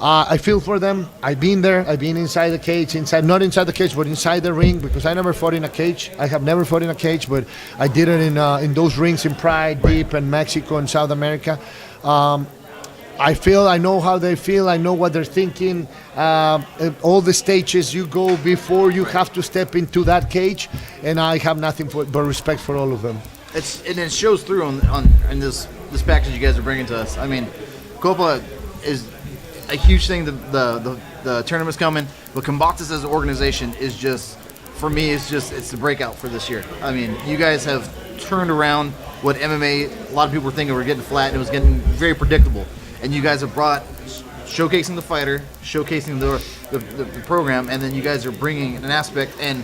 I feel for them. I've been there. I've been inside the cage, not inside the cage, but inside the ring, because I never fought in a cage. I have never fought in a cage, but I did it in those rings in Pride, Deep, and Mexico and South America. I know how they feel. I know what they're thinking. All the stages you go before you have to step into that cage, and I have nothing but respect for all of them. It shows through on this package you guys are bringing to us. I mean, Copa is a huge thing. The tournament's coming, but Combate as an organization is just, for me, it's the breakout for this year. I mean, you guys have turned around what MMA, a lot of people were thinking were getting flat, and it was getting very predictable. And you guys have brought, showcasing the fighter, showcasing the program, and then you guys are bringing an aspect, and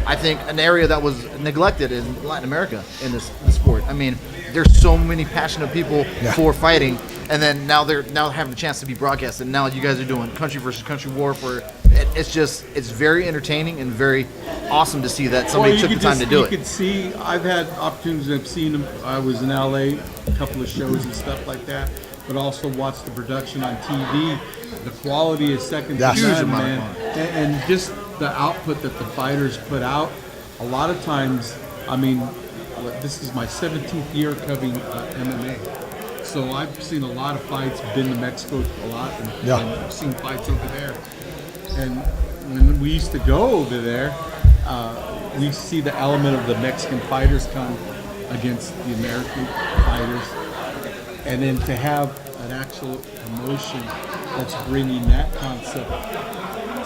I think an area that was neglected in Latin America in this sport. I mean, there's so many passionate people for fighting, and then now they're having a chance to be broadcasted. And now you guys are doing country versus country war for. It's very entertaining and very awesome to see that somebody took the time to do it. You could see, I've had opportunities. I've seen them. I was in LA, a couple of shows and stuff like that, but also watched the production on TV. The quality is second to none, man, and just the output that the fighters put out. A lot of times, I mean, this is my 17th year covering MMA, so I've seen a lot of fights. Been to Mexico a lot, and I've seen fights over there. And when we used to go over there, we see the element of the Mexican fighters come against the American fighters, and then to have an actual emotion that's bringing that concept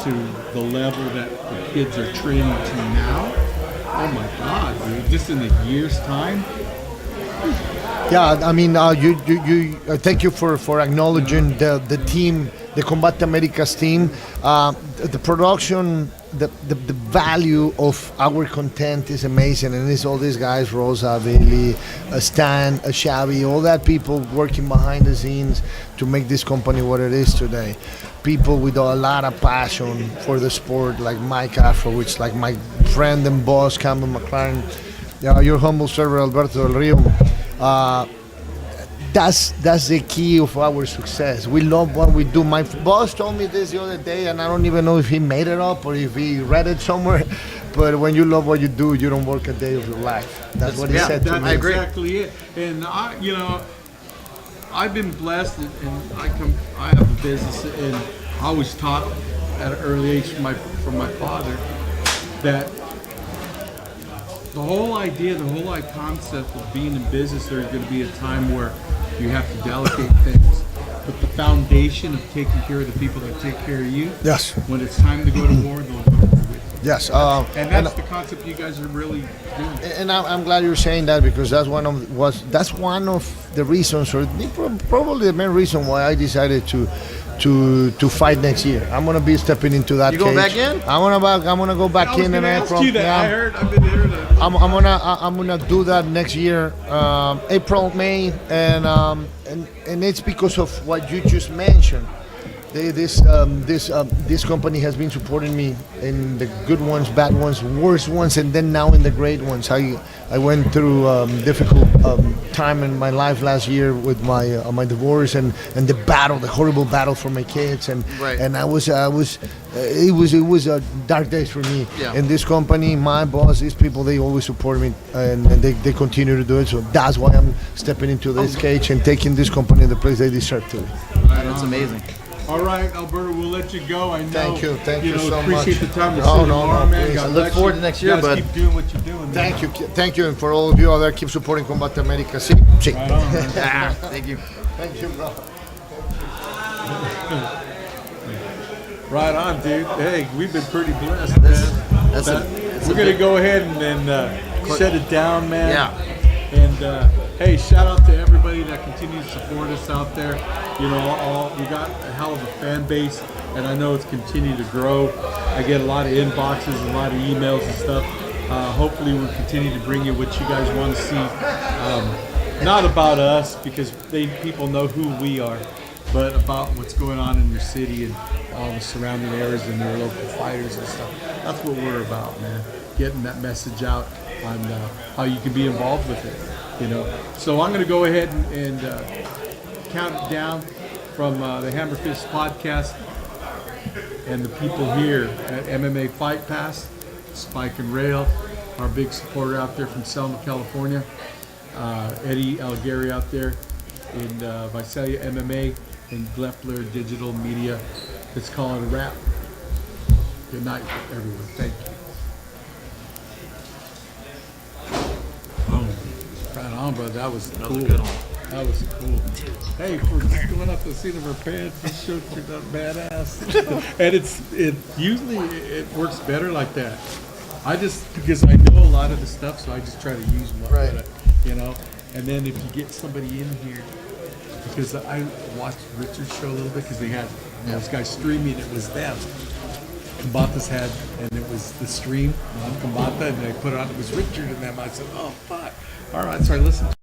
to the level that the kids are training to now. Oh my God, dude! Just in a year's time. Yeah, I mean, you thank you for acknowledging the team, the Combate Americas team, the production, the value of our content is amazing, and it's all these guys, Rosa, Bailey, Stan, Xavi, all that people working behind the scenes to make this company what it is today. People with a lot of passion for the sport, like Mike Afrowitz, like my friend and boss, Campbell McLaren, your humble servant, Alberto Del Rio. that's the key of our success. We love what we do. My boss told me this the other day, and I don't even know if he made it up or if he read it somewhere. But when you love what you do, you don't work a day of your life. That's what he said to me. That's exactly it. And I've been blessed, and I have a business, and I was taught at an early age from my father that the whole idea, the whole concept of being in business, there's going to be a time where you have to delegate things. But the foundation of taking care of the people that take care of you, yes, when it's time to go to war, they'll go to war with you. Yes, and that's the concept you guys are really doing. And I'm glad you're saying that, because that's one of the reasons, or probably the main reason why I decided to fight next year. I'm gonna be stepping into that. You going back in? I'm gonna go back in and April. Yeah. I've been hearing that. I'm gonna do that next year, April, May, and it's because of what you just mentioned. This company has been supporting me in the good ones, bad ones, worst ones, and then now in the great ones. I went through difficult time in my life last year with my divorce and the horrible battle for my kids, and it was a dark days for me. Yeah. And this company, my boss, these people, they always support me, and they continue to do it. So that's why I'm stepping into this cage and taking this company in the place they deserve to. That's amazing. All right, Alberto, we'll let you go. I know. Thank you so appreciate much. the time. No, man. I look forward to next year, bud. Keep doing what you're doing. Man. Thank you, and for all of you out there, keep supporting Combate America. Sí. Right on, Thank you. Thank you, bro. Right on, dude. Hey, we've been pretty blessed, man. We're gonna go ahead and shut it down, man. Yeah. And hey, shout out to everybody that continues to support us out there. We got a hell of a fan base, and I know it's continued to grow. I get a lot of inboxes, a lot of emails and stuff. Hopefully we'll continue to bring you what you guys want to see. Not about us, because people know who we are, but about what's going on in your city and all the surrounding areas and your local fighters and stuff. That's what we're about, man. Getting that message out on how you can be involved with it. So I'm going to go ahead and count it down from the HammerFist podcast and the people here at MMA Fight Pass, Spike and Rail, our big supporter out there from Selma, California, Eddie Algary out there in Visalia MMA, and Gleffler Digital Media. Let's call it a wrap. Good night, everyone. Thank you. Right on, brother. That was cool. Good one. That was cool. Hey, for going up the seat of her pants, this shirt turned out badass. And it usually works better like that. Because I know a lot of the stuff, so I just try to use them. Right. And then if you get somebody in here, because I watched Richard's show a little bit, because they had those guys streaming, it was them. Combate's had, and it was the stream on Combate, and they put it on, it was Richard and them. I said, oh, fuck. All right, so I listened to